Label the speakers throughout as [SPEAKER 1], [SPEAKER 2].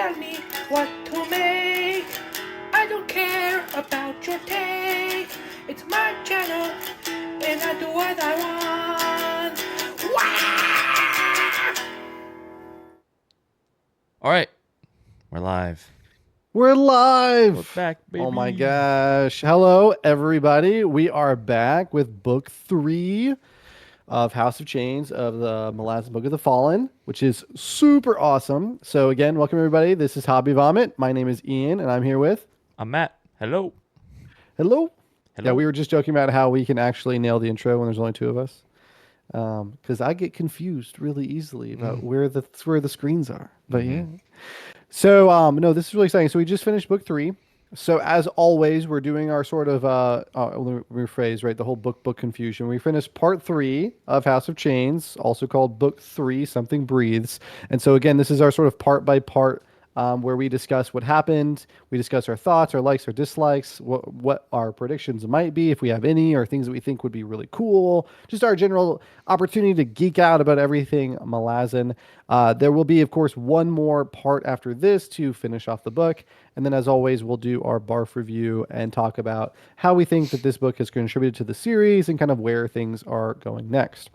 [SPEAKER 1] tell me what to make. I don't care about your take. It's my channel, and I do what I want. Wah!
[SPEAKER 2] All right, we're live.
[SPEAKER 3] We're live.
[SPEAKER 2] We're back, baby.
[SPEAKER 3] Oh my gosh. Hello, everybody. We are back with book 3 of House of Chains of the Malazan Book of the Fallen, which is super awesome. So again, welcome everybody. This is Hobby Vomit. My name is Ian, and I'm here with...
[SPEAKER 2] I'm Matt. Hello.
[SPEAKER 3] Hello.
[SPEAKER 2] Hello.
[SPEAKER 3] Yeah, we were just joking about how we can actually nail the intro when there's only two of us. Because I get confused really easily about where the screens are. But yeah. So, no, this is really exciting. So we just finished book 3. So as always, we're doing our sort of, let me rephrase, right? The whole book confusion. We finished part 3 of House of Chains, also called book 3, Something Breathes. And so again, this is our sort of part by part, where we discuss what happened. We discuss our thoughts, our likes, our dislikes, what our predictions might be, if we have any, or things that we think would be really cool. Just our general opportunity to geek out about everything Malazan. There will be, of course, one more part after this to finish off the book. And then, as always, we'll do our BARF review and talk about how we think that this book has contributed to the series and kind of where things are going next.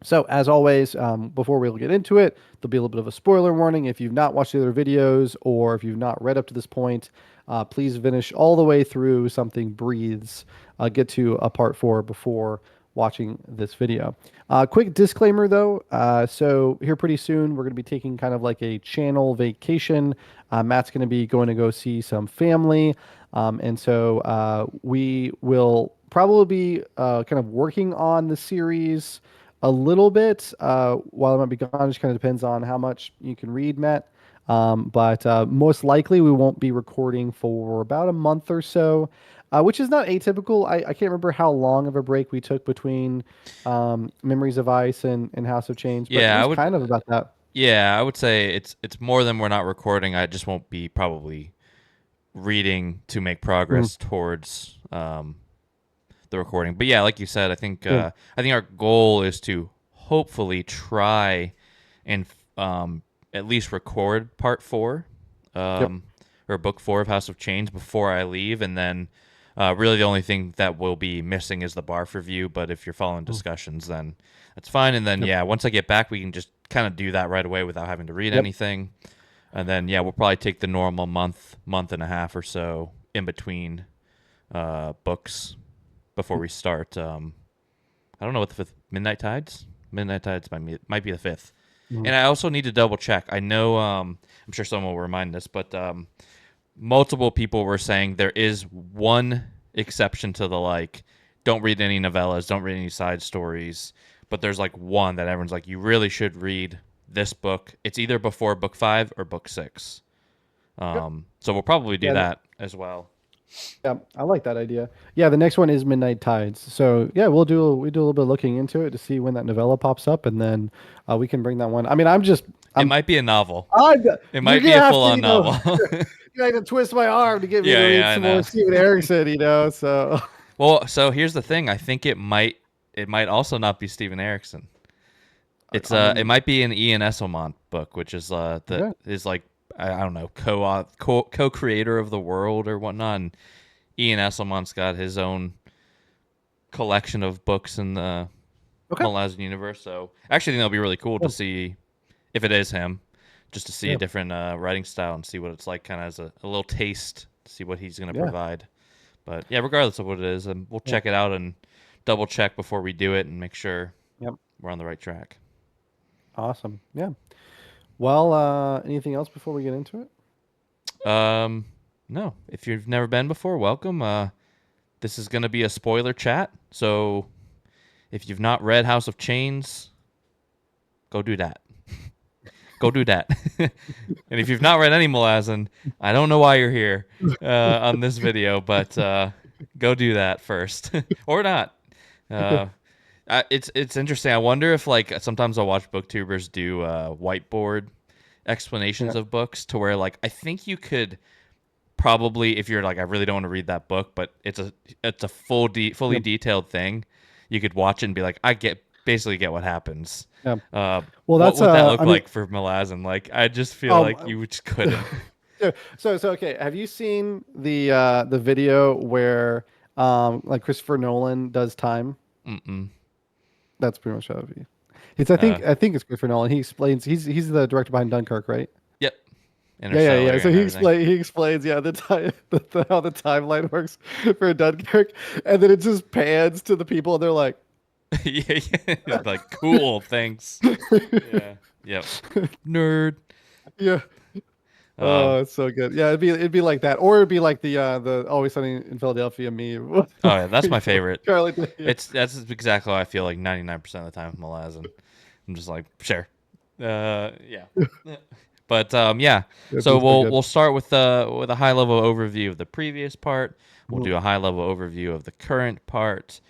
[SPEAKER 3] So, as always, before we'll get into it, there'll be a little bit of a spoiler warning. If you've not watched the other videos or if you've not read up to this point, please finish all the way through Something Breathes. Get to a part 4 before watching this video. Quick disclaimer, though. So here pretty soon, we're going to be taking kind of like a channel vacation. Matt's going to be going to go see some family. And so we will probably be kind of working on the series a little bit while I might be gone. It just kind of depends on how much you can read, Matt. But most likely we won't be recording for about a month or so, which is not atypical. I can't remember how long of a break we took between Memories of Ice and House of Chains, but
[SPEAKER 2] Yeah,
[SPEAKER 3] it was kind of about that.
[SPEAKER 2] Yeah, I would say it's more than we're not recording. I just won't be probably reading to make progress towards the recording. But yeah, like you said, I think our goal is to hopefully try and at least record part 4 or book 4 of House of Chains before I leave, and then really the only thing that will be missing is the BARF review. But if you're following discussions, then that's fine. And then once I get back, we can just kind of do that right away without having to read anything. And then we'll probably take the normal month and a half or so in between books before we start. I don't know what the 5th, Midnight Tides. Midnight Tides might be the 5th. And I also need to double check. I know I'm sure someone will remind us, but multiple people were saying there is one exception to the don't read any novellas, don't read any side stories, but there's one that everyone's you really should read this book. It's either before book 5 or book 6. So we'll probably do that as well.
[SPEAKER 3] Yeah, I like that idea. Yeah, the next one is Midnight Tides. So yeah, we do a little bit of looking into it to see when that novella pops up, and then we can bring that one. I mean,
[SPEAKER 2] it might be a novel. It might
[SPEAKER 3] you're
[SPEAKER 2] be a full-on novel.
[SPEAKER 3] You have to twist my arm to get me to read some more Steven Erikson, so.
[SPEAKER 2] Well, so here's the thing. I think it might also not be Steven Erikson. It's it might be an Ian Esselmont book, which is is I don't know, co-creator of the world or whatnot. And Ian Esselmont's got his own collection of books in the Malazan universe. So actually, I think that'll be really cool to see if it is him, just to see a different writing style and see what it's like, kind of as a little taste, to see what he's going to provide. But yeah, regardless of what it is, we'll check it out and double check before we do it and make sure we're on the right track.
[SPEAKER 3] Awesome. Yeah. Well, anything else before we get into it?
[SPEAKER 2] No. If you've never been before, welcome. This is going to be a spoiler chat, so if you've not read House of Chains, go do that. Go do that. And if you've not read any Malazan, I don't know why you're here on this video, but go do that first. Or not. It's interesting. I wonder if sometimes I'll watch booktubers do whiteboard explanations of books, to where I think you could probably, if you're I really don't want to read that book, but it's a fully detailed thing, you could watch it and be I get
[SPEAKER 3] Yeah.
[SPEAKER 2] get what happens.
[SPEAKER 3] Yeah.
[SPEAKER 2] Uh,
[SPEAKER 3] Well,
[SPEAKER 2] what
[SPEAKER 3] that's
[SPEAKER 2] would that look
[SPEAKER 3] I mean,
[SPEAKER 2] like for Malazan? Like, I just feel like you just couldn't.
[SPEAKER 3] so okay. Have you seen the video where like Christopher Nolan does time?
[SPEAKER 2] Mm-mm.
[SPEAKER 3] That's pretty much how it be.
[SPEAKER 2] Uh,
[SPEAKER 3] I think it's Christopher Nolan. He explains he's the director behind Dunkirk, right?
[SPEAKER 2] yep.
[SPEAKER 3] Yeah.
[SPEAKER 2] Interstellar
[SPEAKER 3] So
[SPEAKER 2] and everything.
[SPEAKER 3] he explains the time how the timeline works for Dunkirk, and then it just pans to the people, and they're like,
[SPEAKER 2] Yeah, yeah. Like, cool, thanks. Yeah. Yep. Nerd.
[SPEAKER 3] yeah.
[SPEAKER 2] Um,
[SPEAKER 3] Oh, it's so good. Yeah, it'd be like that, or it'd be like the Always Sunny in Philadelphia meme.
[SPEAKER 2] oh yeah, that's my favorite.
[SPEAKER 3] Charlie, yeah.
[SPEAKER 2] That's exactly how I feel like 99% of the time with Malazan. I'm just like, sure. Yeah. But yeah.
[SPEAKER 3] That's
[SPEAKER 2] So
[SPEAKER 3] pretty
[SPEAKER 2] we'll
[SPEAKER 3] good.
[SPEAKER 2] start with a high level overview of the previous part. We'll do a high level overview of the current part.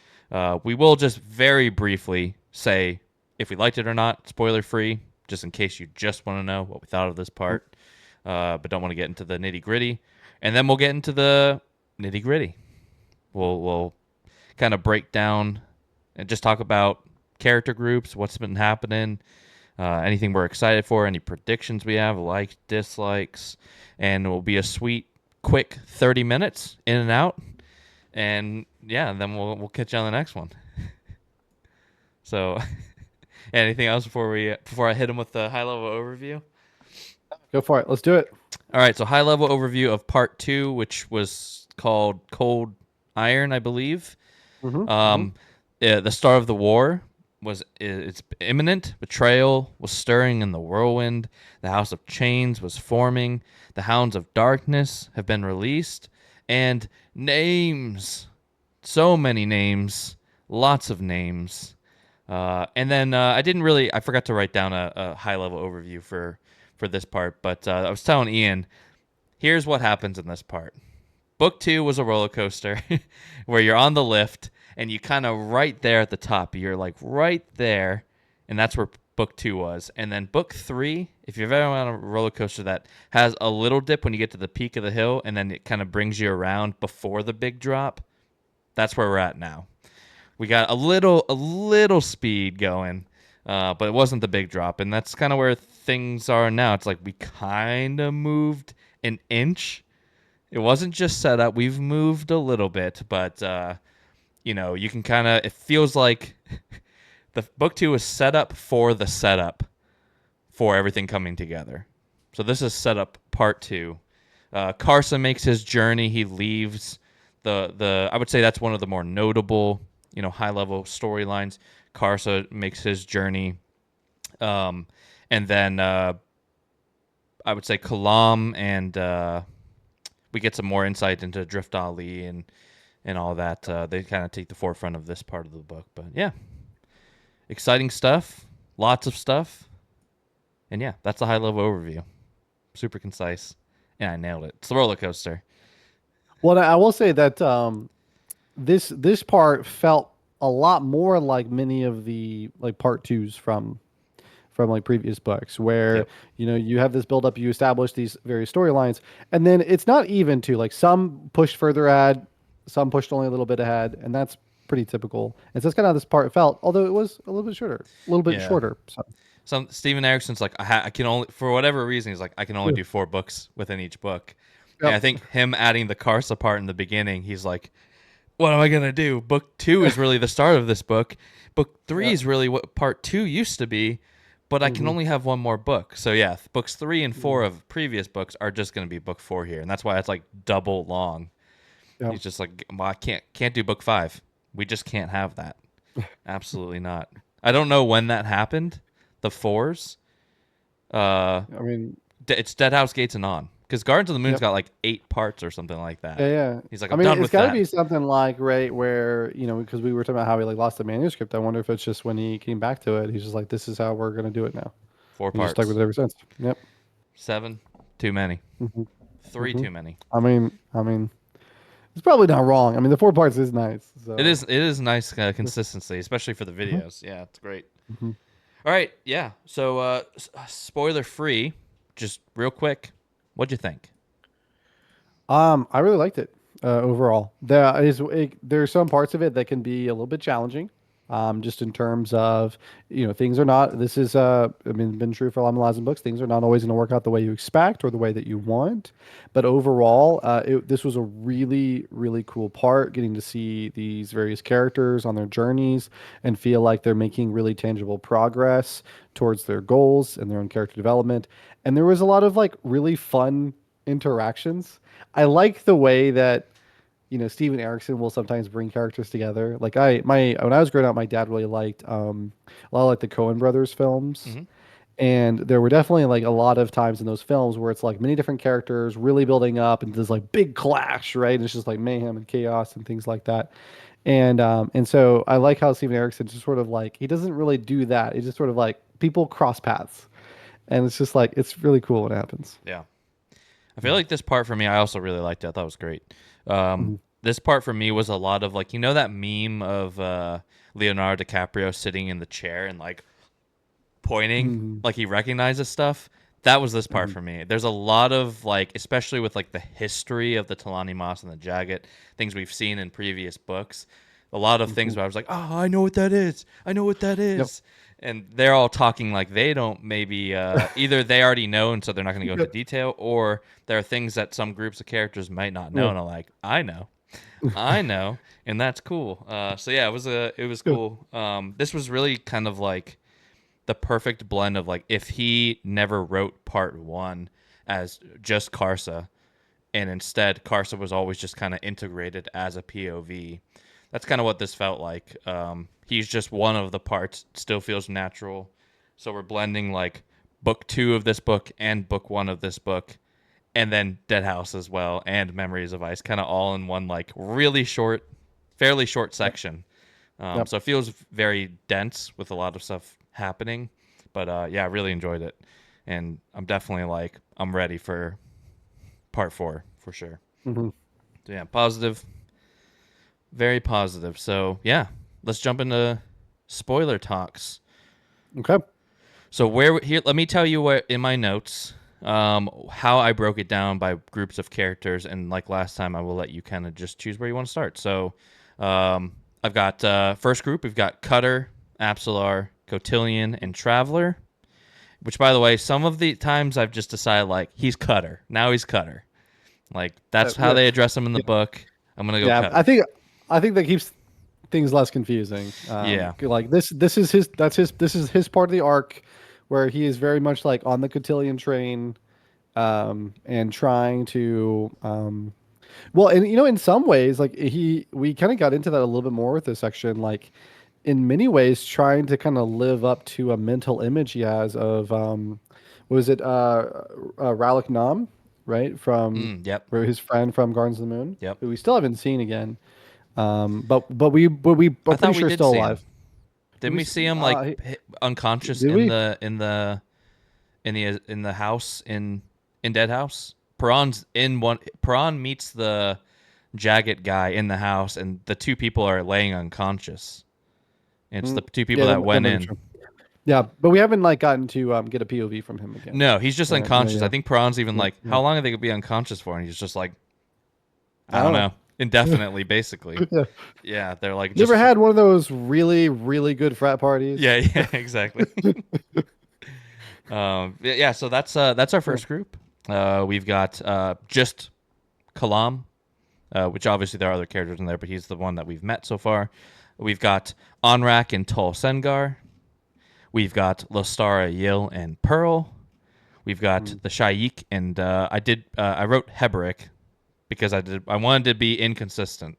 [SPEAKER 2] We will just very briefly say if we liked it or not, spoiler free, just in case you just want to know what we thought of this part, but don't want to get into the nitty gritty. And then we'll get into the nitty gritty. We'll kind of break down and just talk about character groups, what's been happening, anything we're excited for, any predictions we have, likes, dislikes, and it will be a sweet, quick 30 minutes in and out. And yeah, then we'll catch you on the next one. So, anything else before I hit him with the high level overview?
[SPEAKER 3] Go for it. Let's do it.
[SPEAKER 2] All right, so high level overview of part 2, which was called Cold Iron, I believe. The start of the war it's imminent. Betrayal was stirring in the whirlwind. The House of Chains was forming. The Hounds of Darkness have been released, and names, so many names, lots of names. And then I forgot to write down a high level overview for this part, but I was telling Ian, here's what happens in this part. Book 2 was a roller coaster where you're on the lift and you kind of right there at the top. You're like right there, and that's where book 2 was. And then book 3, if you've ever on a roller coaster that has a little dip when you get to the peak of the hill and then it kind of brings you around before the big drop, that's where we're at now. We got a little speed going, but it wasn't the big drop, and that's kind of where things are now. It's like we kind of moved an inch. It wasn't just set up. We've moved a little bit, but you can kind of. It feels like the book 2 is set up for the setup for everything coming together. So this is setup part 2. Karsa makes his journey. He leaves the. I would say that's one of the more notable, high level storylines. Karsa makes his journey, and then I would say Kalam and we get some more insight into Drift Ali and all that. They kind of take the forefront of this part of the book, but yeah, exciting stuff, lots of stuff, and yeah, that's a high level overview, super concise, and I nailed it. It's the roller coaster.
[SPEAKER 3] Well, I will say that this part felt a lot more like many of the like part 2s from like previous books, where
[SPEAKER 2] Yep.
[SPEAKER 3] you have this build up, you establish these various storylines, and then it's not even to like some pushed further ahead, some pushed only a little bit ahead, and that's pretty typical. And so that's kind of how this part felt, although it was a little bit shorter. So
[SPEAKER 2] Some Steven Erickson's like I can only, for whatever reason, he's like I can only do 4 books within each book. And I
[SPEAKER 3] Yep.
[SPEAKER 2] think him adding the Karsa part in the beginning, he's like, what am I gonna do? Book 2 is really the start of this book. Book 3 is really what part 2 used to be, but I can only have one more book. So yeah, books 3 and 4 of previous books are just gonna be book 4 here, and that's why it's like double long.
[SPEAKER 3] Yep.
[SPEAKER 2] He's just like, well, I can't do book 5. We just can't have that. Absolutely not. I don't know when that happened. The 4s.
[SPEAKER 3] I mean,
[SPEAKER 2] It's Deadhouse Gates and on, because Gardens of the Moon's
[SPEAKER 3] Yep.
[SPEAKER 2] got like 8 parts or something like that.
[SPEAKER 3] yeah.
[SPEAKER 2] He's like,
[SPEAKER 3] I
[SPEAKER 2] I'm
[SPEAKER 3] mean,
[SPEAKER 2] done
[SPEAKER 3] it's
[SPEAKER 2] with
[SPEAKER 3] got to
[SPEAKER 2] that.
[SPEAKER 3] be something like right where because we were talking about how he like lost the manuscript. I wonder if it's just when he came back to it, he's just like, this is how we're gonna do it now.
[SPEAKER 2] 4
[SPEAKER 3] He's just
[SPEAKER 2] parts.
[SPEAKER 3] stuck with it ever since. Yep.
[SPEAKER 2] 7, too many.
[SPEAKER 3] Mhm.
[SPEAKER 2] 3, too many.
[SPEAKER 3] I mean, it's probably not wrong. I mean, the 4 parts is nice. So.
[SPEAKER 2] It is nice consistency, especially for the videos. Yeah, it's great. All right, yeah. So spoiler free, just real quick, what'd you think?
[SPEAKER 3] I really liked it overall. There are some parts of it that can be a little bit challenging. just in terms of, things are not, this is, I mean, been true for a lot of Malazan books. Things are not always going to work out the way you expect or the way that you want. But overall, this was a really, really cool part, getting to see these various characters on their journeys and feel like they're making really tangible progress towards their goals and their own character development. And there was a lot of like really fun interactions. I like the way that Steven Erickson will sometimes bring characters together. Like when I was growing up, my dad really liked a lot of like the Coen Brothers films.
[SPEAKER 2] Hmm.
[SPEAKER 3] And there were definitely like a lot of times in those films where it's like many different characters really building up and there's like big clash, right? And it's just like mayhem and chaos and things like that. And so I like how Steven Erickson just sort of like he doesn't really do that. He just sort of like people cross paths. And it's just like it's really cool when it happens.
[SPEAKER 2] Yeah. I feel like this part for me, I also really liked it. I thought it was great.
[SPEAKER 3] Mhm.
[SPEAKER 2] This part for me was a lot of like, that meme of Leonardo DiCaprio sitting in the chair and like pointing,
[SPEAKER 3] Mhm.
[SPEAKER 2] like he recognizes stuff. That was this part
[SPEAKER 3] Mhm.
[SPEAKER 2] for me. There's a lot of like, especially with like the history of the Talani Moss and the Jagged, things we've seen in previous books. A lot of things where I was like, oh, I know what that is. I know what that
[SPEAKER 3] Yep.
[SPEAKER 2] is. And they're all talking like they don't maybe either they already know and so they're not going to go into
[SPEAKER 3] Yep.
[SPEAKER 2] detail, or there are things that some groups of characters might not know
[SPEAKER 3] Yeah.
[SPEAKER 2] and are like, I know. I know, and that's cool. So yeah, it was
[SPEAKER 3] Yeah.
[SPEAKER 2] cool. This was really kind of like the perfect blend of like if he never wrote part one as just Karsa, and instead Karsa was always just kind of integrated as a POV. That's kind of what this felt like. He's just one of the parts, still feels natural. So we're blending like book 2 of this book and book 1 of this book, and then Dead House as well, and Memories of Ice, kind of all in one like really short, fairly short section.
[SPEAKER 3] Yep.
[SPEAKER 2] So it feels very dense with a lot of stuff happening. But yeah, I really enjoyed it, and I'm definitely like I'm ready for part 4 for sure.
[SPEAKER 3] Mhm.
[SPEAKER 2] So yeah, positive, very positive. So yeah, let's jump into spoiler talks.
[SPEAKER 3] Okay.
[SPEAKER 2] So where here? Let me tell you what in my notes, how I broke it down by groups of characters, and like last time, I will let you kind of just choose where you want to start. So, I've got first group. We've got Cutter, Apsalar, Cotillion, and Traveler. Which, by the way, some of the times I've just decided like he's Cutter. Now he's Cutter. Like that's how
[SPEAKER 3] Yeah.
[SPEAKER 2] they address him in the book. I'm gonna go
[SPEAKER 3] Yeah,
[SPEAKER 2] Cutter.
[SPEAKER 3] I think that keeps things less confusing.
[SPEAKER 2] Yeah.
[SPEAKER 3] Like this is his part of the arc where he is very much like on the cotillion train, and trying to, well, and in some ways, like we kind of got into that a little bit more with this section, like in many ways trying to kind of live up to a mental image he has of, what was it, Ralik Nam, right?
[SPEAKER 2] Yep.
[SPEAKER 3] From his friend from Gardens of the Moon,
[SPEAKER 2] Yep.
[SPEAKER 3] who we still haven't seen again. But we are
[SPEAKER 2] I thought
[SPEAKER 3] pretty
[SPEAKER 2] we
[SPEAKER 3] sure
[SPEAKER 2] did
[SPEAKER 3] still
[SPEAKER 2] see him.
[SPEAKER 3] alive.
[SPEAKER 2] Didn't we see him unconscious
[SPEAKER 3] Did
[SPEAKER 2] in
[SPEAKER 3] we?
[SPEAKER 2] the house in Dead House? Paran meets the Jagged guy in the house, and the two people are laying unconscious. And it's the two people
[SPEAKER 3] Yeah,
[SPEAKER 2] that went
[SPEAKER 3] might be
[SPEAKER 2] in.
[SPEAKER 3] true. Yeah, but we haven't like gotten to get a POV from him again.
[SPEAKER 2] No, he's just
[SPEAKER 3] Yeah,
[SPEAKER 2] unconscious.
[SPEAKER 3] yeah.
[SPEAKER 2] I think Paran's even like,
[SPEAKER 3] yeah.
[SPEAKER 2] how long are they gonna be unconscious for? And he's just like, I
[SPEAKER 3] I
[SPEAKER 2] don't
[SPEAKER 3] don't
[SPEAKER 2] know, indefinitely, basically.
[SPEAKER 3] Yeah.
[SPEAKER 2] Yeah, they're like,
[SPEAKER 3] You ever
[SPEAKER 2] just,
[SPEAKER 3] had one of those really, really good frat parties?
[SPEAKER 2] yeah, yeah, exactly. Yeah, so that's our first group. We've got just Kalam, which obviously there are other characters in there, but he's the one that we've met so far. We've got Onrak and Tol Sengar. We've got Lostara, Yil, and Pearl. We've got the Shaik, and I wrote Heberic because I wanted to be inconsistent.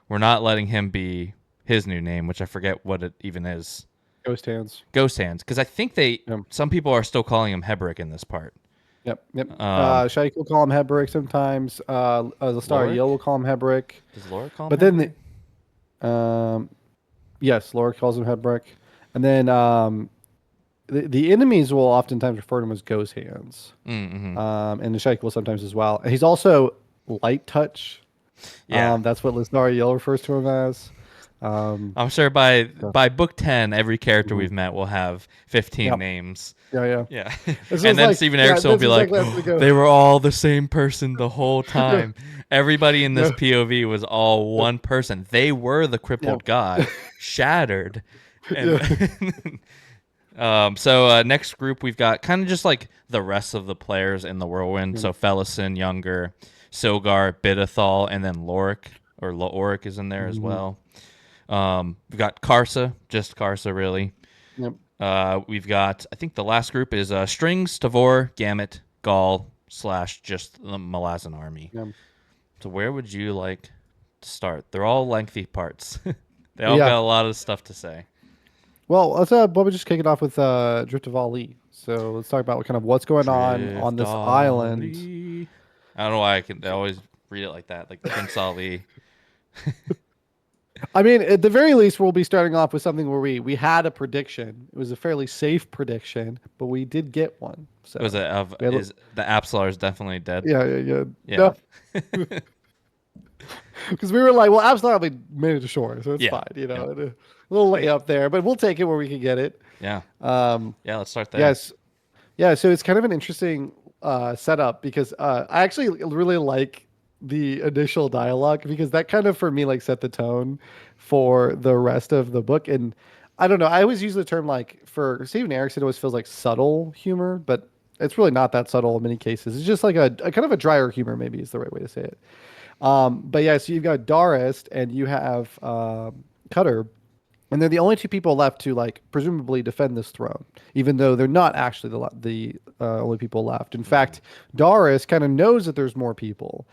[SPEAKER 2] We're not letting him be his new name, which I forget what it even is.
[SPEAKER 3] Ghost hands.
[SPEAKER 2] Ghost Hands, because I think some people are still calling him Heberic in this part.
[SPEAKER 3] Yep. Shaik will call him Heberic sometimes. The Star
[SPEAKER 2] Lorik?
[SPEAKER 3] Yil will call him Heberic.
[SPEAKER 2] Does Laura call him?
[SPEAKER 3] But then
[SPEAKER 2] Heberic?
[SPEAKER 3] yes, Laura calls him Heberic. And then the enemies will oftentimes refer to him as Ghost Hands.
[SPEAKER 2] Mm-hmm.
[SPEAKER 3] And the Shaik will sometimes as well. He's also Light Touch.
[SPEAKER 2] Yeah.
[SPEAKER 3] That's what Liznara Yell refers to him as.
[SPEAKER 2] I'm sure by book 10, every character we've met will have 15
[SPEAKER 3] Yep.
[SPEAKER 2] names.
[SPEAKER 3] Yeah.
[SPEAKER 2] Yeah.
[SPEAKER 3] This
[SPEAKER 2] And
[SPEAKER 3] was
[SPEAKER 2] then
[SPEAKER 3] like-
[SPEAKER 2] Steven
[SPEAKER 3] yeah,
[SPEAKER 2] Erickson will
[SPEAKER 3] that's
[SPEAKER 2] be like,
[SPEAKER 3] exactly how it's gonna go.
[SPEAKER 2] they were all the same person the whole time. Everybody in this POV was all one person. They were the crippled god, shattered. And so next group, we've got kind of just like the rest of the players in the Whirlwind. So Felison, Younger, Silgar, Bidethal, and then Lorik, or Lorik is in there as well. We've got Karsa, just Karsa, really.
[SPEAKER 3] Yep.
[SPEAKER 2] We've got, I think the last group is Strings, Tavor, Gamut, Gaul, / just the Malazan army.
[SPEAKER 3] Yep.
[SPEAKER 2] So where would you like to start? They're all lengthy parts. They all
[SPEAKER 3] Yeah.
[SPEAKER 2] got a lot of stuff to say.
[SPEAKER 3] Well, let's why don't we just kick it off with Drift of Ali. So let's talk about what's going on this island.
[SPEAKER 2] Ali. I don't know why I always read it like that, like Prince Ali.
[SPEAKER 3] I mean, at the very least, we'll be starting off with something where we had a prediction. It was a fairly safe prediction, but we did get one. So
[SPEAKER 2] Was it is the Apsalar is definitely dead?
[SPEAKER 3] yeah.
[SPEAKER 2] Yeah.
[SPEAKER 3] Because we were like, well, Absalom probably made it to shore, so it's
[SPEAKER 2] Yeah.
[SPEAKER 3] fine. A little layup there, but we'll take it where we can get it.
[SPEAKER 2] Yeah. Yeah, let's start there.
[SPEAKER 3] Yes. Yeah, so it's kind of an interesting setup because I actually really like the initial dialogue because that kind of, for me, like set the tone for the rest of the book. And I don't know, I always use the term, like, for Steven Erickson, it always feels like subtle humor, but it's really not that subtle in many cases. It's just like a kind of a drier humor, maybe is the right way to say it. But yeah, so you've got Darist and you have Cutter, and they're the only two people left to, like, presumably defend this throne, even though they're not actually the only people left. In fact, Darist kind of knows that there's more people.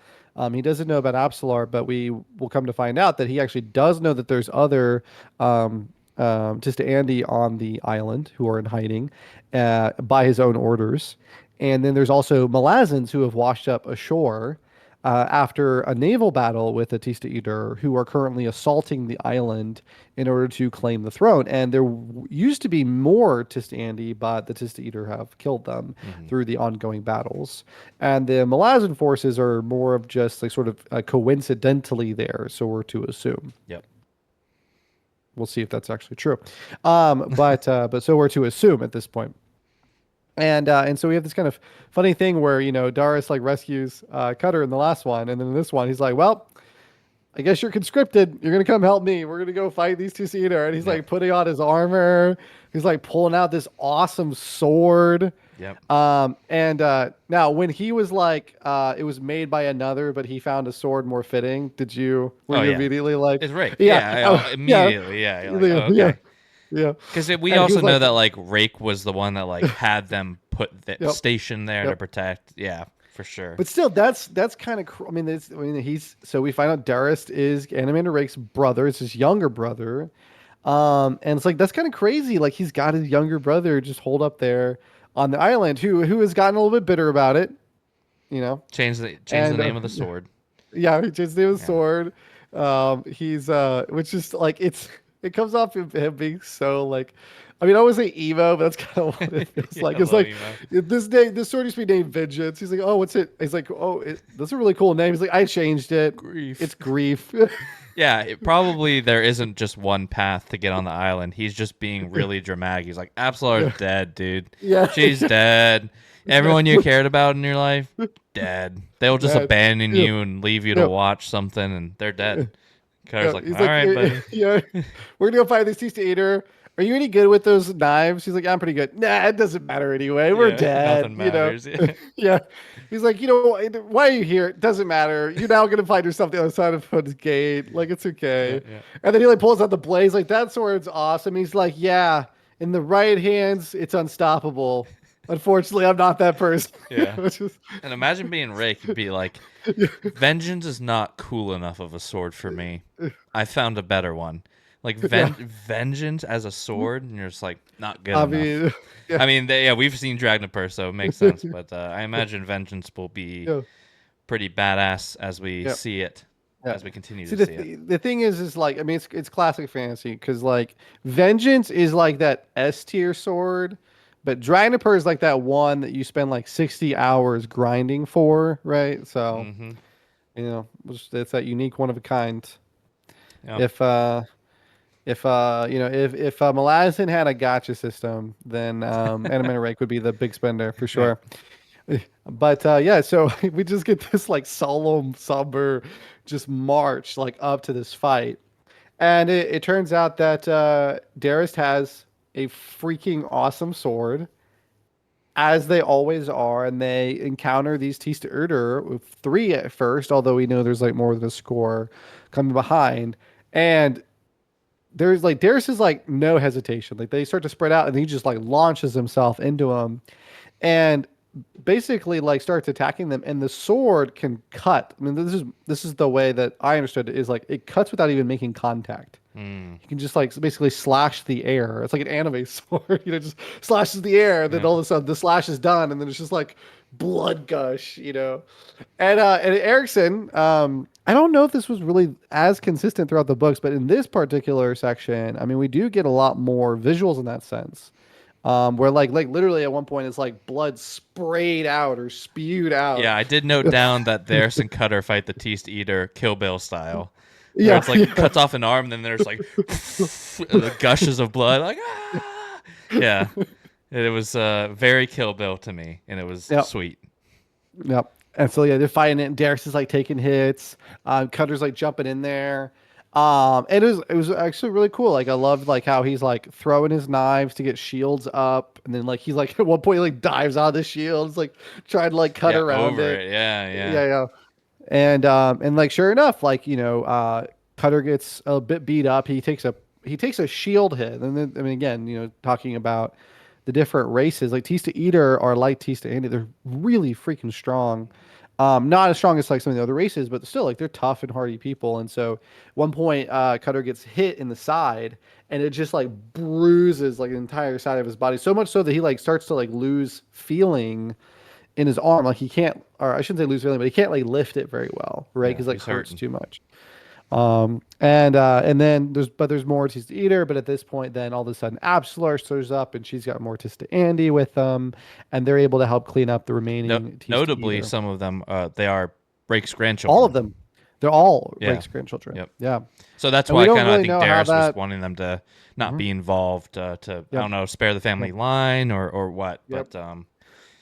[SPEAKER 3] He doesn't know about Absalar, but we will come to find out that he actually does know that there's other Tista Andy on the island who are in hiding by his own orders. And then there's also Malazans who have washed up ashore after a naval battle with the Tista Eater, who are currently assaulting the island in order to claim the throne. And there used to be more Tista Andy, but the Tista Eater have killed them through the ongoing battles. And the Malazan forces are more of just like sort of coincidentally there, so we're to assume.
[SPEAKER 2] Yep.
[SPEAKER 3] We'll see if that's actually true. But so we're to assume at this point. And so we have this kind of funny thing where, Darius like rescues Cutter in the last one, and then in this one he's like, well, I guess you're conscripted. You're gonna come help me. We're gonna go fight these two-seater. And he's like putting on his armor. He's like pulling out this awesome sword.
[SPEAKER 2] Yep.
[SPEAKER 3] Now when he was like, it was made by another, but he found a sword more fitting. Were you immediately like,
[SPEAKER 2] it's Rake?
[SPEAKER 3] Yeah.
[SPEAKER 2] Immediately. Yeah. You're like, oh, okay.
[SPEAKER 3] Yeah.
[SPEAKER 2] Because we
[SPEAKER 3] And he
[SPEAKER 2] also
[SPEAKER 3] was
[SPEAKER 2] know
[SPEAKER 3] like-
[SPEAKER 2] that like Rake was the one that like had them put
[SPEAKER 3] Yep.
[SPEAKER 2] station there to
[SPEAKER 3] Yep.
[SPEAKER 2] protect. Yeah, for sure.
[SPEAKER 3] But still, that's kind of. So we find out Darist is Animator Rake's brother. It's his younger brother, and it's like that's kind of crazy. Like he's got his younger brother just holed up there on the island, who has gotten a little bit bitter about it.
[SPEAKER 2] Change the name of the sword.
[SPEAKER 3] Yeah, he changed the name of the sword. He's which is like it comes off him being so like. I mean, I would say emo, but that's kind of what it feels like. It's like this sword used to be named Vengeance. He's like, oh, what's it? He's like, oh, that's a really cool name. He's like, I changed it.
[SPEAKER 2] Grief.
[SPEAKER 3] It's Grief.
[SPEAKER 2] Yeah, probably there isn't just one path to get on the island. He's just being really dramatic. He's like, Absalar's dead, dude.
[SPEAKER 3] Yeah.
[SPEAKER 2] She's dead. Everyone you cared about in your life, dead. They'll just
[SPEAKER 3] Dead.
[SPEAKER 2] abandon you and leave you to watch something, and they're dead. Cutter's like,
[SPEAKER 3] He's
[SPEAKER 2] all right, buddy.
[SPEAKER 3] Yeah, we're gonna go fight this Tista Eater. Are you any good with those knives? He's like, I'm pretty good. Nah, it doesn't matter anyway. We're dead.
[SPEAKER 2] Nothing matters.
[SPEAKER 3] Yeah. He's like, why are you here? It doesn't matter. You're now gonna find yourself the other side of Hood's gate. Like, it's okay.
[SPEAKER 2] Yeah.
[SPEAKER 3] And then he like pulls out the blaze. Like, that sword's awesome. He's like, yeah, in the right hands, it's unstoppable. Unfortunately, I'm not that person.
[SPEAKER 2] Yeah.
[SPEAKER 3] Which is,
[SPEAKER 2] And imagine being Rake. You'd be like, vengeance is not cool enough of a sword for me. I found a better one. Like vengeance as a sword, and you're just like not good enough.
[SPEAKER 3] yeah.
[SPEAKER 2] I mean, we've seen Dragnipur, so it makes sense. But I imagine vengeance will be pretty badass as we see it, as we continue to see it.
[SPEAKER 3] The thing is like, I mean, it's classic fantasy because like vengeance is like that S tier sword, but Dragnipur is like that one that you spend like 60 hours grinding for, right? So it's that unique one of a kind.
[SPEAKER 2] Yep.
[SPEAKER 3] If if Malazan had a gotcha system, then Animatorake would be the big spender for
[SPEAKER 2] Yeah.
[SPEAKER 3] sure. But yeah, so we just get this like solemn, somber, just march like up to this fight, and it turns out that Darist has a freaking awesome sword, as they always are, and they encounter these Tista Urder with three at first, although we know there's like more than a score coming behind, and there's like Darius is like no hesitation. Like they start to spread out and he just like launches himself into them and basically like starts attacking them and the sword can cut. I mean this is the way that I understood it is like it cuts without even making contact.
[SPEAKER 2] Mm.
[SPEAKER 3] You can just like basically slash the air. It's like an anime sword, just slashes the air, and then
[SPEAKER 2] Yeah.
[SPEAKER 3] all of a sudden the slash is done, and then it's just like blood gush. And Erickson, I don't know if this was really as consistent throughout the books, but in this particular section, I mean, we do get a lot more visuals in that sense. Where like literally at one point it's like blood sprayed out or spewed out.
[SPEAKER 2] Yeah, I did note down that Darius and Cutter fight the Teast Eater Kill Bill style. Where
[SPEAKER 3] Yeah,
[SPEAKER 2] it's like
[SPEAKER 3] yeah.
[SPEAKER 2] cuts off an arm, and then there's like the gushes of blood. Like, ah! Yeah. It was very Kill Bill to me, and it was
[SPEAKER 3] Yep.
[SPEAKER 2] sweet.
[SPEAKER 3] Yep. And so yeah, they're fighting it, and Darius is like taking hits. Cutter's like jumping in there. And it was actually really cool. Like I loved like how he's like throwing his knives to get shields up, and then like he's like at one point he like dives out of the shields, like trying to like cut
[SPEAKER 2] Yeah,
[SPEAKER 3] around
[SPEAKER 2] over
[SPEAKER 3] it.
[SPEAKER 2] it. Yeah, yeah.
[SPEAKER 3] Yeah, yeah. And like sure enough, like Cutter gets a bit beat up. He takes a shield hit, and then I mean again, talking about the different races, like Tista Eater are like Tista Andy. They're really freaking strong. Not as strong as like some of the other races, but still like they're tough and hardy people. And so one point, Cutter gets hit in the side, and it just like bruises like the entire side of his body, so much so that he like starts to like lose feeling in his arm. Like he can't, or I shouldn't say lose feeling, but he can't like lift it very well, right?
[SPEAKER 2] Yeah,
[SPEAKER 3] Because like
[SPEAKER 2] he's
[SPEAKER 3] hurts
[SPEAKER 2] hurting.
[SPEAKER 3] too much. And then there's more Tista Eater, but at this point, then all of a sudden Absolar shows up, and she's got more Tista Andy with them, and they're able to help clean up the
[SPEAKER 2] No,
[SPEAKER 3] remaining Tista
[SPEAKER 2] notably,
[SPEAKER 3] Eater.
[SPEAKER 2] some of them they are Rake's
[SPEAKER 3] All of
[SPEAKER 2] grandchildren.
[SPEAKER 3] them, they're all
[SPEAKER 2] Yeah.
[SPEAKER 3] Rake's grandchildren.
[SPEAKER 2] Yep.
[SPEAKER 3] Yeah,
[SPEAKER 2] So that's
[SPEAKER 3] and we
[SPEAKER 2] why
[SPEAKER 3] don't
[SPEAKER 2] kind of I
[SPEAKER 3] really
[SPEAKER 2] think
[SPEAKER 3] know how
[SPEAKER 2] Darius was
[SPEAKER 3] that.
[SPEAKER 2] wanting them to not
[SPEAKER 3] Mhm.
[SPEAKER 2] be involved to I
[SPEAKER 3] Yep.
[SPEAKER 2] don't know, spare the family
[SPEAKER 3] Yep.
[SPEAKER 2] line or what,
[SPEAKER 3] Yep.
[SPEAKER 2] but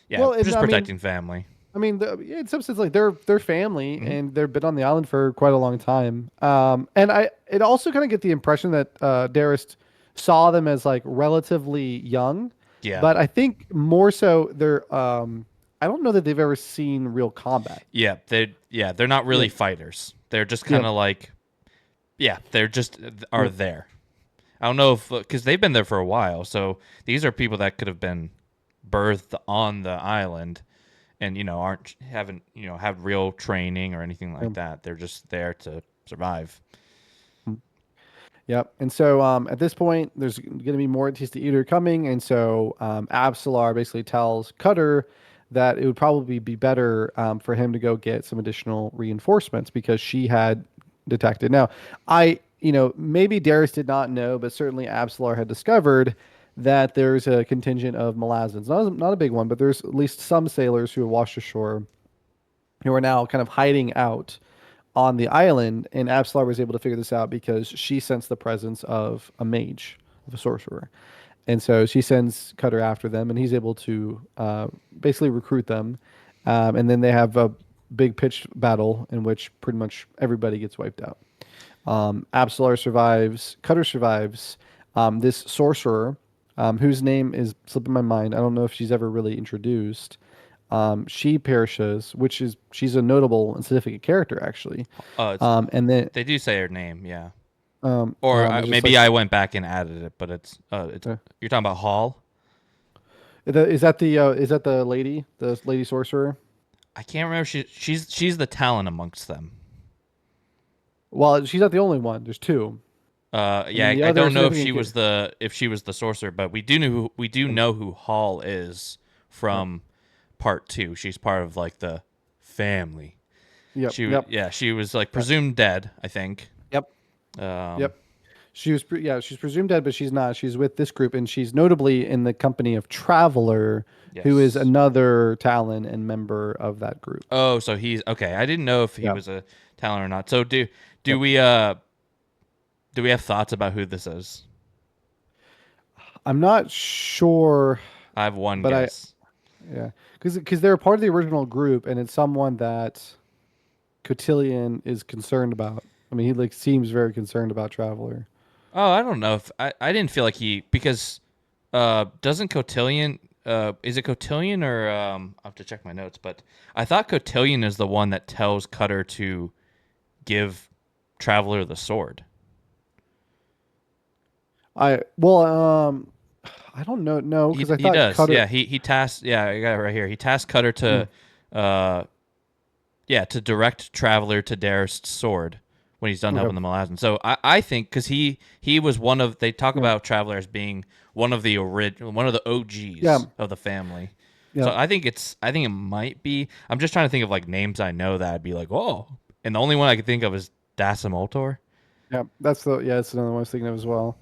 [SPEAKER 2] yeah,
[SPEAKER 3] Well, and
[SPEAKER 2] just
[SPEAKER 3] I mean,
[SPEAKER 2] protecting family.
[SPEAKER 3] in some sense, like they're family,
[SPEAKER 2] Hmm.
[SPEAKER 3] and they've been on the island for quite a long time. And it also kind of get the impression that Darist saw them as like relatively young,
[SPEAKER 2] Yeah.
[SPEAKER 3] but I think more so they're. I don't know that they've ever seen real combat.
[SPEAKER 2] They're not really
[SPEAKER 3] Yep.
[SPEAKER 2] fighters. They're just kind
[SPEAKER 3] Yep.
[SPEAKER 2] of like they're just are there. I don't know if because they've been there for a while, so these are people that could have been birthed on the island, and haven't have real training or anything like
[SPEAKER 3] Yep.
[SPEAKER 2] that. They're just there to survive.
[SPEAKER 3] Yep. And so at this point, there's going to be more Tista Eater coming. And so Absolar basically tells Cutter that it would probably be better for him to go get some additional reinforcements because she had detected. Now, maybe Darius did not know, but certainly Absolar had discovered that there's a contingent of Malazans. Not a big one, but there's at least some sailors who have washed ashore who are now kind of hiding out on the island, and Absolar was able to figure this out because she sensed the presence of a mage, of a sorcerer. And so she sends Cutter after them, and he's able to basically recruit them. And then they have a big pitched battle in which pretty much everybody gets wiped out. Absolar survives, Cutter survives. This sorcerer, whose name is slipping my mind, I don't know if she's ever really introduced. She perishes, she's a notable and significant character actually. And then
[SPEAKER 2] They do say her name, yeah.
[SPEAKER 3] um,
[SPEAKER 2] Or
[SPEAKER 3] it's just
[SPEAKER 2] maybe
[SPEAKER 3] like,
[SPEAKER 2] I went back and added it, but it's
[SPEAKER 3] uh,
[SPEAKER 2] you're talking about Hall.
[SPEAKER 3] is that the lady sorcerer?
[SPEAKER 2] I can't remember. She's the talent amongst them.
[SPEAKER 3] Well, she's not the only one. There's two.
[SPEAKER 2] Yeah,
[SPEAKER 3] the
[SPEAKER 2] I
[SPEAKER 3] other
[SPEAKER 2] don't know
[SPEAKER 3] significant
[SPEAKER 2] if she was the sorcerer, but we do know who Hall is from part 2. She's part of like the family.
[SPEAKER 3] Yep.
[SPEAKER 2] She
[SPEAKER 3] Yep.
[SPEAKER 2] she was like presumed dead, I think.
[SPEAKER 3] Yep.
[SPEAKER 2] Um,
[SPEAKER 3] Yep. She's presumed dead, but she's not. She's with this group, and she's notably in the company of Traveler, who is
[SPEAKER 2] Yes.
[SPEAKER 3] another Talon and member of that group.
[SPEAKER 2] Oh, so he's okay. I didn't know if he
[SPEAKER 3] Yep.
[SPEAKER 2] was a talent or not. So do
[SPEAKER 3] Yep.
[SPEAKER 2] we Do we have thoughts about who this is?
[SPEAKER 3] I'm not sure,
[SPEAKER 2] I have one
[SPEAKER 3] but
[SPEAKER 2] guess.
[SPEAKER 3] yeah, because they're part of the original group, and it's someone that Cotillion is concerned about. I mean, he like seems very concerned about Traveler.
[SPEAKER 2] Oh, I don't know if I didn't feel like because doesn't Cotillion is it Cotillion or I have to check my notes, but I thought Cotillion is the one that tells Cutter to give Traveler the sword.
[SPEAKER 3] I well, I don't know, no,
[SPEAKER 2] He
[SPEAKER 3] because I
[SPEAKER 2] he
[SPEAKER 3] thought
[SPEAKER 2] does.
[SPEAKER 3] Cutter.
[SPEAKER 2] Yeah, he tasked. Yeah, I got it right here. He tasked Cutter to, to direct Traveler to Darrist's sword when he's done
[SPEAKER 3] Okay.
[SPEAKER 2] helping the Malazan. So I think because he was one of they talk
[SPEAKER 3] Yeah.
[SPEAKER 2] about Traveler as being one of the original one of the OGs
[SPEAKER 3] Yeah.
[SPEAKER 2] of the family.
[SPEAKER 3] Yeah.
[SPEAKER 2] So I think it might be. I'm just trying to think of like names I know that I'd be like, oh, and the only one I could think of is Dasim Ultor.
[SPEAKER 3] Yeah, that's another one I was thinking of as well.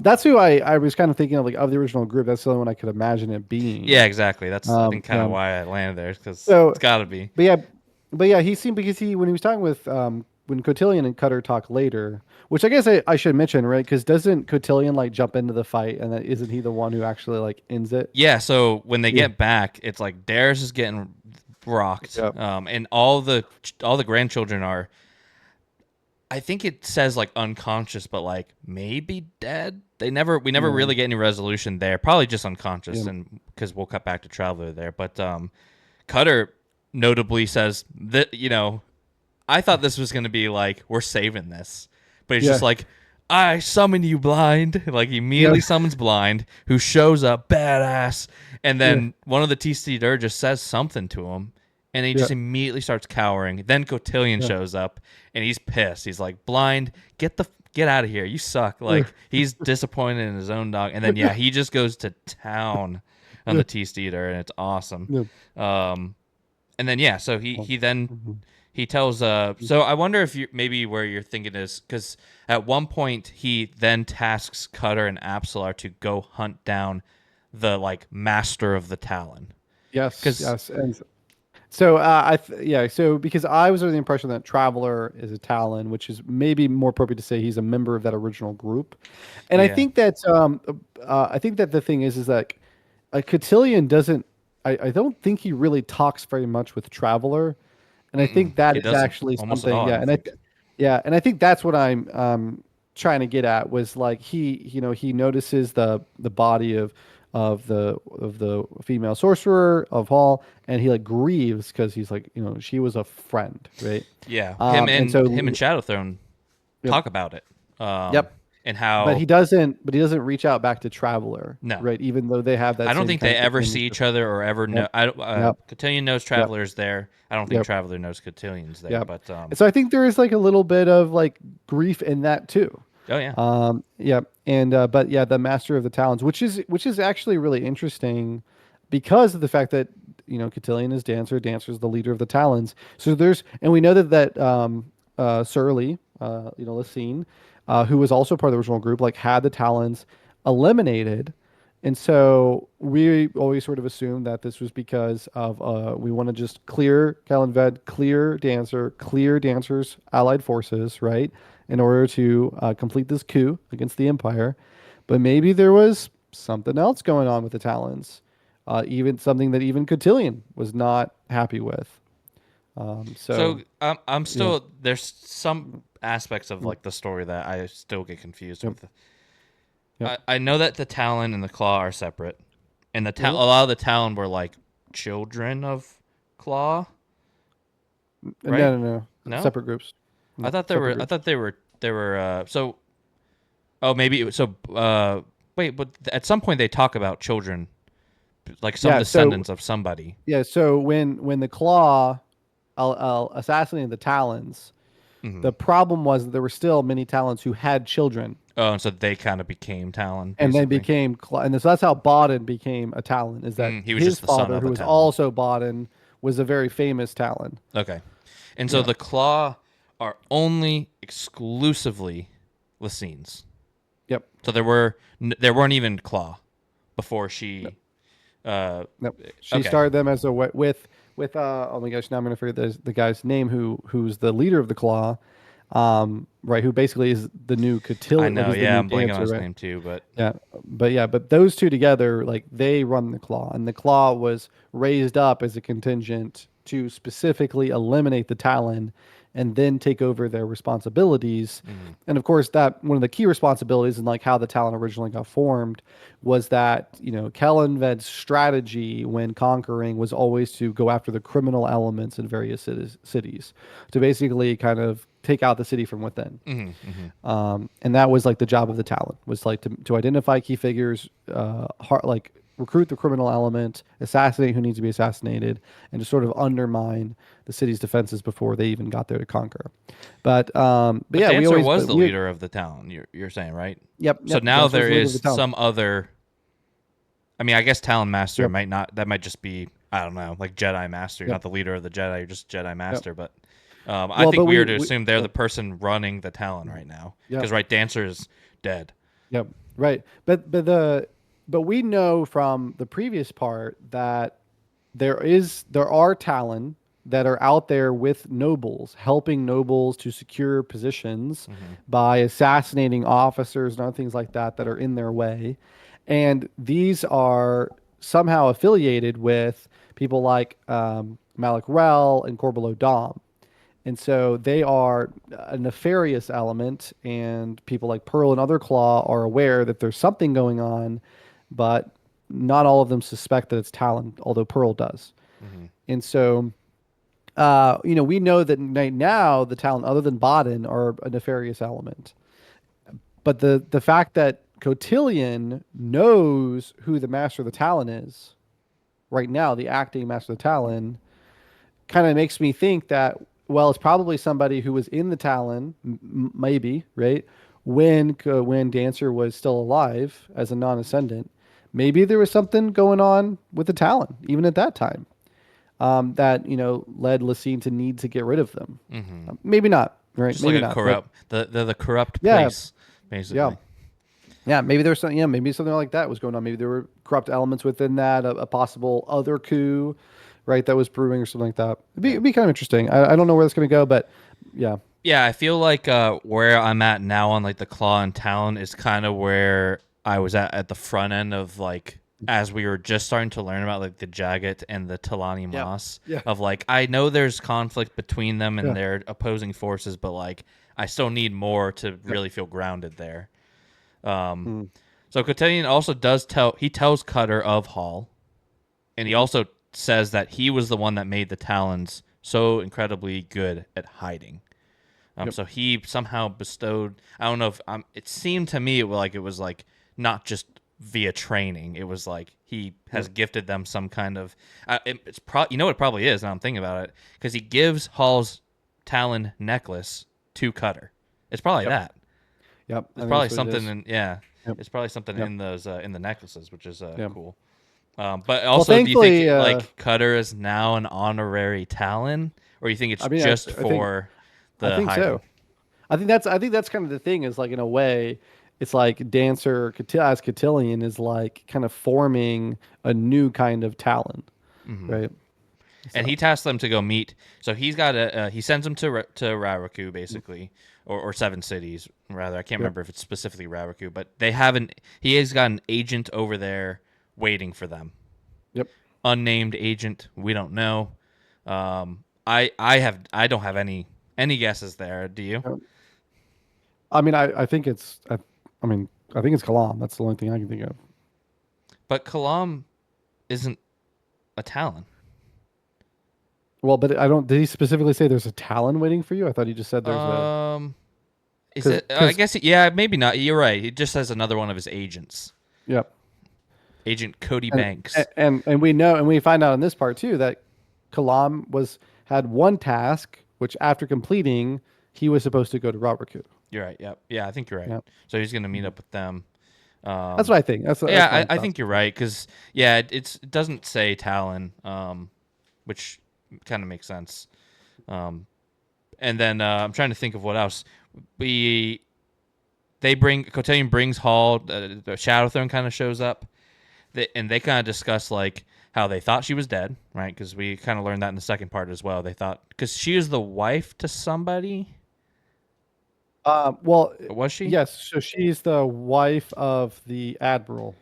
[SPEAKER 3] That's who I was kind of thinking of, like of the original group. That's the only one I could imagine it being.
[SPEAKER 2] Yeah, exactly. That's I think kind
[SPEAKER 3] Yeah.
[SPEAKER 2] of why I landed there because
[SPEAKER 3] So,
[SPEAKER 2] it's got to be.
[SPEAKER 3] but yeah, he seemed because he when he was talking with when Cotillion and Cutter talk later, which I guess I should mention, right? Because doesn't Cotillion like jump into the fight, and then isn't he the one who actually like ends it?
[SPEAKER 2] Yeah, so when they
[SPEAKER 3] Yeah.
[SPEAKER 2] get back, it's like Darius is getting rocked,
[SPEAKER 3] Yep.
[SPEAKER 2] and all the grandchildren are. I think it says like unconscious, but like maybe dead. We never really get any resolution there. Probably just unconscious,
[SPEAKER 3] Yeah.
[SPEAKER 2] and because we'll cut back to Traveler there. But Cutter notably says that I thought this was going to be like we're saving this, but he's
[SPEAKER 3] Yeah.
[SPEAKER 2] just like I summon you, Blind. Like he immediately
[SPEAKER 3] Yeah.
[SPEAKER 2] summons Blind, who shows up badass, and then one of the TC just says something to him, and he just immediately starts cowering. Then Cotillion shows up, and he's pissed. He's like, "Blind, get out of here! You suck!" Like he's disappointed in his own dog, and then he just goes to town on the T-Steeder, and it's awesome. And then so he then he tells so I wonder if you maybe where you're thinking is because at one point he then tasks Cutter and Apsalar to go hunt down the like master of the Talon.
[SPEAKER 3] Yes.
[SPEAKER 2] 'Cause-
[SPEAKER 3] Yes. And so so because I was under the impression that Traveler is a Talon, which is maybe more appropriate to say he's a member of that original group, and
[SPEAKER 2] Yeah.
[SPEAKER 3] I think that the thing is that Cotillion doesn't. I don't think he really talks very much with Traveler, and I think that
[SPEAKER 2] He
[SPEAKER 3] is
[SPEAKER 2] doesn't
[SPEAKER 3] actually
[SPEAKER 2] almost at
[SPEAKER 3] something.
[SPEAKER 2] all,
[SPEAKER 3] Yeah,
[SPEAKER 2] I
[SPEAKER 3] and
[SPEAKER 2] think.
[SPEAKER 3] and I think that's what I'm trying to get at was like he notices the body of the female sorcerer of Hall, and he like grieves because he's like she was a friend, right?
[SPEAKER 2] Yeah,
[SPEAKER 3] And so
[SPEAKER 2] him and Shadowthrone talk about it.
[SPEAKER 3] Yep.
[SPEAKER 2] And how
[SPEAKER 3] But he doesn't reach out back to Traveler,
[SPEAKER 2] No.
[SPEAKER 3] right? Even though they have that.
[SPEAKER 2] I don't
[SPEAKER 3] same
[SPEAKER 2] think
[SPEAKER 3] kind
[SPEAKER 2] they
[SPEAKER 3] of
[SPEAKER 2] ever
[SPEAKER 3] thing.
[SPEAKER 2] see each other or ever know. Cotillion knows Traveler's there. I don't think
[SPEAKER 3] Yep.
[SPEAKER 2] Traveler knows Cotillion's there.
[SPEAKER 3] Yep.
[SPEAKER 2] But
[SPEAKER 3] And so I think there is like a little bit of like grief in that too.
[SPEAKER 2] oh yeah,
[SPEAKER 3] Yeah, and but yeah, the Master of the Talons, which is actually really interesting because of the fact that Cotillion is Dancer's the leader of the Talons. So and we know that Surly, Lysine, who was also part of the original group, like had the Talons eliminated, and so we always sort of assumed that this was because of we want to just clear Kalinved, clear Dancer's allied forces, right? In order to complete this coup against the Empire. But maybe there was something else going on with the Talons, even something that even Cotillion was not happy with.
[SPEAKER 2] so I'm still there's some aspects of like the story that I still get confused with.
[SPEAKER 3] Yep.
[SPEAKER 2] I know that the Talon and the Claw are separate, and a lot of the Talon were like children of Claw. Right?
[SPEAKER 3] No,
[SPEAKER 2] No?
[SPEAKER 3] separate groups.
[SPEAKER 2] I thought they were. I thought they were. So, oh, maybe so. Wait, but at some point they talk about children, like some
[SPEAKER 3] Yeah,
[SPEAKER 2] descendants of somebody.
[SPEAKER 3] Yeah, so when the Claw assassinated the Talons, the problem was that there were still many Talons who had children,
[SPEAKER 2] Oh, and so they kind of became Talon,
[SPEAKER 3] and then
[SPEAKER 2] basically.
[SPEAKER 3] became and so that's how Bodden became a Talon. Is that
[SPEAKER 2] he was
[SPEAKER 3] his
[SPEAKER 2] just the son
[SPEAKER 3] father,
[SPEAKER 2] of
[SPEAKER 3] who
[SPEAKER 2] a
[SPEAKER 3] was
[SPEAKER 2] Talon.
[SPEAKER 3] also Bodden, was a very famous Talon.
[SPEAKER 2] Okay, and so the Claw are only exclusively Lysine's.
[SPEAKER 3] Yep.
[SPEAKER 2] So there weren't even Claw before she.
[SPEAKER 3] Nope. She
[SPEAKER 2] Okay.
[SPEAKER 3] started them as a with oh my gosh, now I'm gonna forget the guy's name who's the leader of the Claw. right? Who basically is the new
[SPEAKER 2] I
[SPEAKER 3] Cotillion, like
[SPEAKER 2] know.
[SPEAKER 3] is the
[SPEAKER 2] Yeah,
[SPEAKER 3] new
[SPEAKER 2] I'm blanking on
[SPEAKER 3] dancer,
[SPEAKER 2] his
[SPEAKER 3] right?
[SPEAKER 2] name too, but
[SPEAKER 3] But those two together, like they run the Claw, and the Claw was raised up as a contingent to specifically eliminate the Talon, and then take over their responsibilities.
[SPEAKER 2] mhm.
[SPEAKER 3] And of course, that one of the key responsibilities and like how the Talon originally got formed was that Kellenved's strategy when conquering was always to go after the criminal elements in various cities to basically kind of take out the city from within.
[SPEAKER 2] Mhm, mhm.
[SPEAKER 3] And that was like the job of the Talon was like to identify key figures, like recruit the criminal element, assassinate who needs to be assassinated, and just sort of undermine the city's defenses before they even got there to conquer. But
[SPEAKER 2] But
[SPEAKER 3] yeah,
[SPEAKER 2] Dancer was
[SPEAKER 3] but
[SPEAKER 2] the
[SPEAKER 3] we
[SPEAKER 2] leader of the town. You're saying, right? So
[SPEAKER 3] yep,
[SPEAKER 2] now
[SPEAKER 3] Dancer was
[SPEAKER 2] there
[SPEAKER 3] the leader of the
[SPEAKER 2] is
[SPEAKER 3] Talon.
[SPEAKER 2] some other. I mean, I guess Talon Master
[SPEAKER 3] Yep,
[SPEAKER 2] might not. That might just be, I don't know, like Jedi Master. You're
[SPEAKER 3] yep,
[SPEAKER 2] not the leader of the Jedi. You're just Jedi
[SPEAKER 3] yep.
[SPEAKER 2] Master. But I
[SPEAKER 3] Well,
[SPEAKER 2] think
[SPEAKER 3] but
[SPEAKER 2] we are to
[SPEAKER 3] we
[SPEAKER 2] assume they're the
[SPEAKER 3] yep,
[SPEAKER 2] person running the Talon right now.
[SPEAKER 3] yep.
[SPEAKER 2] Because right, Dancer is dead.
[SPEAKER 3] Yep. Right. But we know from the previous part that there are Talon that are out there with nobles, helping nobles to secure positions
[SPEAKER 2] Hmm.
[SPEAKER 3] by assassinating officers and other things like that that are in their way. And these are somehow affiliated with people like Malik Rel and Corbelow Dom. And so they are a nefarious element, and people like Pearl and Other Claw are aware that there's something going on, but not all of them suspect that it's Talon, although Pearl does.
[SPEAKER 2] Hmm.
[SPEAKER 3] And so, we know that right now the Talon, other than Bodin, are a nefarious element. But the fact that Cotillion knows who the Master of the Talon is right now, the acting Master of the Talon, kind of makes me think that well, it's probably somebody who was in the Talon, maybe right when Dancer was still alive as a non-ascendant. Maybe there was something going on with the Talon even at that time that led Lacine to need to get rid of them.
[SPEAKER 2] Hmm.
[SPEAKER 3] Maybe not, right?
[SPEAKER 2] Just like
[SPEAKER 3] Maybe
[SPEAKER 2] a
[SPEAKER 3] not, but
[SPEAKER 2] corrupt, the corrupt
[SPEAKER 3] yeah,
[SPEAKER 2] place,
[SPEAKER 3] yeah.
[SPEAKER 2] basically.
[SPEAKER 3] Yeah, maybe there was some. Yeah, maybe something like that was going on. Maybe there were corrupt elements within that, a possible other coup, right? That was brewing or something like that.
[SPEAKER 2] Yeah.
[SPEAKER 3] It'd be kind of interesting. I don't know where that's going to go, but yeah,
[SPEAKER 2] Yeah, I feel like where I'm at now on like the Claw and Talon is kind of where I was at the front end of like as we were just starting to learn about like the Jagat and the Talani
[SPEAKER 3] yeah,
[SPEAKER 2] Moss
[SPEAKER 3] yeah,
[SPEAKER 2] of like I know there's conflict between them and
[SPEAKER 3] yeah,
[SPEAKER 2] their opposing forces, but like I still need more to
[SPEAKER 3] yeah.
[SPEAKER 2] really feel grounded there. Um,
[SPEAKER 3] Mm,
[SPEAKER 2] so Cotillion also he tells Cutter of Hall, and he
[SPEAKER 3] mhm.
[SPEAKER 2] also says that he was the one that made the Talons so incredibly good at hiding.
[SPEAKER 3] Yep.
[SPEAKER 2] So he somehow bestowed. I don't know if it seemed to me it was like not just via training. It was like he has
[SPEAKER 3] Yep.
[SPEAKER 2] gifted them some kind of. You know what it probably is. Now I'm thinking about it because he gives Hall's Talon necklace to Cutter. It's probably
[SPEAKER 3] Yep.
[SPEAKER 2] that.
[SPEAKER 3] Yep. I
[SPEAKER 2] It's
[SPEAKER 3] think
[SPEAKER 2] probably
[SPEAKER 3] that's what it
[SPEAKER 2] something
[SPEAKER 3] is.
[SPEAKER 2] in yeah.
[SPEAKER 3] Yep.
[SPEAKER 2] It's probably something
[SPEAKER 3] Yep.
[SPEAKER 2] in those in the necklaces, which is
[SPEAKER 3] Yep.
[SPEAKER 2] cool. But
[SPEAKER 3] Well,
[SPEAKER 2] also, do you
[SPEAKER 3] thankfully,
[SPEAKER 2] think like Cutter is now an honorary Talon, or you think it's
[SPEAKER 3] I mean,
[SPEAKER 2] just
[SPEAKER 3] I think
[SPEAKER 2] for
[SPEAKER 3] I
[SPEAKER 2] the
[SPEAKER 3] think
[SPEAKER 2] hiding?
[SPEAKER 3] so. I think that's kind of the thing is like in a way, it's like as Cotillion is like kind of forming a new kind of Talon,
[SPEAKER 2] Hmm.
[SPEAKER 3] right?
[SPEAKER 2] And
[SPEAKER 3] So
[SPEAKER 2] he tasks them to go meet. So he's got he sends them to Raraku basically, or Seven Cities rather. I can't
[SPEAKER 3] yep.
[SPEAKER 2] remember if it's specifically Raraku, but they haven't. He has got an agent over there waiting for them.
[SPEAKER 3] Yep.
[SPEAKER 2] Unnamed agent. We don't know. I don't have any guesses there. Do you?
[SPEAKER 3] Yep. I mean, I think I mean, I think it's Kalam. That's the only thing I can think of.
[SPEAKER 2] But Kalam isn't a Talon.
[SPEAKER 3] Well, but I don't. Did he specifically say there's a Talon waiting for you? I thought he just said there's a
[SPEAKER 2] Um, is
[SPEAKER 3] because
[SPEAKER 2] it? I guess yeah, maybe not. You're right. He just has another one of his agents,
[SPEAKER 3] yep.
[SPEAKER 2] Agent Cody
[SPEAKER 3] And,
[SPEAKER 2] Banks.
[SPEAKER 3] and we know and we find out in this part too that Kalam had one task which after completing he was supposed to go to Rabaku.
[SPEAKER 2] You're right. Yep. Yeah, I think you're right.
[SPEAKER 3] Yep.
[SPEAKER 2] So he's gonna meet up with them.
[SPEAKER 3] That's
[SPEAKER 2] Um,
[SPEAKER 3] what I think. That's
[SPEAKER 2] yeah,
[SPEAKER 3] my
[SPEAKER 2] I
[SPEAKER 3] thought.
[SPEAKER 2] think you're right because yeah, it doesn't say Talon, which kind of makes sense. Um, and then I'm trying to think of what else. We they bring Cotillion brings Hall. The Shadow Throne kind of shows up, and they kind of discuss like how they thought she was dead, right? Because we kind of learned that in the second part as well. They thought because she was the wife to somebody.
[SPEAKER 3] Well,
[SPEAKER 2] Was she?
[SPEAKER 3] yes. So she's the wife of the admiral.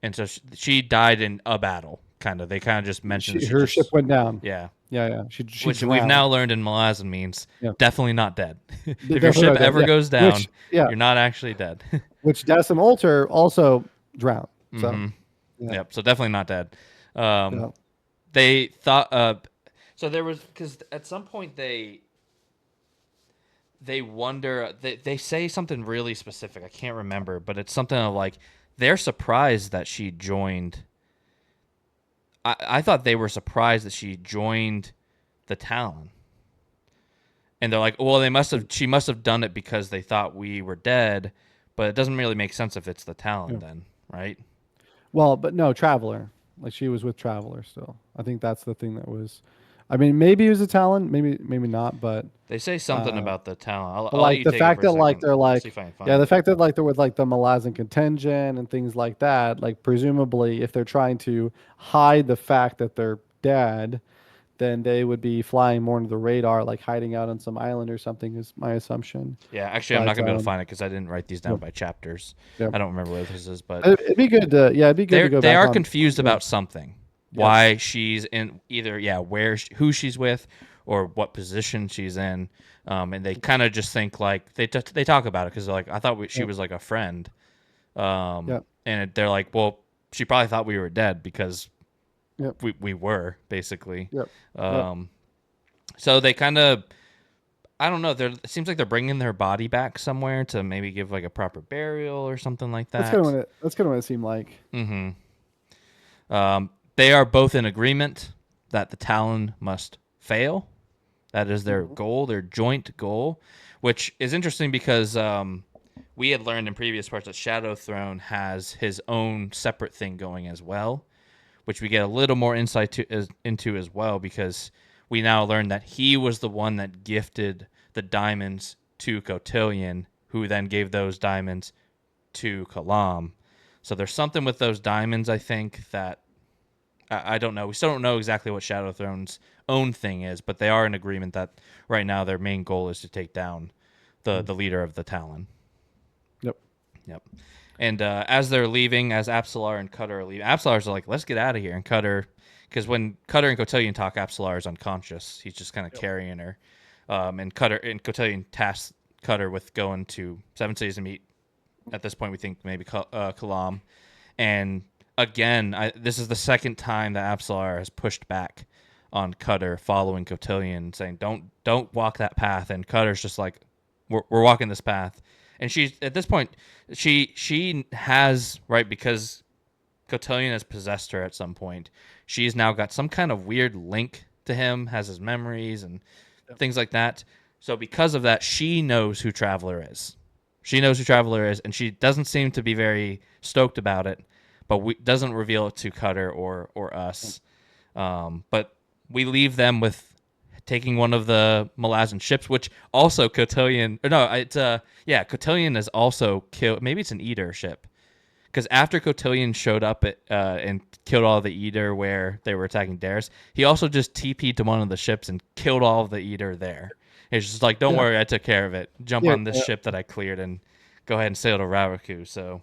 [SPEAKER 2] And so she died in a battle. Kind of. They kind of just mentioned she
[SPEAKER 3] Her ship
[SPEAKER 2] just.
[SPEAKER 3] went down.
[SPEAKER 2] Yeah.
[SPEAKER 3] Yeah, yeah. She
[SPEAKER 2] Which we've
[SPEAKER 3] drowned.
[SPEAKER 2] now learned in Malazan means
[SPEAKER 3] Yeah,
[SPEAKER 2] definitely not dead. If your
[SPEAKER 3] definitely
[SPEAKER 2] ship
[SPEAKER 3] not dead.
[SPEAKER 2] ever
[SPEAKER 3] Yeah,
[SPEAKER 2] goes down,
[SPEAKER 3] which yeah,
[SPEAKER 2] you're not actually dead.
[SPEAKER 3] which Decim Ulter also drowned. So
[SPEAKER 2] hmm
[SPEAKER 3] yeah,
[SPEAKER 2] Yep. So definitely not dead. Um,
[SPEAKER 3] yeah.
[SPEAKER 2] they thought. So there was because at some point they wonder. They say something really specific. I can't remember, but it's something of like they're surprised that she joined. I thought they were surprised that she joined the Talon. And they're like, well, she must have done it because they thought we were dead, but it doesn't really make sense if it's the Talon
[SPEAKER 3] Yeah.
[SPEAKER 2] then, right?
[SPEAKER 3] Well, but no, Traveler. Like she was with Traveler still. I think that's the thing that was. I mean, maybe it was a Talon, maybe not, but
[SPEAKER 2] They say something
[SPEAKER 3] uh,
[SPEAKER 2] about the Talon. I'll let
[SPEAKER 3] like
[SPEAKER 2] you
[SPEAKER 3] the
[SPEAKER 2] take it
[SPEAKER 3] fact
[SPEAKER 2] for a
[SPEAKER 3] that like
[SPEAKER 2] second.
[SPEAKER 3] they're
[SPEAKER 2] I'll see
[SPEAKER 3] like
[SPEAKER 2] if I can
[SPEAKER 3] yeah,
[SPEAKER 2] find
[SPEAKER 3] the
[SPEAKER 2] it.
[SPEAKER 3] fact that like they're with like the Malazan contingent and things like that, like presumably if they're trying to hide the fact that they're dead, then they would be flying more into the radar, like hiding out on some island or something is my assumption.
[SPEAKER 2] Yeah, actually, I'm not
[SPEAKER 3] But
[SPEAKER 2] going to be able to find it because I didn't write these down
[SPEAKER 3] yep,
[SPEAKER 2] by chapters.
[SPEAKER 3] yep.
[SPEAKER 2] I don't remember where this is, but
[SPEAKER 3] It'd be good to yeah, it'd be good to go
[SPEAKER 2] they
[SPEAKER 3] back
[SPEAKER 2] are
[SPEAKER 3] on.
[SPEAKER 2] confused
[SPEAKER 3] Yeah.
[SPEAKER 2] about something.
[SPEAKER 3] Yes.
[SPEAKER 2] Why she's in either who she's with or what position she's in, and they kind of just think like they talk about it because they're like I thought she
[SPEAKER 3] Yep.
[SPEAKER 2] was like a friend,
[SPEAKER 3] Yep.
[SPEAKER 2] and they're like well she probably thought we were dead because
[SPEAKER 3] Yep.
[SPEAKER 2] we were basically,
[SPEAKER 3] Yep. Yep.
[SPEAKER 2] um, so they kind of I don't know. It seems like they're bringing their body back somewhere to maybe give like a proper burial or something like
[SPEAKER 3] That's kind of
[SPEAKER 2] that.
[SPEAKER 3] what it seemed like.
[SPEAKER 2] Mm-hmm. They are both in agreement that the Talon must fail. That is their goal, their joint goal, which is interesting because we had learned in previous parts that Shadow Throne has his own separate thing going as well, which we get a little more insight into as well because we now learn that he was the one that gifted the diamonds to Cotillion, who then gave those diamonds to Kalam. So there's something with those diamonds, I think, that I don't know. We still don't know exactly what Shadow Throne's own thing is, but they are in agreement that right now their main goal is to take down the leader of the Talon.
[SPEAKER 3] Yep.
[SPEAKER 2] Yep. And as they're leaving, as Apsalar and Cutter are leaving, Apsalar's like, let's get out of here. And Cutter, because when Cutter and Cotillion talk, Apsalar is unconscious. He's just kind of carrying her. And Cotillion tasks Cutter with going to Seven Cities to meet, at this point, we think maybe Kalam. And again, this is the second time that Apsalar has pushed back on Cutter following Cotillion, saying, don't walk that path. And Cutter's just like, we're walking this path. And she's at this point, she has right because Cotillion has possessed her at some point. She's now got some kind of weird link to him, has his memories and things like that. So because of that, she knows who Traveler is. She knows who Traveler is, and she doesn't seem to be very stoked about it, but doesn't reveal it to Cutter or us. But we leave them with taking one of the Malazan ships, which also Cotillion. Or no, it's Cotillion is also killed. Maybe it's an Eater ship, because after Cotillion showed up and killed all the Eater where they were attacking Dares, he also just TP'd to one of the ships and killed all of the Eater there. It's just like, don't worry, I took care of it. Jump on this ship that I cleared and go ahead and sail to Raraku. So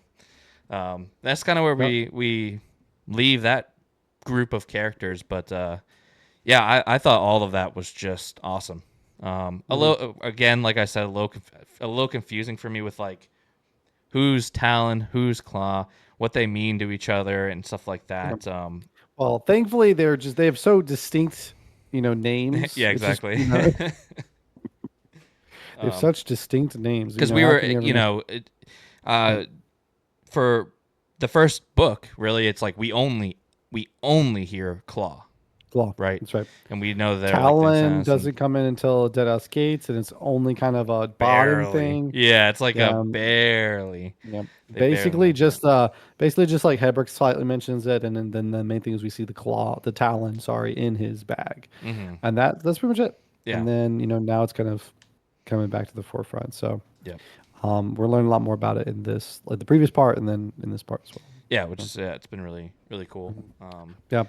[SPEAKER 2] that's kind of where we leave that group of characters. But I thought all of that was just awesome. A little, again, like I said, a little confusing for me with like who's Talon, who's Claw, what they mean to each other, and stuff like that.
[SPEAKER 3] Well, thankfully they have so distinct, names.
[SPEAKER 2] Yeah,
[SPEAKER 3] It's just,
[SPEAKER 2] exactly.
[SPEAKER 3] they have such distinct names.
[SPEAKER 2] Because
[SPEAKER 3] we
[SPEAKER 2] we
[SPEAKER 3] were,
[SPEAKER 2] for the first book, really, it's like we only hear Claw,
[SPEAKER 3] Claw.
[SPEAKER 2] right?
[SPEAKER 3] That's right.
[SPEAKER 2] And we know they're
[SPEAKER 3] Talon
[SPEAKER 2] like
[SPEAKER 3] doesn't come in until Deadhouse Gates, and it's only kind of a bottom thing.
[SPEAKER 2] Yeah, it's like a barely.
[SPEAKER 3] Yeah.
[SPEAKER 2] They
[SPEAKER 3] Basically,
[SPEAKER 2] barely
[SPEAKER 3] just like Hedrick slightly mentions it, and then the main thing is we see the Talon, in his bag, and that's pretty much it.
[SPEAKER 2] Yeah.
[SPEAKER 3] And then now it's kind of coming back to the forefront. So
[SPEAKER 2] yeah,
[SPEAKER 3] we're learning a lot more about it in this, like the previous part, and then in this part as well.
[SPEAKER 2] Yeah, which is it's been really really cool.
[SPEAKER 3] Yeah.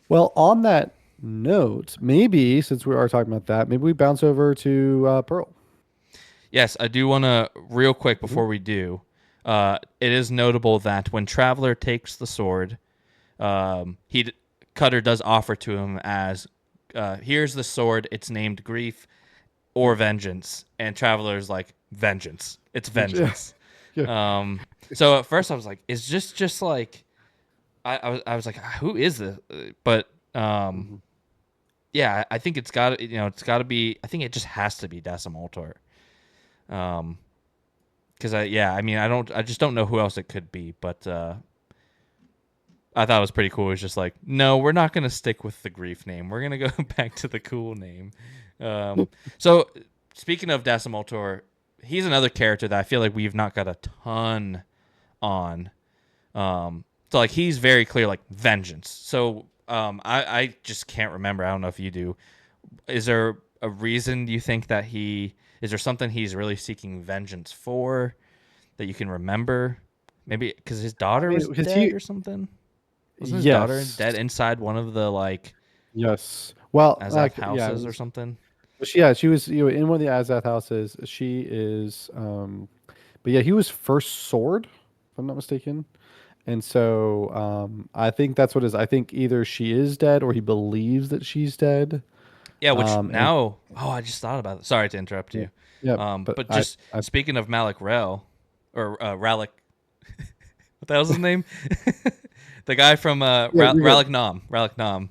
[SPEAKER 3] Well, on that note, maybe since we are talking about that, maybe we bounce over to Pearl.
[SPEAKER 2] Yes, I do want to real quick before we do. It is notable that when Traveler takes the sword, Cutter does offer to him as, "Here's the sword. It's named Grief or Vengeance," and Traveler's like, "Vengeance. It's vengeance."
[SPEAKER 3] Yeah.
[SPEAKER 2] So at first I was like, "Is just like," I was like, "Who is this?" But yeah, I think it's got it's got to be. I think it just has to be Decimultor. Because I mean, I just don't know who else it could be, but I thought it was pretty cool. It was just like, no, we're not gonna stick with the Grief name. We're gonna go back to the cool name. So speaking of Decimultor, he's another character that I feel like we've not got a ton on. So like he's very clear, like vengeance. So I just can't remember. I don't know if you do. Is there a reason you think that is there something he's really seeking vengeance for that you can remember? Maybe because his daughter was dead or something. Wasn't his daughter dead inside one of the like?
[SPEAKER 3] Yes. Well,
[SPEAKER 2] Azath houses or something.
[SPEAKER 3] She was in one of the Azath houses. She is, but yeah, he was first sword, if I'm not mistaken. And so I think that's what it is. I think either she is dead or he believes that she's dead.
[SPEAKER 2] Yeah, which now, I just thought about it. Sorry to interrupt you.
[SPEAKER 3] Yeah,
[SPEAKER 2] but just speaking of Malik Rel, or Ralik, what the hell's his name? The guy from Ralik Nam. Ralik Nam.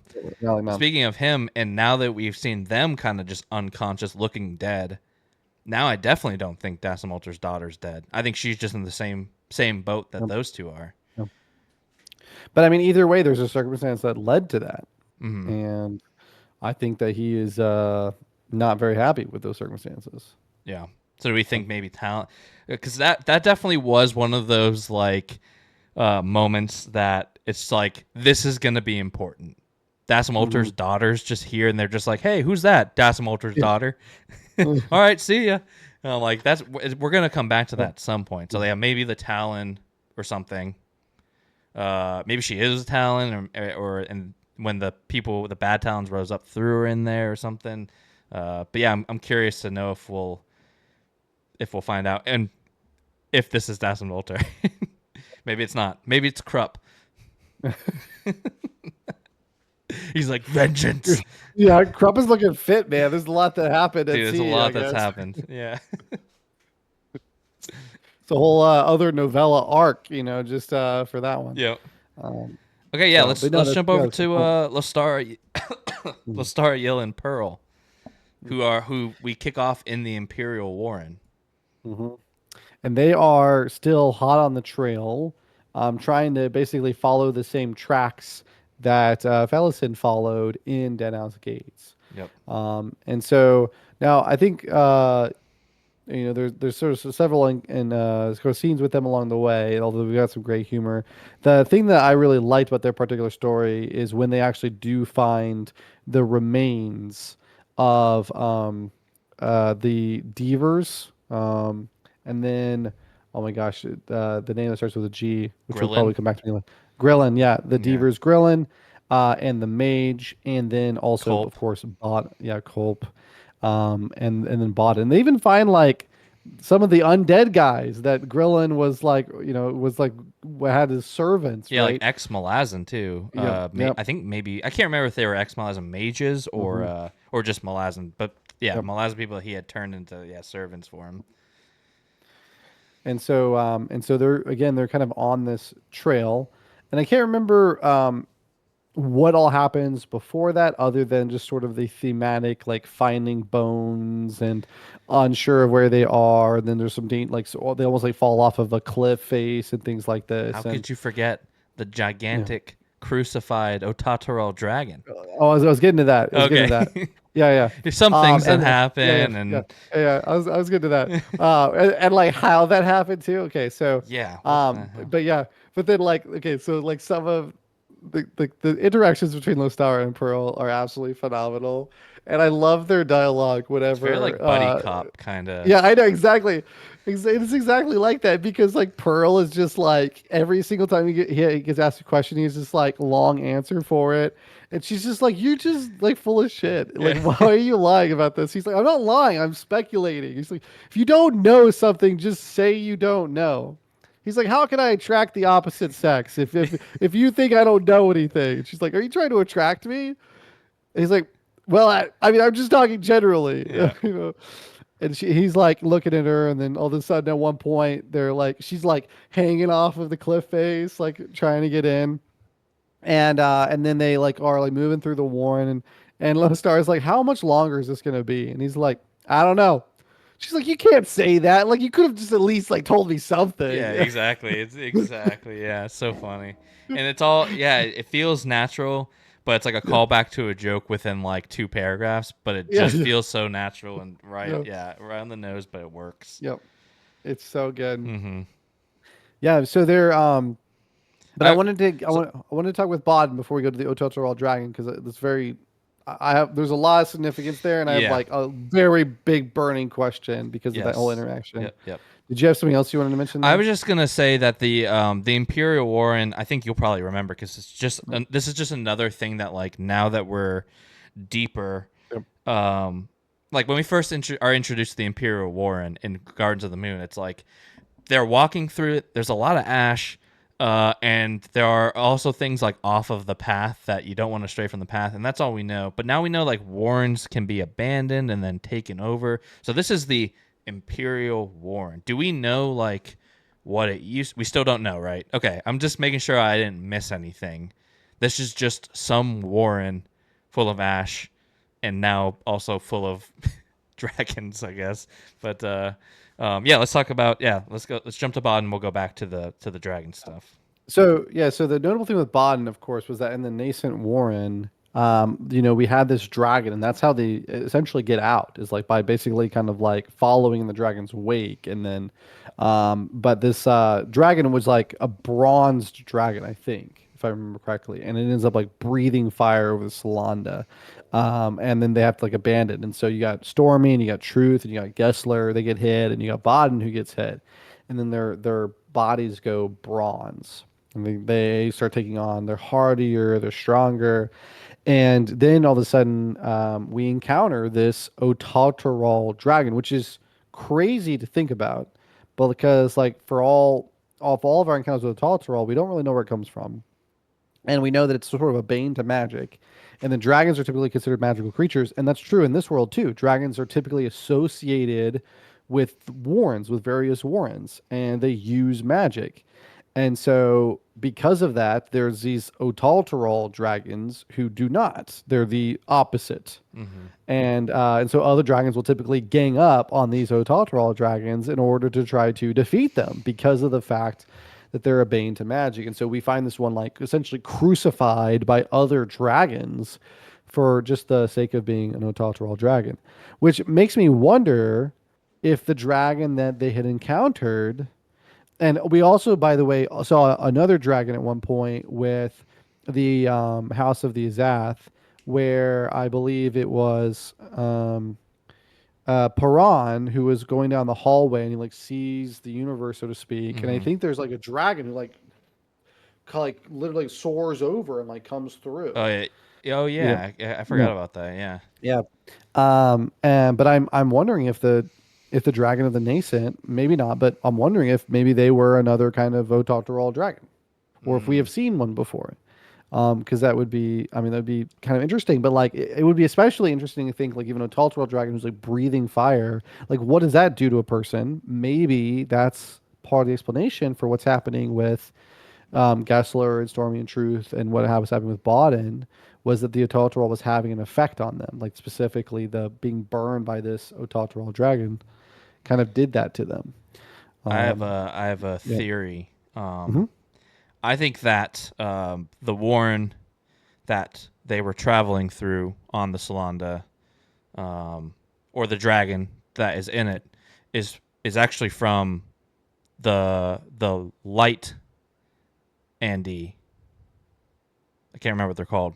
[SPEAKER 2] Speaking of him, and now that we've seen them kind of just unconscious, looking dead, now I definitely don't think Decimultor's daughter's dead. I think she's just in the same boat that those two are.
[SPEAKER 3] But I mean, either way, there's a circumstance that led to that, and I think that he is not very happy with those circumstances.
[SPEAKER 2] Yeah. So do we think maybe talent? Because that definitely was one of those like moments that it's like this is going to be important. Decimultor's daughter's just here, and they're just like, "Hey, who's that? Decimultor's daughter." All right, see ya. Like we're gonna come back to that at some point. So yeah, maybe the Talon or something. Maybe she is a Talon, and when the bad Talons rose up, threw her in there or something. But yeah, I'm curious to know if we'll find out, and if this is Decimultor. Maybe it's not. Maybe it's Krupp. He's like, vengeance.
[SPEAKER 3] Yeah, Krupp is looking fit, man. There's a lot that happened.
[SPEAKER 2] Dude, there's a lot that's happened. Yeah.
[SPEAKER 3] It's a whole other novella arc, just for that one.
[SPEAKER 2] Yep. Okay, yeah. Let's jump over to Lestara Yil Pearl, who we kick off in the Imperial Warren.
[SPEAKER 3] And they are still hot on the trail, trying to basically follow the same tracks that Felicin followed in Denhouse Gates.
[SPEAKER 2] Yep.
[SPEAKER 3] And so now I think there's sort of several sort of scenes with them along the way, although we got some great humor. The thing that I really liked about their particular story is when they actually do find the remains of the Deavers, and then oh my gosh, the name that starts with a G, which will probably come back to me. Grillin, yeah, the Deavers, Grillin, and the Mage, and then also Culp. Of course Culp, and then Bod. And they even find like some of the undead guys that Grillin was like, had his servants.
[SPEAKER 2] Yeah,
[SPEAKER 3] right?
[SPEAKER 2] like ex Malazan too. I think maybe I can't remember if they were ex Malazan mages or just Malazan, but Malazan people he had turned into servants for him.
[SPEAKER 3] And so they're kind of on this trail, and I can't remember what all happens before that, other than just sort of the thematic, like finding bones and unsure of where they are. And then there's some they almost like fall off of a cliff face and things like this.
[SPEAKER 2] How could you forget the gigantic crucified Otatarol dragon?
[SPEAKER 3] Oh, I was getting to that. Yeah.
[SPEAKER 2] There's some things that happen,
[SPEAKER 3] I was getting to that, and like how that happened too. Okay, so
[SPEAKER 2] yeah,
[SPEAKER 3] but then like some of the interactions between Lostara and Pearl are absolutely phenomenal, and I love their dialogue.
[SPEAKER 2] It's very
[SPEAKER 3] Whatever.
[SPEAKER 2] like buddy cop kind of.
[SPEAKER 3] Yeah, I know exactly. It's exactly like that because like Pearl is just like every single time he gets asked a question, he's just like long answer for it, and she's just like, "You're just like full of shit. Like,
[SPEAKER 2] Yeah.
[SPEAKER 3] why are you lying about this?" He's like, "I'm not lying. I'm speculating." He's like, "If you don't know something, just say you don't know." He's like, "How can I attract the opposite sex if you think I don't know anything?" She's like, "Are you trying to attract me?" And he's like, "Well, I mean, I'm just talking generally,
[SPEAKER 2] Yeah.
[SPEAKER 3] you know." And he's like looking at her, and then all of a sudden, at one point, they're like, she's like hanging off of the cliff face, like trying to get in, and then they like are like moving through the Warren, and Lone Star is like, "How much longer is this gonna be?" And he's like, "I don't know." She's like, "You can't say that. Like, you could have just at least like told me
[SPEAKER 2] Yeah,
[SPEAKER 3] something."
[SPEAKER 2] exactly. It's exactly, yeah, it's so funny. And it's all, yeah, it feels natural, but it's like a callback to a joke within like 2 paragraphs, but it
[SPEAKER 3] Yeah,
[SPEAKER 2] just
[SPEAKER 3] yeah,
[SPEAKER 2] feels so natural and right,
[SPEAKER 3] yeah,
[SPEAKER 2] yeah, right on the nose, but it works.
[SPEAKER 3] yep. It's so good.
[SPEAKER 2] Mm-hmm.
[SPEAKER 3] Yeah. So they're but
[SPEAKER 2] I so
[SPEAKER 3] I wanted to talk with Bodden before we go to the Ototorol Dragon because it's very I have there's a lot of significance there, and I have
[SPEAKER 2] yeah,
[SPEAKER 3] like a very big burning question because of that whole
[SPEAKER 2] yes,
[SPEAKER 3] interaction.
[SPEAKER 2] yep, yep.
[SPEAKER 3] Did you have something else you wanted to mention
[SPEAKER 2] I
[SPEAKER 3] there?
[SPEAKER 2] was just gonna say that the Imperial Warren, I think you'll probably remember because it's just this is just another thing that like now that we're deeper,
[SPEAKER 3] Yep.
[SPEAKER 2] um, like when we first are introduced to the Imperial Warren in Gardens of the Moon, it's like they're walking through it. There's a lot of ash, and there are also things like off of the path that you don't want to stray from the path, and that's all we know. But now we know like warrens can be abandoned and then taken over. So this is the Imperial Warren. Do we know like what it used? We still don't know, right? Okay, I'm just making sure I didn't miss anything. This is just some warren full of ash, and now also full of dragons, I guess. But yeah, let's talk about Let's go. Let's jump to Bod, and we'll go back to the dragon stuff.
[SPEAKER 3] So yeah, so the notable thing with Bodden, of course, was that in the nascent Warren, we had this dragon, and that's how they essentially get out is like by basically kind of like following in the dragon's wake, and then, but this dragon was like a bronzed dragon, I think, if I remember correctly, and it ends up like breathing fire over the Solanda, and then they have to like abandon, and so you got Stormy, and you got Truth, and you got Gessler, they get hit, and you got Bodden who gets hit, and then their bodies go bronze. And they start taking on, they're hardier, they're stronger. And then all of a sudden, we encounter this Otatarol dragon, which is crazy to think about. But because, like, for all of our encounters with Otatarol, we don't really know where it comes from. And we know that it's sort of a bane to magic. And then dragons are typically considered magical creatures. And that's true in this world, too. Dragons are typically associated with warrens, with various warrens, and they use magic. And so, because of that, there's these Otaltarol dragons who do not. They're the opposite.
[SPEAKER 2] Mm-hmm.
[SPEAKER 3] And so other dragons will typically gang up on these Otaltarol dragons in order to try to defeat them because of the fact that they're a bane to magic. And so we find this one like essentially crucified by other dragons for just the sake of being an Otaltarol dragon, which makes me wonder if the dragon that they had encountered, and we also, by the way, saw another dragon at one point with the House of the Azath, where I believe it was Paran who was going down the hallway and he like sees the universe, so to speak. And I
[SPEAKER 2] Mm-hmm.
[SPEAKER 3] think there's like a dragon who like literally soars over and like comes through.
[SPEAKER 2] Oh yeah. Oh
[SPEAKER 3] You know?
[SPEAKER 2] yeah. I
[SPEAKER 3] Yeah.
[SPEAKER 2] forgot about that. Yeah.
[SPEAKER 3] Yeah. And but I'm wondering if the dragon of the nascent, maybe not, but I'm wondering if maybe they were another kind of Ototorol dragon, or if we
[SPEAKER 2] Mm.
[SPEAKER 3] have seen one before. Because that would be, I mean, that'd be kind of interesting. But like, it would be especially interesting to think, like, even a Ototorol dragon who's like breathing fire, like, what does that do to a person? Maybe that's part of the explanation for what's happening with Gessler and Stormy and Truth, and what was happening with Bodden was that the Ototorol was having an effect on them, like specifically the being burned by this Ototorol dragon kind of did that to them.
[SPEAKER 2] I have a
[SPEAKER 3] Yeah.
[SPEAKER 2] theory.
[SPEAKER 3] Hmm.
[SPEAKER 2] I think that the Warren that they were traveling through on the Solanda, or the dragon that is in it, is actually from the light Andy I can't remember what they're called.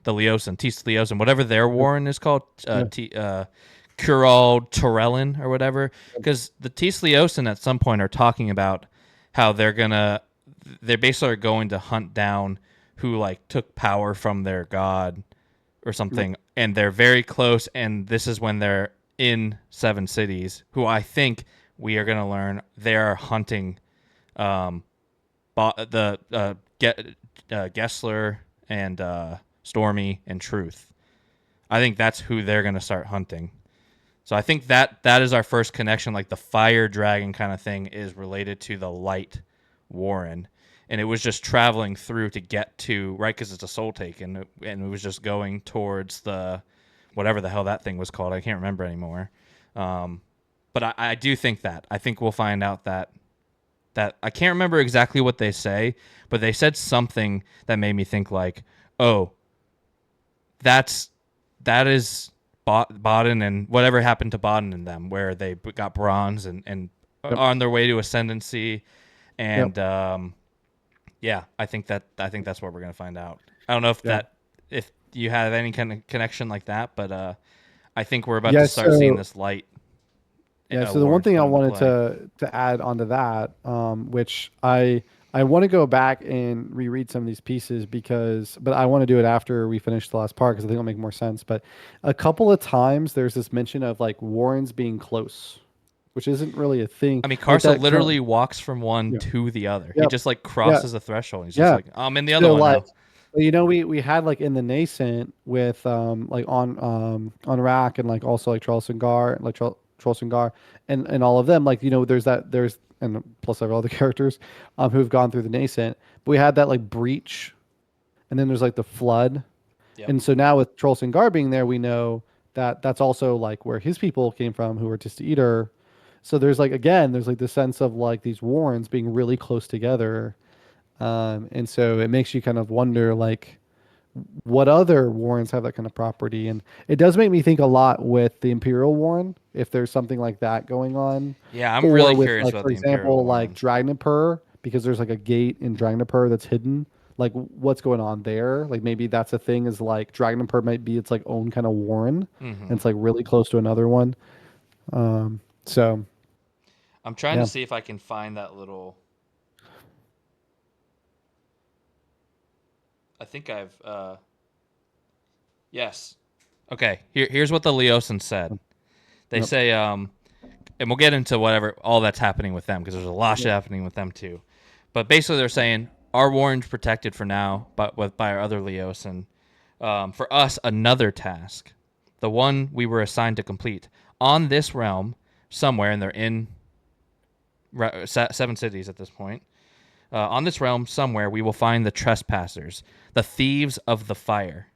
[SPEAKER 2] The Leosin, Tis Leosin, whatever their warren is called, Kural Torellin or whatever. Because the Tis Leosin at some point are talking about how they basically are going to hunt down who like took power from their god or something, and they're very close. And this is when they're in Seven Cities, who I think we are going to learn they are hunting Gessler and Stormy and Truth. I think that's who they're going to start hunting. So I think that is our first connection. Like the fire dragon kind of thing is related to the light warren, and it was just traveling through to get to right because it's a soul taken, and it was just going towards the whatever the hell that thing was called. I can't remember anymore. But I do think that. I think we'll find out that I can't remember exactly what they say, but they said something that made me think like, oh, that is Bodden and whatever happened to Bodden and them, where they got bronze and
[SPEAKER 3] Yep.
[SPEAKER 2] are on their way to ascendancy. And
[SPEAKER 3] Yep.
[SPEAKER 2] I think that's what we're gonna find out. I don't know if you have any kind of connection like that, but I think we're about to start seeing this light.
[SPEAKER 3] Yeah, so the one thing I wanted to add onto that, which I want to go back and reread some of these pieces but I want to do it after we finish the last part because I think it'll make more sense. But a couple of times there's this mention of like warrens being close, which isn't really a thing.
[SPEAKER 2] I mean,
[SPEAKER 3] Like
[SPEAKER 2] Karsa
[SPEAKER 3] that
[SPEAKER 2] literally walks from one to the other. He
[SPEAKER 3] Yep.
[SPEAKER 2] just like crosses the threshold. He's just like, I'm in the other
[SPEAKER 3] So,
[SPEAKER 2] one
[SPEAKER 3] like,
[SPEAKER 2] now.
[SPEAKER 3] well, we had like in the nascent with like on Rack and like also like Trolsingar, like Trolsingar and all of them, like there's and plus several other characters who've gone through the nascent. But we had that like breach, and then there's like the flood.
[SPEAKER 2] Yep.
[SPEAKER 3] And so now with Trolsingar being there, we know that that's also like where his people came from who were just Eater. So there's like the sense of like these warrens being really close together. And so it makes you kind of wonder like what other warrens have that kind of property. And it does make me think a lot with the Imperial Warren, if there's something like that going on.
[SPEAKER 2] Yeah, I'm
[SPEAKER 3] Or
[SPEAKER 2] really
[SPEAKER 3] with,
[SPEAKER 2] curious
[SPEAKER 3] like,
[SPEAKER 2] about
[SPEAKER 3] for
[SPEAKER 2] the
[SPEAKER 3] example,
[SPEAKER 2] Imperial
[SPEAKER 3] like
[SPEAKER 2] Warrens.
[SPEAKER 3] Dragnapur, because there's like a gate in Dragnapur that's hidden. Like what's going on there? Like maybe that's a thing is like Dragnapur might be its like own kind of warren, and it's like really close to another one. So
[SPEAKER 2] I'm trying
[SPEAKER 3] yeah.
[SPEAKER 2] to see if I can find that little. I think I've. Yes. Okay. Here's what the Leosin said. They say, and we'll get into whatever all that's happening with them because there's a lot of shit happening with them too. But basically, they're saying our warren's protected for now, but by our other Leosin. For us, another task, the one we were assigned to complete on this realm somewhere, and they're in Seven Cities at this point. On this realm somewhere, we will find the trespassers, the thieves of the fire.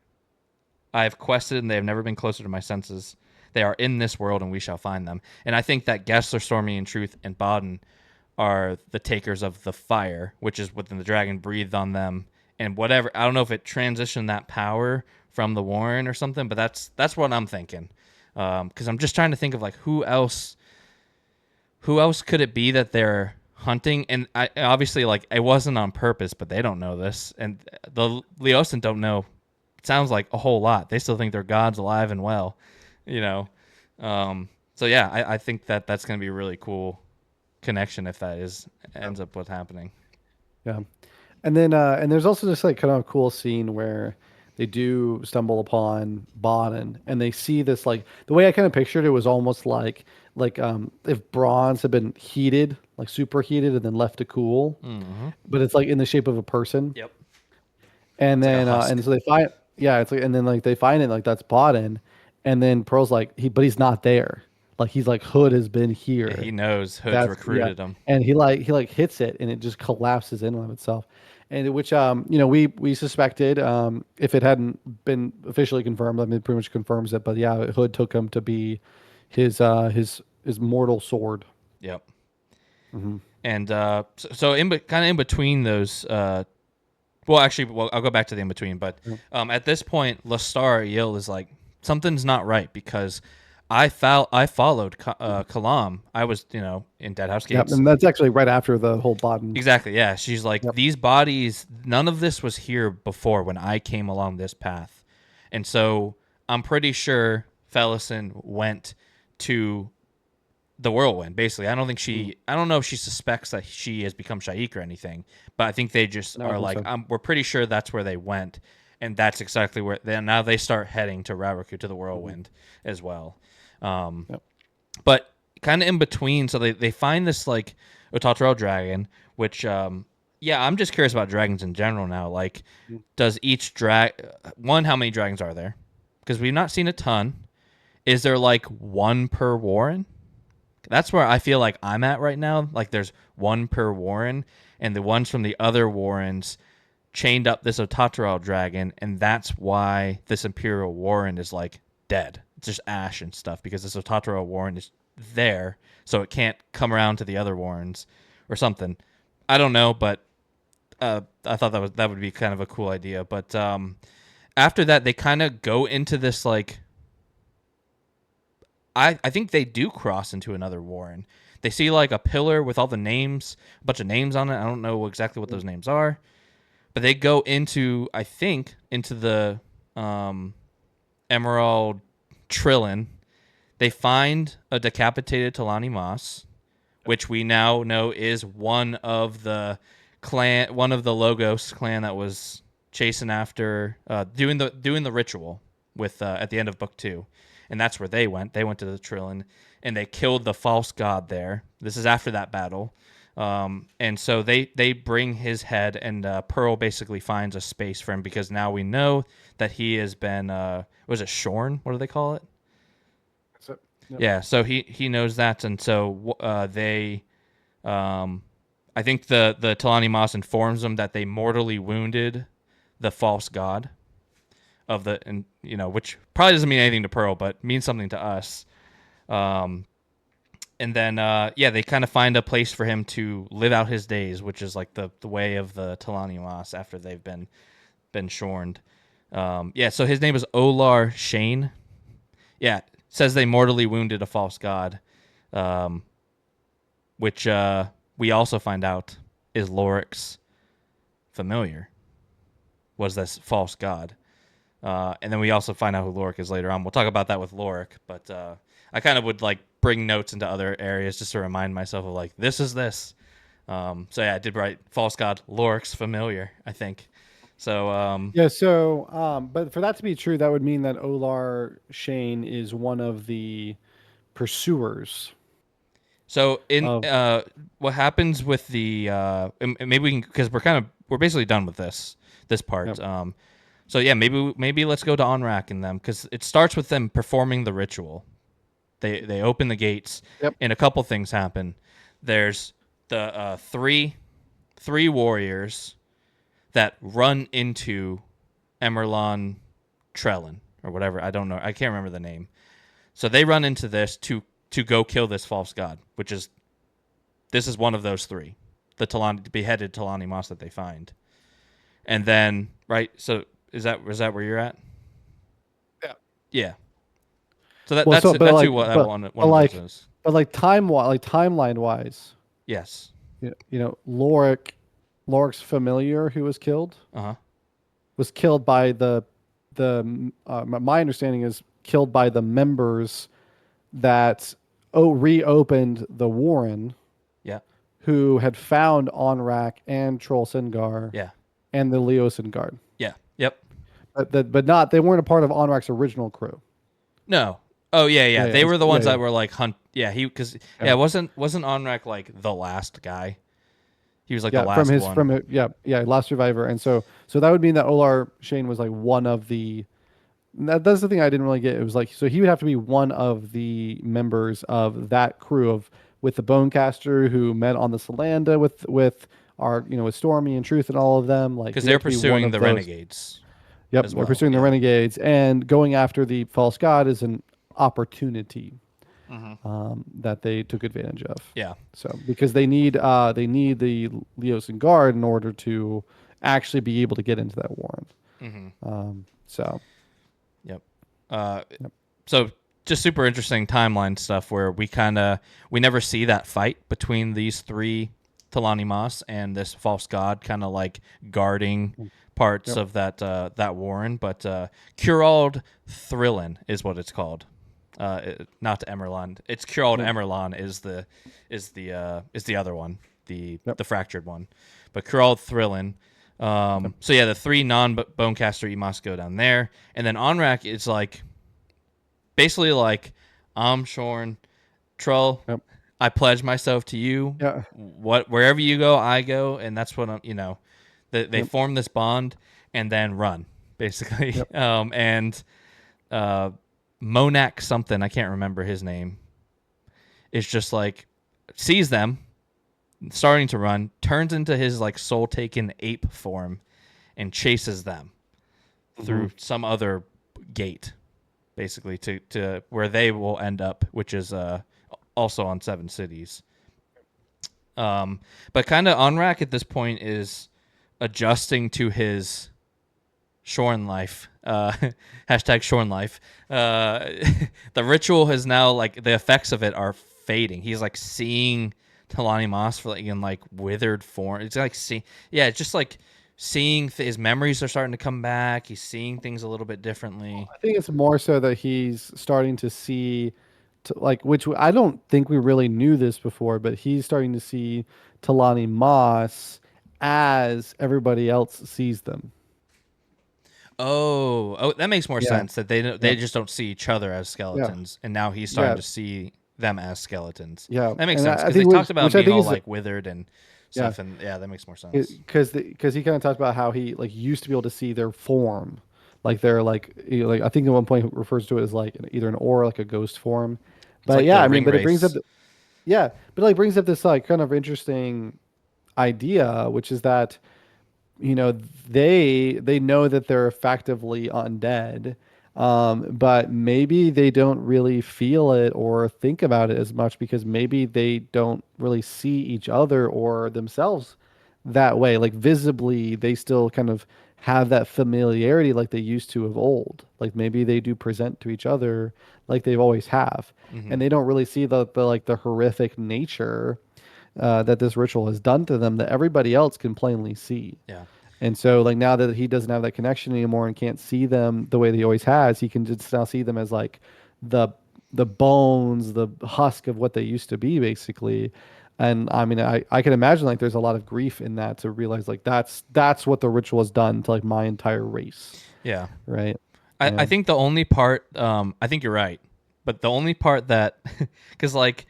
[SPEAKER 2] I have quested, and they have never been closer to my senses. They are in this world, and we shall find them. And I think that Gessler, Stormy, and Truth, and Bodden are the takers of the fire, which is within the dragon breathed on them. And whatever, I don't know if it transitioned that power from the Warren or something, but that's what I'm thinking. Because I'm just trying to think of like who else could it be that they're hunting? And I obviously like it wasn't on purpose, but they don't know this, and the Leosin don't know. It sounds like a whole lot. They still think their god's alive and well, So yeah, I think that's going to be a really cool connection if that ends up what's happening.
[SPEAKER 3] Yeah. And then and there's also this like kind of cool scene where they do stumble upon Bodden and they see this like the way I kind of pictured it was almost like if bronze had been heated, like super heated and then left to cool.
[SPEAKER 2] Mm-hmm.
[SPEAKER 3] But it's like in the shape of a person.
[SPEAKER 2] Yep.
[SPEAKER 3] And
[SPEAKER 2] It's like
[SPEAKER 3] then
[SPEAKER 2] a husk.
[SPEAKER 3] and so they find it's like and then like they find it like that's Bodden, and then Pearl's like but he's not there. Like he's like Hood has been here.
[SPEAKER 2] Yeah, he knows Hood's recruited him.
[SPEAKER 3] And he hits it and it just collapses in on itself. And which we suspected if it hadn't been officially confirmed, I mean it pretty much confirms it, but yeah, Hood took him to be his mortal sword.
[SPEAKER 2] Yep.
[SPEAKER 3] Mm-hmm.
[SPEAKER 2] And so in between those I'll go back to the in between, but at this point Lestar Yill is like something's not right because I followed Kalam. I was, in Deadhouse
[SPEAKER 3] Yep,
[SPEAKER 2] Gates.
[SPEAKER 3] and that's actually right after the whole Bodden.
[SPEAKER 2] Exactly. Yeah. She's like,
[SPEAKER 3] Yep.
[SPEAKER 2] these bodies, none of this was here before when I came along this path. And so I'm pretty sure Felison went to the whirlwind. Basically, I don't know if she suspects that she has become Shaik or anything, but I think they just
[SPEAKER 3] No, I
[SPEAKER 2] are
[SPEAKER 3] think
[SPEAKER 2] like,
[SPEAKER 3] so.
[SPEAKER 2] we're pretty sure that's where they went. And that's exactly where then now they start heading to Raraku, to the whirlwind as well.
[SPEAKER 3] Yep.
[SPEAKER 2] But kind of in between, so they find this like Otatoro dragon, which yeah, I'm just curious about dragons in general now. Like, does each how many dragons are there? Because we've not seen a ton. Is there like one per warren? That's where I feel like I'm at right now. Like, there's one per warren, and the ones from the other warrens chained up this Otatoro dragon, and that's why this Imperial Warren is like dead. It's just ash and stuff because this Otatoro Warren is there, so it can't come around to the other Warrens or something. I don't know, but I thought that would be kind of a cool idea. But after that, they kind of go into this like I think they do cross into another Warren. They see like a pillar with all the names, a bunch of names on it. I don't know exactly what those names are. But they go into, I think, into the Emerald Trillin. They find a decapitated Talani Moss, which we now know is one of the Logos clan that was chasing after, doing the ritual with at the end of book 2, and that's where they went. They went to the Trillin, and they killed the false god there. This is after that battle. And so they bring his head, and Pearl basically finds a space for him because now we know that he has been was it shorn? What do they call it?
[SPEAKER 3] That's it. Yep.
[SPEAKER 2] Yeah, so he knows that, and so they I think the Talani Moss informs them that they mortally wounded the false god of the, and which probably doesn't mean anything to Pearl, but means something to us. And then, yeah, they kind of find a place for him to live out his days, which is like the way of the Talani Moss after they've been shorned. Yeah, so his name is Olar Shane. Yeah, says they mortally wounded a false god, which we also find out is Loric's familiar, was this false god. And then we also find out who Lorik is later on. We'll talk about that with Lorik, but I kind of would like bring notes into other areas just to remind myself of like, this is this. So yeah, I did write false god Lorik's familiar, I think. So
[SPEAKER 3] Yeah, so but for that to be true, that would mean that Olar Shane is one of the pursuers.
[SPEAKER 2] so in
[SPEAKER 3] Of
[SPEAKER 2] what happens with the and maybe we can, because we're basically done with this part.
[SPEAKER 3] Yep.
[SPEAKER 2] So yeah, maybe let's go to Onrak and them, because it starts with them performing the ritual. They open the gates,
[SPEAKER 3] Yep.
[SPEAKER 2] and a couple things happen. There's the three warriors that run into Emerlon Trellin or whatever. I don't know. I can't remember the name. So they run into this to go kill this false god, this is one of those three, the beheaded Talani Moss that they find. And then, right, so is that where you're at?
[SPEAKER 3] Yeah.
[SPEAKER 2] Yeah. So that's
[SPEAKER 3] but
[SPEAKER 2] that's
[SPEAKER 3] like,
[SPEAKER 2] who one
[SPEAKER 3] but
[SPEAKER 2] of
[SPEAKER 3] like,
[SPEAKER 2] those is.
[SPEAKER 3] but like timeline wise,
[SPEAKER 2] Yes.
[SPEAKER 3] Loric's familiar who was killed
[SPEAKER 2] Uh-huh.
[SPEAKER 3] was killed by my understanding is killed by the members that reopened the Warren,
[SPEAKER 2] Yeah.
[SPEAKER 3] who had found Onrak and Troll Singar
[SPEAKER 2] Yeah.
[SPEAKER 3] and the Leosin Guard.
[SPEAKER 2] Yeah. Yep.
[SPEAKER 3] But they weren't a part of Onrak's original crew.
[SPEAKER 2] No. Oh yeah, yeah.
[SPEAKER 3] Yeah,
[SPEAKER 2] They were the ones
[SPEAKER 3] yeah.
[SPEAKER 2] that were like hunt. Yeah, wasn't Onrak like the last guy? He was like the last one.
[SPEAKER 3] Last survivor. And so that would mean that Olar Shane was like one of the. That's the thing I didn't really get. It was like, so he would have to be one of the members of that crew with the Bonecaster who met on the Solanda with our with Stormy and Truth and all of them, like
[SPEAKER 2] Because
[SPEAKER 3] he
[SPEAKER 2] they're
[SPEAKER 3] had to be one
[SPEAKER 2] pursuing
[SPEAKER 3] of
[SPEAKER 2] the
[SPEAKER 3] those.
[SPEAKER 2] renegades.
[SPEAKER 3] Yep,
[SPEAKER 2] as
[SPEAKER 3] they're
[SPEAKER 2] well,
[SPEAKER 3] pursuing the
[SPEAKER 2] yeah.
[SPEAKER 3] renegades, and going after the false god is an opportunity that they took advantage of.
[SPEAKER 2] Yeah.
[SPEAKER 3] So because they need the Leosin Guard in order to actually be able to get into that warren.
[SPEAKER 2] Mm-hmm.
[SPEAKER 3] So
[SPEAKER 2] Yep. So just super interesting timeline stuff where we never see that fight between these three, Talani Moss and this false god, kind of like guarding parts of that warren. But Curald Thrillin is what it's called. Not Emerlon. It's Curald Emerlon is the other one, the fractured one. But Curald Thrillin. So yeah, the three non-Bonecaster Emos go down there, and then Onrak is like basically like, I'm Shorn, Trull.
[SPEAKER 3] Yep.
[SPEAKER 2] I pledge myself to you.
[SPEAKER 3] Yeah.
[SPEAKER 2] Wherever you go, I go, and that's what they form this bond and then run basically.
[SPEAKER 3] Yep.
[SPEAKER 2] And Monak something, I can't remember his name, is just like sees them starting to run, turns into his like soul taken ape form, and chases them through some other gate, basically to where they will end up, which is also on Seven Cities. But kind of Onrak at this point is adjusting to his Shorn life. Hashtag Shorn life. The ritual has now, like, the effects of it are fading. He's like seeing Talani Moss for like in like withered form. It's like it's just like seeing his memories are starting to come back. He's seeing things a little bit differently.
[SPEAKER 3] I think it's more so that he's starting to see, which I don't think we really knew this before, but he's starting to see Talani Moss as everybody else sees them.
[SPEAKER 2] Oh, that makes more sense. That they just don't see each other as skeletons, and now he's starting to see them as skeletons.
[SPEAKER 3] Yeah,
[SPEAKER 2] that makes
[SPEAKER 3] and
[SPEAKER 2] sense because they talked about being all like withered and stuff, and that makes more sense.
[SPEAKER 3] Because he kind of talked about how he like used to be able to see their form, like they're like I think at one point he refers to it as like either an aura, like a ghost form. But
[SPEAKER 2] like
[SPEAKER 3] I mean, but it brings up, brings up this like kind of interesting idea, which is that they know that they're effectively undead. But maybe they don't really feel it or think about it as much because maybe they don't really see each other or themselves that way. Like visibly, they still kind of have that familiarity like they used to of old. Like maybe they do present to each other like they've always have, and they don't really see the like the horrific nature that this ritual has done to them that everybody else can plainly see.
[SPEAKER 2] Yeah.
[SPEAKER 3] And so, like, now that he doesn't have that connection anymore and can't see them the way that he always has, he can just now see them as like the bones, the husk of what they used to be, basically. And I mean, I can imagine like there's a lot of grief in that to realize like that's what the ritual has done to like my entire race.
[SPEAKER 2] Yeah.
[SPEAKER 3] Right.
[SPEAKER 2] I think the only part, I think you're right, but the only part that, because like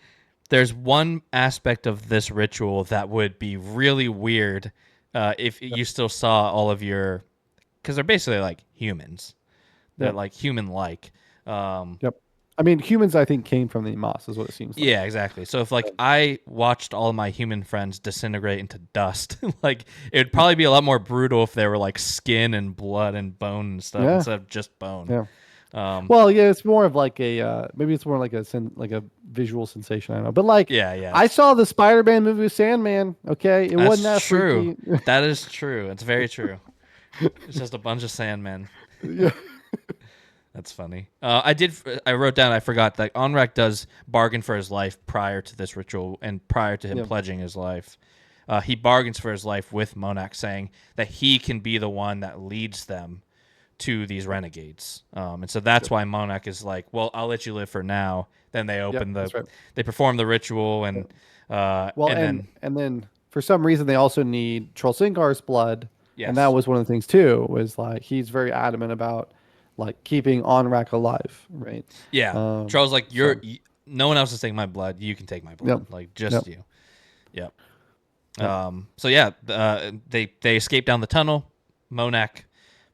[SPEAKER 2] there's one aspect of this ritual that would be really weird. If you still saw all of your, because they're basically like humans, they're like human-like.
[SPEAKER 3] Yep. I mean, humans I think came from the moss, is what it seems like.
[SPEAKER 2] Yeah, exactly. So if like I watched all of my human friends disintegrate into dust, like it would probably be a lot more brutal if they were like skin and blood and bone and stuff instead of just bone.
[SPEAKER 3] Yeah. Well, yeah, it's more of like a maybe it's more like a visual sensation. I don't know, but like I saw the Spider-Man movie with Sandman. Okay,
[SPEAKER 2] That's
[SPEAKER 3] wasn't that
[SPEAKER 2] true.
[SPEAKER 3] freaky.
[SPEAKER 2] That is true. It's very true. It's just a bunch of Sandmen.
[SPEAKER 3] Yeah.
[SPEAKER 2] That's funny. I wrote down. I forgot that Onrak does bargain for his life prior to this ritual and prior to him pledging his life. He bargains for his life with Monak, saying that he can be the one that leads them to these renegades, and so that's why Monak is like, well, I'll let you live for now. Then they open they perform the ritual, and
[SPEAKER 3] then for some reason they also need Trollsingar's blood, and that was one of the things too. Was like he's very adamant about like keeping Onrak alive, right?
[SPEAKER 2] Yeah, Troll's like no one else is taking my blood. You can take my blood, like just you. Yep. So yeah, they escape down the tunnel. Monak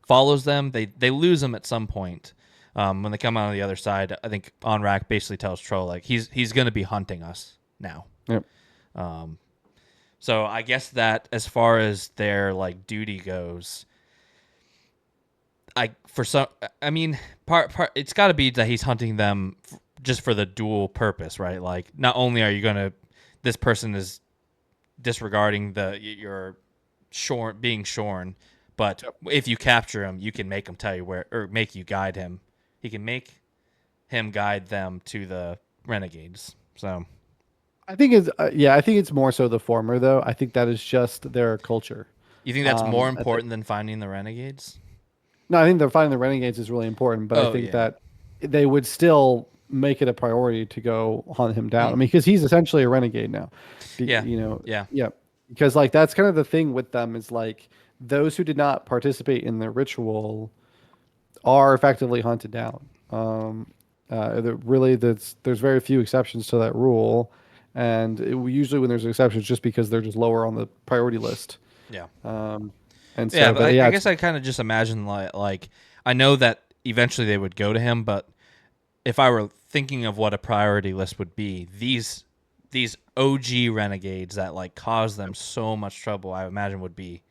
[SPEAKER 2] follows them. They lose him at some point. When they come out on the other side, I think Onrak basically tells Troll like he's going to be hunting us now.
[SPEAKER 3] Yep.
[SPEAKER 2] So I guess that as far as their like duty goes, part it's got to be that he's hunting them just for the dual purpose, right? Like not only are you this person is disregarding your being shorn. But if you capture him, you can make him tell you where, or make you guide him. He can make him guide them to the renegades. So
[SPEAKER 3] I think it's I think it's more so the former though. I think that is just their culture.
[SPEAKER 2] you think that's more
[SPEAKER 3] I think
[SPEAKER 2] important than finding the renegades?
[SPEAKER 3] no, I think they're finding the renegades is really important, but I
[SPEAKER 2] Oh
[SPEAKER 3] think
[SPEAKER 2] yeah.
[SPEAKER 3] that they would still make it a priority to go hunt him down. I
[SPEAKER 2] Mm.
[SPEAKER 3] mean, because he's essentially a renegade now.
[SPEAKER 2] Yeah.
[SPEAKER 3] You know,
[SPEAKER 2] Yeah.
[SPEAKER 3] yeah, because like that's kind of the thing with them is like those who did not participate in the ritual are effectively hunted down. Really, there's very few exceptions to that rule, and usually when there's exceptions, just because they're just lower on the priority list.
[SPEAKER 2] Yeah.
[SPEAKER 3] And
[SPEAKER 2] Yeah,
[SPEAKER 3] so,
[SPEAKER 2] but
[SPEAKER 3] but
[SPEAKER 2] I
[SPEAKER 3] yeah,
[SPEAKER 2] guess I kind of just imagine like I know that eventually they would go to him, but if I were thinking of what a priority list would be, these OG renegades that like cause them so much trouble, I imagine would be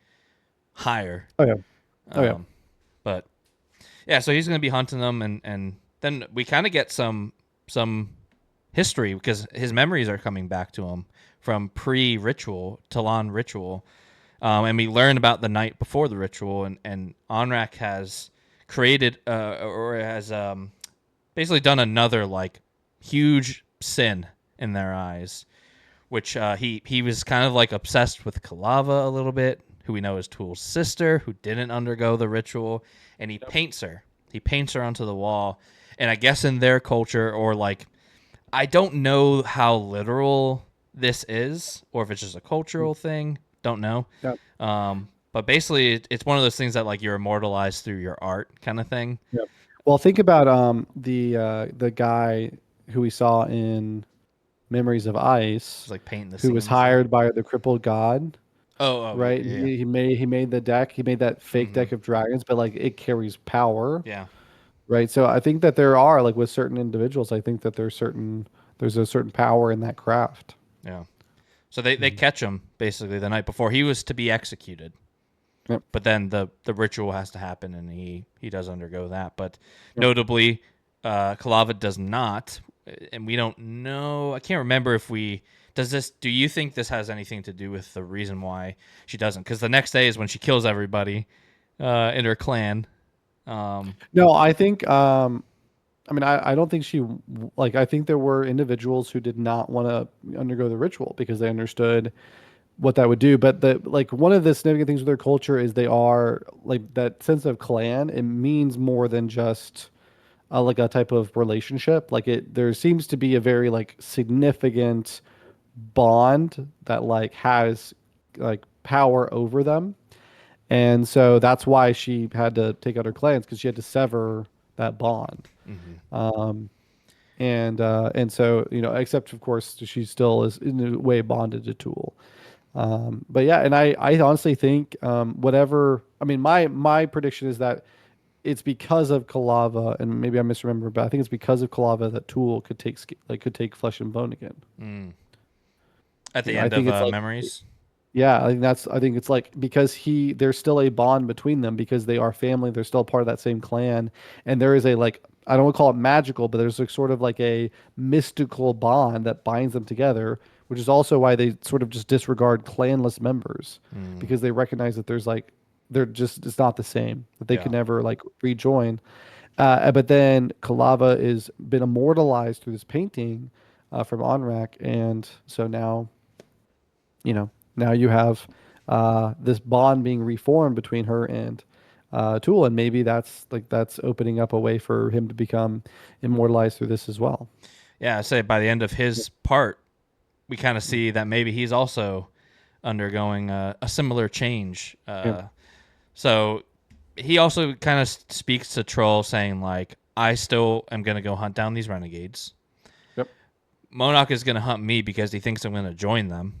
[SPEAKER 2] higher.
[SPEAKER 3] oh yeah, oh yeah.
[SPEAKER 2] Um, but yeah, so he's going to be hunting them, and then we kind of get some history because his memories are coming back to him from pre-ritual Talon ritual, and we learn about the night before the ritual, and Onrak has created or has basically done another like huge sin in their eyes, which he was kind of like obsessed with Kalava a little bit, who we know is Tool's sister, who didn't undergo the ritual, and he paints her. He paints her onto the wall, and I guess in their culture, or like, I don't know how literal this is, or if it's just a cultural thing. Don't know.
[SPEAKER 3] Yeah.
[SPEAKER 2] But basically, it's one of those things that like you're immortalized through your art, kind of thing.
[SPEAKER 3] Yeah. Well, think about the guy who we saw in Memories of Ice,
[SPEAKER 2] It's like painting the
[SPEAKER 3] who was
[SPEAKER 2] scenes and-
[SPEAKER 3] hired by the crippled god,
[SPEAKER 2] Oh,
[SPEAKER 3] right?
[SPEAKER 2] yeah,
[SPEAKER 3] He made the deck. He made that fake deck of dragons, but like it carries power,
[SPEAKER 2] yeah.
[SPEAKER 3] right? So I think that there are like with certain individuals, I think that there's a certain power in that craft.
[SPEAKER 2] Yeah. So they catch him basically the night before he was to be executed.
[SPEAKER 3] Yep.
[SPEAKER 2] But then the ritual has to happen, and he does undergo that. But notably, Kalava does not, and we don't know. I can't remember if we does this. Do you think this has anything to do with the reason why she doesn't? Because the next day is when she kills everybody in her clan.
[SPEAKER 3] No, I think I mean I don't think she like I think there were individuals who did not want to undergo the ritual because they understood what that would do. But the like one of the significant things with their culture is they are like that sense of clan. It means more than just like a type of relationship. Like there seems to be a very like significant bond that like has like power over them. And so that's why she had to take out her clans because she had to sever that bond. And so except of course she still is in a way bonded to Tool. But yeah, and I honestly think whatever. I mean, my prediction is that it's because of Kalava, and maybe I misremember, but I think it's because of Kalava that Tool could take flesh and bone again.
[SPEAKER 2] At the
[SPEAKER 3] I
[SPEAKER 2] end
[SPEAKER 3] think
[SPEAKER 2] of
[SPEAKER 3] it's like
[SPEAKER 2] memories.
[SPEAKER 3] yeah, I think it's like because there's still a bond between them because they are family, they're still part of that same clan, and there is a like I don't want to call it magical, but there's like sort of like a mystical bond that binds them together, which is also why they sort of just disregard clanless members because they recognize that there's like they're just it's not the same that they can
[SPEAKER 2] Yeah.
[SPEAKER 3] never like rejoin. But then Kalava is been immortalized through this painting from Onrak, and so now you have this bond being reformed between her and Tool, and maybe that's opening up a way for him to become immortalized through this as well.
[SPEAKER 2] Yeah, I say by the end of his part, we kind of see that maybe he's also undergoing a similar change. So he also kind of speaks to Troll, saying like, "I still am going to go hunt down these renegades.
[SPEAKER 3] Yep.
[SPEAKER 2] Monarch is going to hunt me because he thinks I'm going to join them,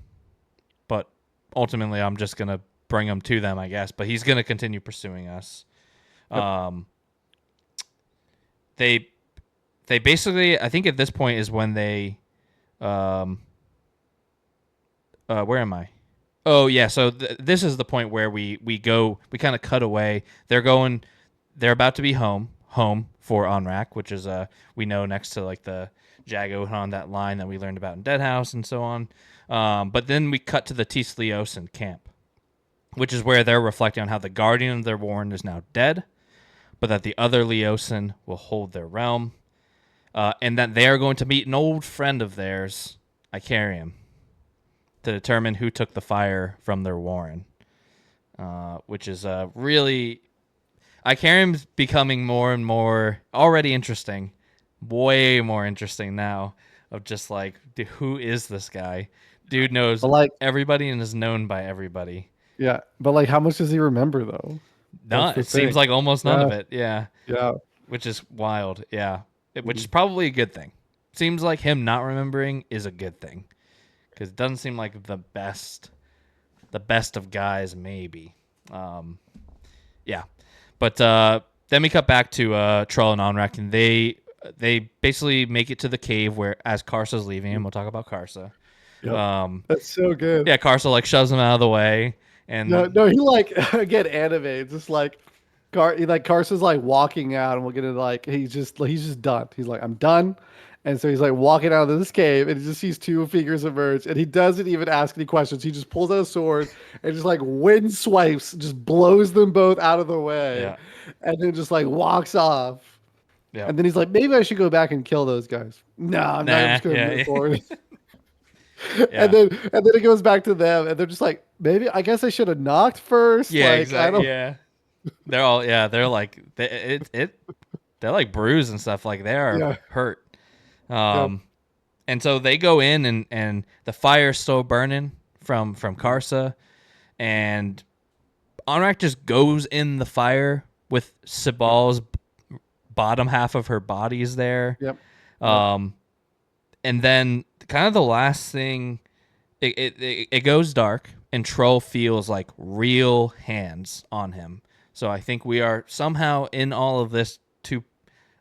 [SPEAKER 2] but ultimately I'm just going to bring them to them, I guess. But he's going to continue pursuing us." Yep. They basically, I think at this point is when they, where am I? Oh yeah, so this is the point where we kind of cut away. They're about to be home for Onrak, which is we know next to like the Jago on that line that we learned about in Deadhouse and so on. But then we cut to the Tis Leosin camp, which is where they're reflecting on how the guardian of their warren is now dead, but that the other Leosin will hold their realm. and that they are going to meet an old friend of theirs, Icarium, to determine who took the fire from their warren, which is really... Icarium's becoming more and more already interesting, way more interesting now, of just like, dude, who is this guy? Dude knows
[SPEAKER 3] But like,
[SPEAKER 2] everybody and is known by everybody.
[SPEAKER 3] yeah, but like, how much does he remember though?
[SPEAKER 2] None.
[SPEAKER 3] The
[SPEAKER 2] It seems
[SPEAKER 3] thing.
[SPEAKER 2] like almost none of
[SPEAKER 3] Yeah.
[SPEAKER 2] it. Yeah,
[SPEAKER 3] Yeah.
[SPEAKER 2] which is wild. Yeah, which is probably a good thing. Seems like him not remembering is a good thing, because it doesn't seem like the best of guys. Maybe. Yeah, but then we cut back to Troll and Onrak, and they basically make it to the cave where as Karsa's leaving him. We'll talk about Karsa.
[SPEAKER 3] Yep. That's so good.
[SPEAKER 2] Yeah, Karsa like shoves him out of the way, and
[SPEAKER 3] No, he like again animated, just like Carson's like walking out, and we're gonna like he's just done. He's like, I'm done, and so he's like walking out of this cave, and he just sees two figures emerge, and he doesn't even ask any questions. He just pulls out a sword and just like wind swipes, just blows them both out of the way,
[SPEAKER 2] Yeah.
[SPEAKER 3] and then just like walks off.
[SPEAKER 2] yeah,
[SPEAKER 3] And then he's like, maybe I should go back and kill those guys. No, I'm not. I'm just gonna move forward.
[SPEAKER 2] Yeah.
[SPEAKER 3] And then it goes back to them, and they're just like, maybe I guess I should have knocked first.
[SPEAKER 2] Yeah,
[SPEAKER 3] like,
[SPEAKER 2] exactly. Yeah, they're all they're like they're like bruised and stuff. Like they are
[SPEAKER 3] Yeah.
[SPEAKER 2] hurt. And so they go in, and the fire's still burning from Karsa, and Onrak just goes in the fire with Sibal's bottom half of her body is there.
[SPEAKER 3] Yep.
[SPEAKER 2] And then kind of the last thing, it goes dark, and Troll feels like real hands on him. So I think we are somehow in all of this to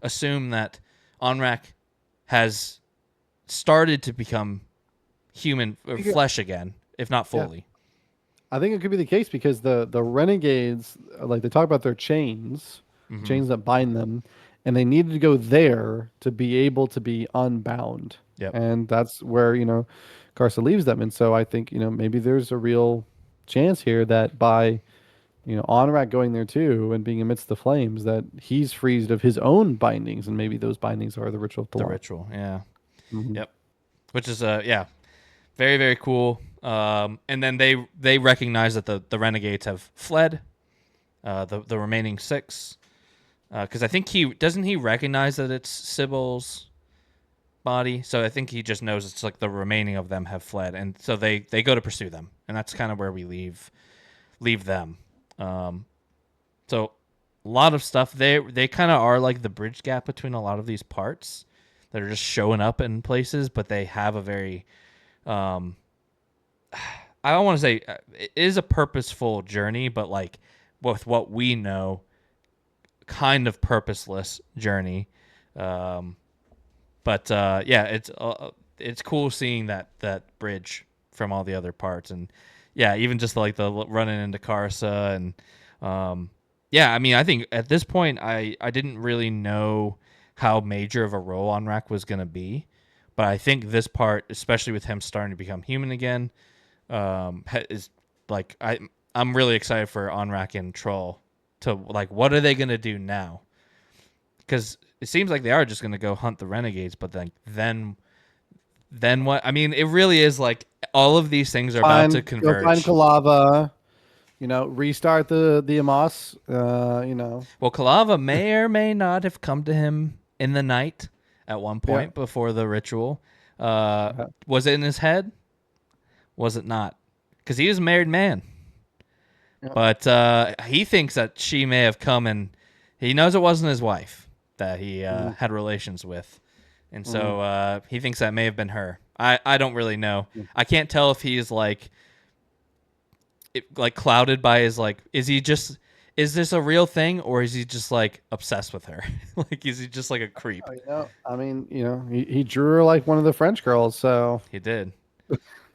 [SPEAKER 2] assume that Onrak has started to become human or flesh again, if not fully.
[SPEAKER 3] I think it could be the case because the renegades, like they talk about their chains, chains that bind them, and they needed to go there to be able to be unbound.
[SPEAKER 2] Yep.
[SPEAKER 3] And that's where, Karsa leaves them. And so I think, maybe there's a real chance here that by, Onrak going there too and being amidst the flames, that he's freed of his own bindings, and maybe those bindings are the ritual of
[SPEAKER 2] The
[SPEAKER 3] Talar.
[SPEAKER 2] ritual, yeah.
[SPEAKER 3] Mhm.
[SPEAKER 2] Yep. Which is very, very cool. And then they recognize that the renegades have fled, the remaining 6. Because I think he recognize that it's Sybil's body, so I think he just knows it's like the remaining of them have fled, and so they go to pursue them, and that's kind of where we leave them. So a lot of stuff. They kind of are like the bridge gap between a lot of these parts that are just showing up in places, but they have a very I don't want to say it is a purposeful journey, but like with what we know, kind of purposeless journey. But it's cool seeing that bridge from all the other parts, and even just like the running into Karsa, and I mean, I think at this point I didn't really know how major of a role Onrak was going to be, but I think this part, especially with him starting to become human again, is like I'm really excited for Onrak and Troll to like, what are they going to do now? Because it seems like they are just going to go hunt the renegades, but then what? I mean, it really is like all of these things are about to converge.
[SPEAKER 3] Go find Kalava, restart the Amos,
[SPEAKER 2] Well, Kalava may or may not have come to him in the night at one point before the ritual. Was it in his head? Was it not? Because he is a married man. Yeah. But he thinks that she may have come, and he knows it wasn't his wife that he had relations with. And so he thinks that may have been her. I don't really know. I can't tell if he's like clouded by his like, is this a real thing, or is he just like obsessed with her? Like, is he just like a creep?
[SPEAKER 3] I mean, he drew her like one of the French girls, so
[SPEAKER 2] he did.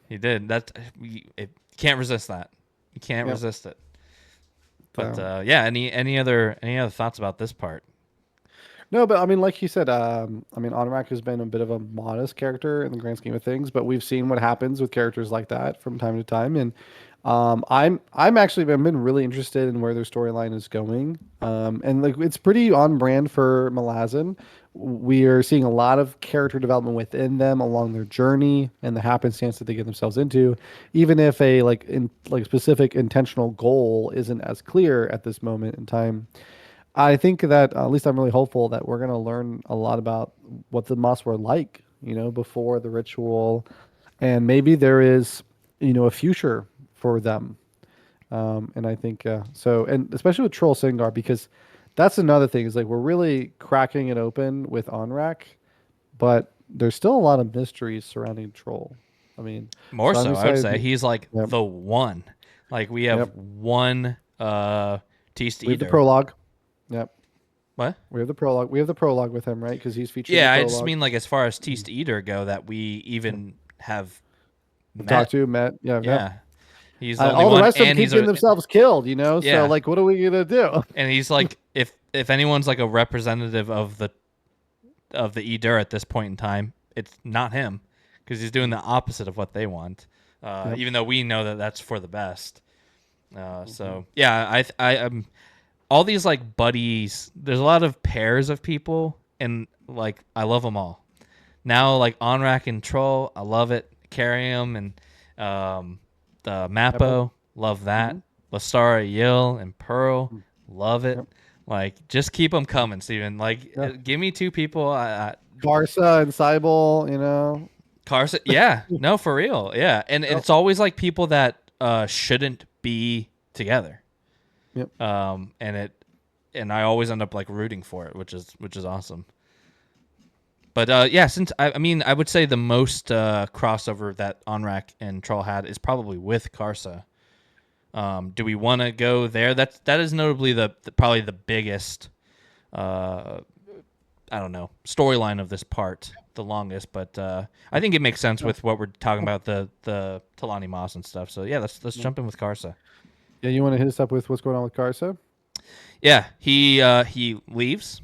[SPEAKER 2] He did. It can't resist that. You can't resist it. But any other thoughts about this part?
[SPEAKER 3] No, but I mean, like you said, I mean, Onrak has been a bit of a modest character in the grand scheme of things, but we've seen what happens with characters like that from time to time, and I'm actually been really interested in where their storyline is going, and like it's pretty on brand for Malazan. We are seeing a lot of character development within them along their journey and the happenstance that they get themselves into, even if a like specific intentional goal isn't as clear at this moment in time. I think that at least I'm really hopeful that we're going to learn a lot about what the Moss were like, before the ritual, and maybe there is, a future for them. And I think so, and especially with Troll Singar, because that's another thing is like we're really cracking it open with Onrak, but there's still a lot of mysteries surrounding Troll. I mean,
[SPEAKER 2] More
[SPEAKER 3] so I'm
[SPEAKER 2] so, I would
[SPEAKER 3] excited.
[SPEAKER 2] say he's like
[SPEAKER 3] Yep.
[SPEAKER 2] the one. Like we have
[SPEAKER 3] Yep.
[SPEAKER 2] one Teast
[SPEAKER 3] We have the
[SPEAKER 2] Eater.
[SPEAKER 3] prologue. Yep.
[SPEAKER 2] What?
[SPEAKER 3] We have the prologue. We have the prologue with him, right? Because he's featured in the
[SPEAKER 2] Yeah, I just
[SPEAKER 3] prologue.
[SPEAKER 2] mean like as far as Teast Eater go, that we even have
[SPEAKER 3] Talked
[SPEAKER 2] met.
[SPEAKER 3] to, met. Yeah. Yep.
[SPEAKER 2] Yeah, he's the only
[SPEAKER 3] All the
[SPEAKER 2] one,
[SPEAKER 3] rest of them
[SPEAKER 2] and
[SPEAKER 3] keep
[SPEAKER 2] he's
[SPEAKER 3] getting
[SPEAKER 2] a
[SPEAKER 3] themselves killed, So,
[SPEAKER 2] yeah,
[SPEAKER 3] like, what are we gonna do?
[SPEAKER 2] and he's like if anyone's like a representative of the Eater at this point in time, it's not him because he's doing the opposite of what they want.
[SPEAKER 3] Yep.
[SPEAKER 2] Even though we know that that's for the best. So yeah, I'm all these like buddies. There's a lot of pairs of people, and like I love them all. Now like Onrak and Troll, I love it. Carrium and the Mappo, love that. Lestara, Yill, and Pearl, love it.
[SPEAKER 3] Yep.
[SPEAKER 2] Like just keep them coming, Steven. Like
[SPEAKER 3] Yeah.
[SPEAKER 2] give me two people.
[SPEAKER 3] Garza and Cybele,
[SPEAKER 2] Carson, yeah, no, for real, yeah, and
[SPEAKER 3] Yep.
[SPEAKER 2] it's always like people that shouldn't be together.
[SPEAKER 3] Yep.
[SPEAKER 2] And I always end up like rooting for it, which is awesome. But yeah, since I mean, I would say the most crossover that Onrak and Troll had is probably with Karsa. Do we want to go there? That is notably probably the biggest. I don't know, storyline of this part, the longest, but I think it makes sense with what we're talking about, the Talani Moss and stuff. So yeah, let's jump in with Karsa.
[SPEAKER 3] Yeah, you want to hit us up with what's going on with Garza?
[SPEAKER 2] Yeah, he leaves.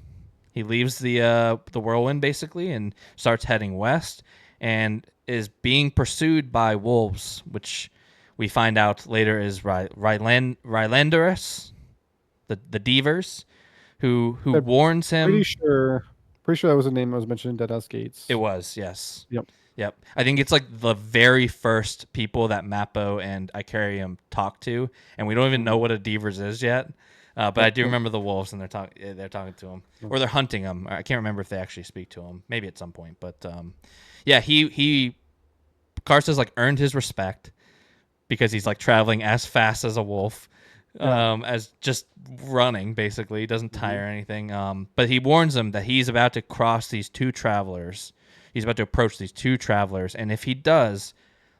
[SPEAKER 2] He leaves the whirlwind basically and starts heading west and is being pursued by wolves, which we find out later is Rylanderus, the Deavers, who warns him.
[SPEAKER 3] Pretty sure that was a name that was mentioned in Deadhouse Gates.
[SPEAKER 2] It was, yes.
[SPEAKER 3] Yep.
[SPEAKER 2] Yep. I think it's like the very first people that Mappo and Icarium talk to, and we don't even know what a Deavers is yet. But I do remember the wolves, and they're talking to him, or they're hunting him. I can't remember if they actually speak to him. Maybe at some point, but yeah, Karsa's like earned his respect because he's like traveling as fast as a wolf. As just running, basically. He doesn't tire or anything. But he warns them that he's about to cross these two travelers. He's about to approach these two travelers, and if he does,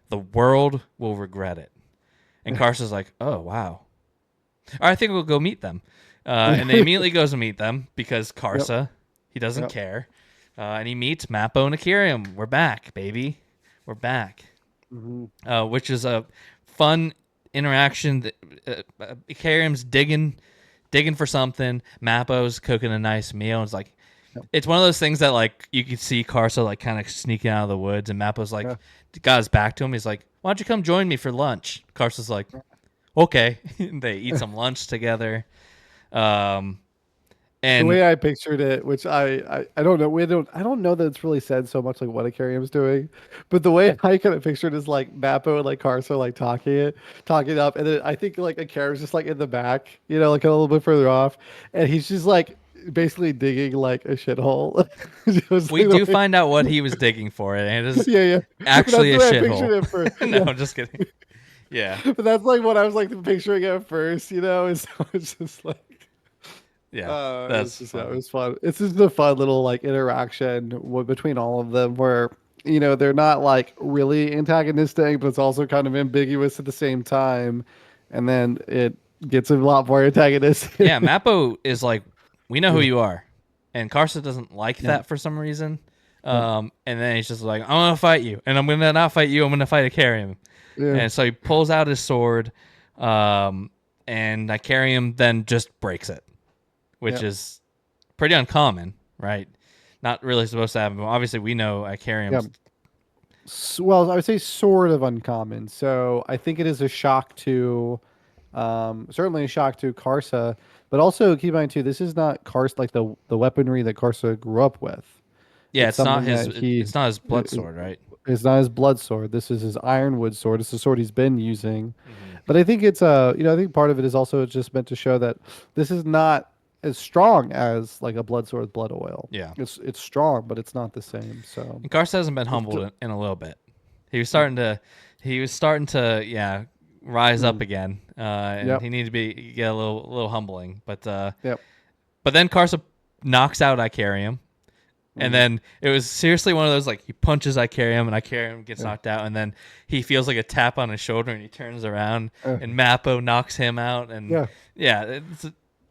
[SPEAKER 2] the world will regret it. And Karsa's like, oh, wow. All right, I think we'll go meet them. And they immediately goes to meet them because Karsa, he doesn't care. And he meets Mappo and Icarium. We're back, baby. We're back. Which is a fun interaction. Icarium's digging for something. Mappo's cooking a nice meal. It's like it's one of those things that like you could see Karsa like kind of sneaking out of the woods, and Mappo's like got his back to him. He's like, "Why don't you come join me for lunch?" Karsa's like, "Okay." They eat some lunch together. And
[SPEAKER 3] the way I pictured it, which I don't know, I don't know that it's really said so much like what Icarium's doing, but the way I kind of pictured is like Mappo and like Karsa like talking up, and then I think like Icarium's just like in the back, like a little bit further off, and he's just like basically digging like a shithole.
[SPEAKER 2] we do find out what he was digging for, and it is
[SPEAKER 3] yeah.
[SPEAKER 2] actually a
[SPEAKER 3] That's the way I pictured it
[SPEAKER 2] shithole.
[SPEAKER 3] first.
[SPEAKER 2] No, I'm just kidding. Yeah,
[SPEAKER 3] But that's like what I was like picturing at first, and so it's just like.
[SPEAKER 2] yeah, that's
[SPEAKER 3] it
[SPEAKER 2] fun.
[SPEAKER 3] was fun. It's just a fun little like interaction between all of them where they're not like really antagonistic, but it's also kind of ambiguous at the same time, and then it gets a lot more antagonistic.
[SPEAKER 2] Yeah, Mappo is like, we know who you are, and Karsa doesn't like that for some reason. And then he's just like, I'm gonna fight you, and I'm gonna not fight you. I'm gonna fight Icarium.
[SPEAKER 3] Yeah.
[SPEAKER 2] And so he pulls out his sword, and Icarium then just breaks it, which is pretty uncommon, right? Not really supposed to happen. But obviously, we know Icarium.
[SPEAKER 3] Yeah. Well, I would say sort of uncommon. So I think it is a shock to, certainly a shock to Karsa, but also keep in mind too, this is not Karsa like the weaponry that Karsa grew up with.
[SPEAKER 2] Yeah,
[SPEAKER 3] It's
[SPEAKER 2] it's not
[SPEAKER 3] something
[SPEAKER 2] his.
[SPEAKER 3] that he
[SPEAKER 2] It's not his blood
[SPEAKER 3] it-
[SPEAKER 2] sword, right?
[SPEAKER 3] it's not his blood sword. This is his ironwood sword. It's the sword he's been using.
[SPEAKER 2] Mm-hmm.
[SPEAKER 3] But I think it's I think part of it is also just meant to show that this is not as strong as like a blood sword with blood oil.
[SPEAKER 2] Yeah.
[SPEAKER 3] It's strong, but it's not the same. So
[SPEAKER 2] And Karsa hasn't been humbled in a little bit. He was starting to yeah rise up again, and
[SPEAKER 3] Yep.
[SPEAKER 2] he needed to get a little humbling. But
[SPEAKER 3] Yep.
[SPEAKER 2] but then Karsa knocks out Icarium. And then it was seriously one of those, like, he punches Icarium and Icarium gets knocked out, and then he feels like a tap on his shoulder and he turns around and Mappo knocks him out, and it's,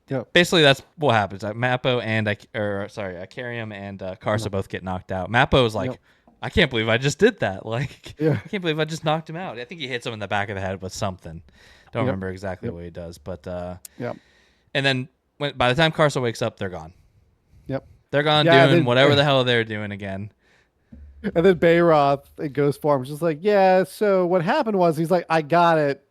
[SPEAKER 3] Yep.
[SPEAKER 2] basically that's what happens. Mappo and Icarium and Karsa both get knocked out. Mappo is like,
[SPEAKER 3] Yep.
[SPEAKER 2] I can't believe I just did that. Like,
[SPEAKER 3] Yeah.
[SPEAKER 2] I can't believe I just knocked him out. I think he hits him in the back of the head with something. Don't remember exactly what he does, but
[SPEAKER 3] Yep.
[SPEAKER 2] and then by the time Karsa wakes up, they're gone.
[SPEAKER 3] Yep.
[SPEAKER 2] They're gone
[SPEAKER 3] Yeah,
[SPEAKER 2] doing
[SPEAKER 3] then-
[SPEAKER 2] whatever the hell they're doing again.
[SPEAKER 3] And then Bayroth in Ghost form is just like, yeah, so what happened was he's like, I got it.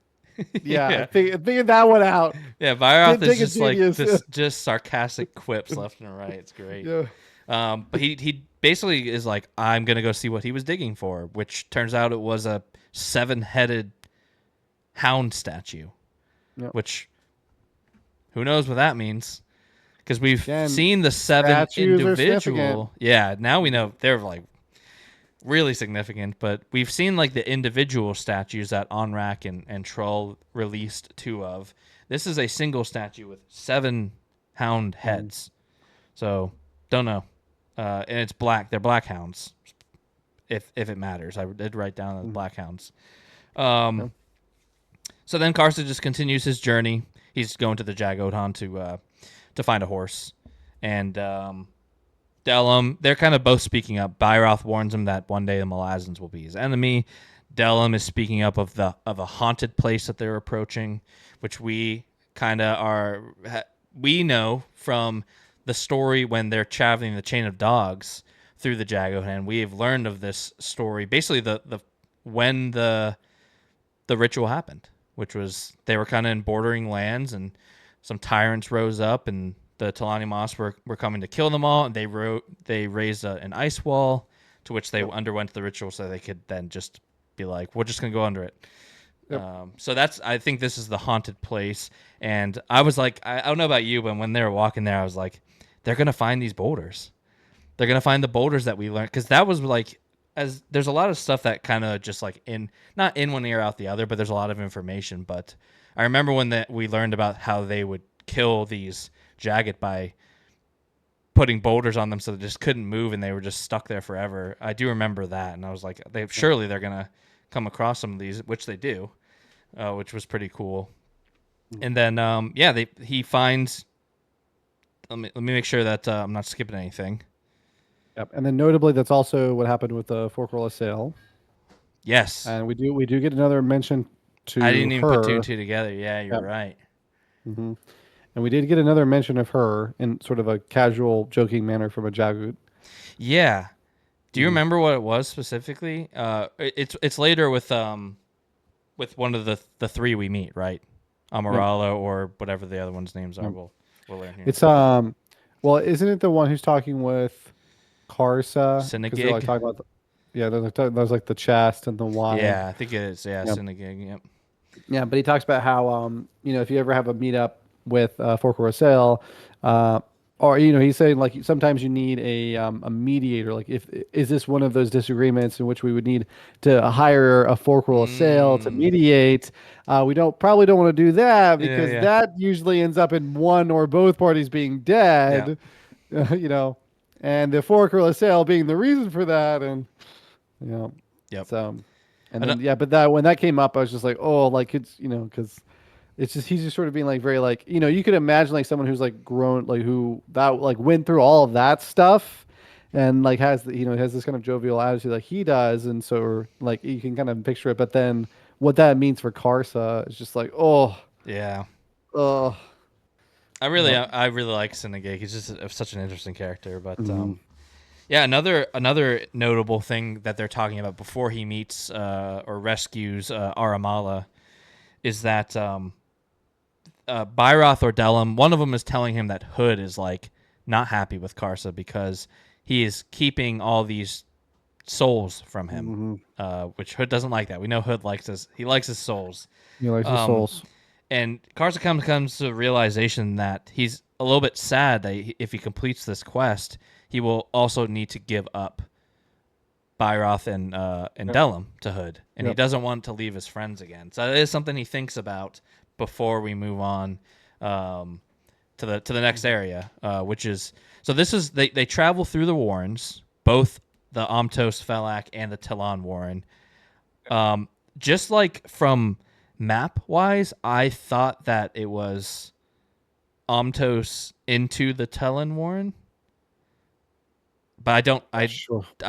[SPEAKER 3] Yeah,
[SPEAKER 2] Yeah.
[SPEAKER 3] I figured that one out.
[SPEAKER 2] Yeah, Byroth
[SPEAKER 3] Dig
[SPEAKER 2] is
[SPEAKER 3] a
[SPEAKER 2] just like
[SPEAKER 3] genius.
[SPEAKER 2] just sarcastic quips left and right. It's great.
[SPEAKER 3] Yeah.
[SPEAKER 2] But he basically is like, I'm gonna go see what he was digging for, which turns out it was a 7-headed hound statue.
[SPEAKER 3] Yep.
[SPEAKER 2] Which, who knows what that means? Because we've
[SPEAKER 3] Again,
[SPEAKER 2] seen the 7
[SPEAKER 3] statues are
[SPEAKER 2] individual.
[SPEAKER 3] significant.
[SPEAKER 2] Yeah, now we know they're like really significant, but we've seen like the individual statues that Onrak and Troll released 2 of. This is a single statue with 7 hound heads. So don't know. And it's black. They're black hounds. If it matters. I did write down the black hounds. So then Karsa just continues his journey. He's going to the Jagodon to find a horse. And Delim, they're kind of both speaking up. Byroth warns him that one day the Malazans will be his enemy. Delim is speaking up of a haunted place that they're approaching, which we kind of we know from the story when they're traveling the chain of dogs through the Jagodon. We have learned of this story, basically when the ritual happened, which was they were kind of in bordering lands and some tyrants rose up and the Talani Moss were coming to kill them all, and they raised an ice wall to which they underwent the ritual so they could then just be like, we're just going to go under it.
[SPEAKER 3] Yep.
[SPEAKER 2] So I think this is the haunted place. And I was like, I don't know about you, but when they were walking there, I was like, they're going to find these boulders. They're going to find the boulders that we learned. Because that was like, there's a lot of stuff that kind of just like not in one ear out the other, but there's a lot of information. But I remember when we learned about how they would kill these Jagged by putting boulders on them so they just couldn't move and they were just stuck there forever. I do remember that, and I was like, surely they're gonna come across some of these, which they do, which was pretty cool. And then he finds. Let me make sure that I'm not skipping anything.
[SPEAKER 3] Yep. And then notably, that's also what happened with the Forkrolla Sail.
[SPEAKER 2] Yes,
[SPEAKER 3] And we do get another mention to
[SPEAKER 2] I didn't even
[SPEAKER 3] her.
[SPEAKER 2] put 2 and 2 together. Yeah, you're
[SPEAKER 3] Yep.
[SPEAKER 2] right.
[SPEAKER 3] Hmm. And we did get another mention of her in sort of a casual, joking manner from a Jagut.
[SPEAKER 2] Yeah. Do you remember what it was specifically? It's later with one of the 3 we meet, right? Amaralo or whatever the other one's names are. We'll learn here.
[SPEAKER 3] It's well, isn't it the one who's talking with Karsa? 'Cause they're,
[SPEAKER 2] Synagig?
[SPEAKER 3] like, talking about there's like the chest and the wine.
[SPEAKER 2] Yeah, I think it is. Yeah,
[SPEAKER 3] Yep.
[SPEAKER 2] Synagig. Yep.
[SPEAKER 3] Yeah, but he talks about how if you ever have a meetup with Forkrolla Sail, or he's saying like sometimes you need a mediator. Like, is this one of those disagreements in which we would need to hire a Forkrolla Sail to mediate? We probably don't want to do that because
[SPEAKER 2] yeah.
[SPEAKER 3] that usually ends up in one or both parties being dead. And the Forkrolla Sail being the reason for that, and
[SPEAKER 2] Yep.
[SPEAKER 3] so. And then, but when that came up, I was just like, oh, like it's, because it's just, he's just sort of being like, very like, you could imagine like someone who's like grown, like who that like went through all of that stuff and like has this kind of jovial attitude like he does. And so like you can kind of picture it, but then what that means for Karsa is just like, oh,
[SPEAKER 2] Yeah.
[SPEAKER 3] oh,
[SPEAKER 2] I really like Synagig. He's just such an interesting character. But
[SPEAKER 3] Mm-hmm.
[SPEAKER 2] yeah, another notable thing that they're talking about before he meets or rescues Aramala is that Byroth or Delim, one of them is telling him that Hood is like not happy with Karsa because he is keeping all these souls from him, which Hood doesn't like that. We know Hood likes his souls.
[SPEAKER 3] He likes his souls.
[SPEAKER 2] And Karsa comes to the realization that he's a little bit sad that if he completes this quest, he will also need to give up Byroth and Delim to Hood, and he doesn't want to leave his friends again. So it is something he thinks about before we move on to the next area, which is this is they travel through the Warrens, both the Amtos Felak and the Talon Warren. Just like from map wise, I thought that it was Amtos into the Talon Warren. But I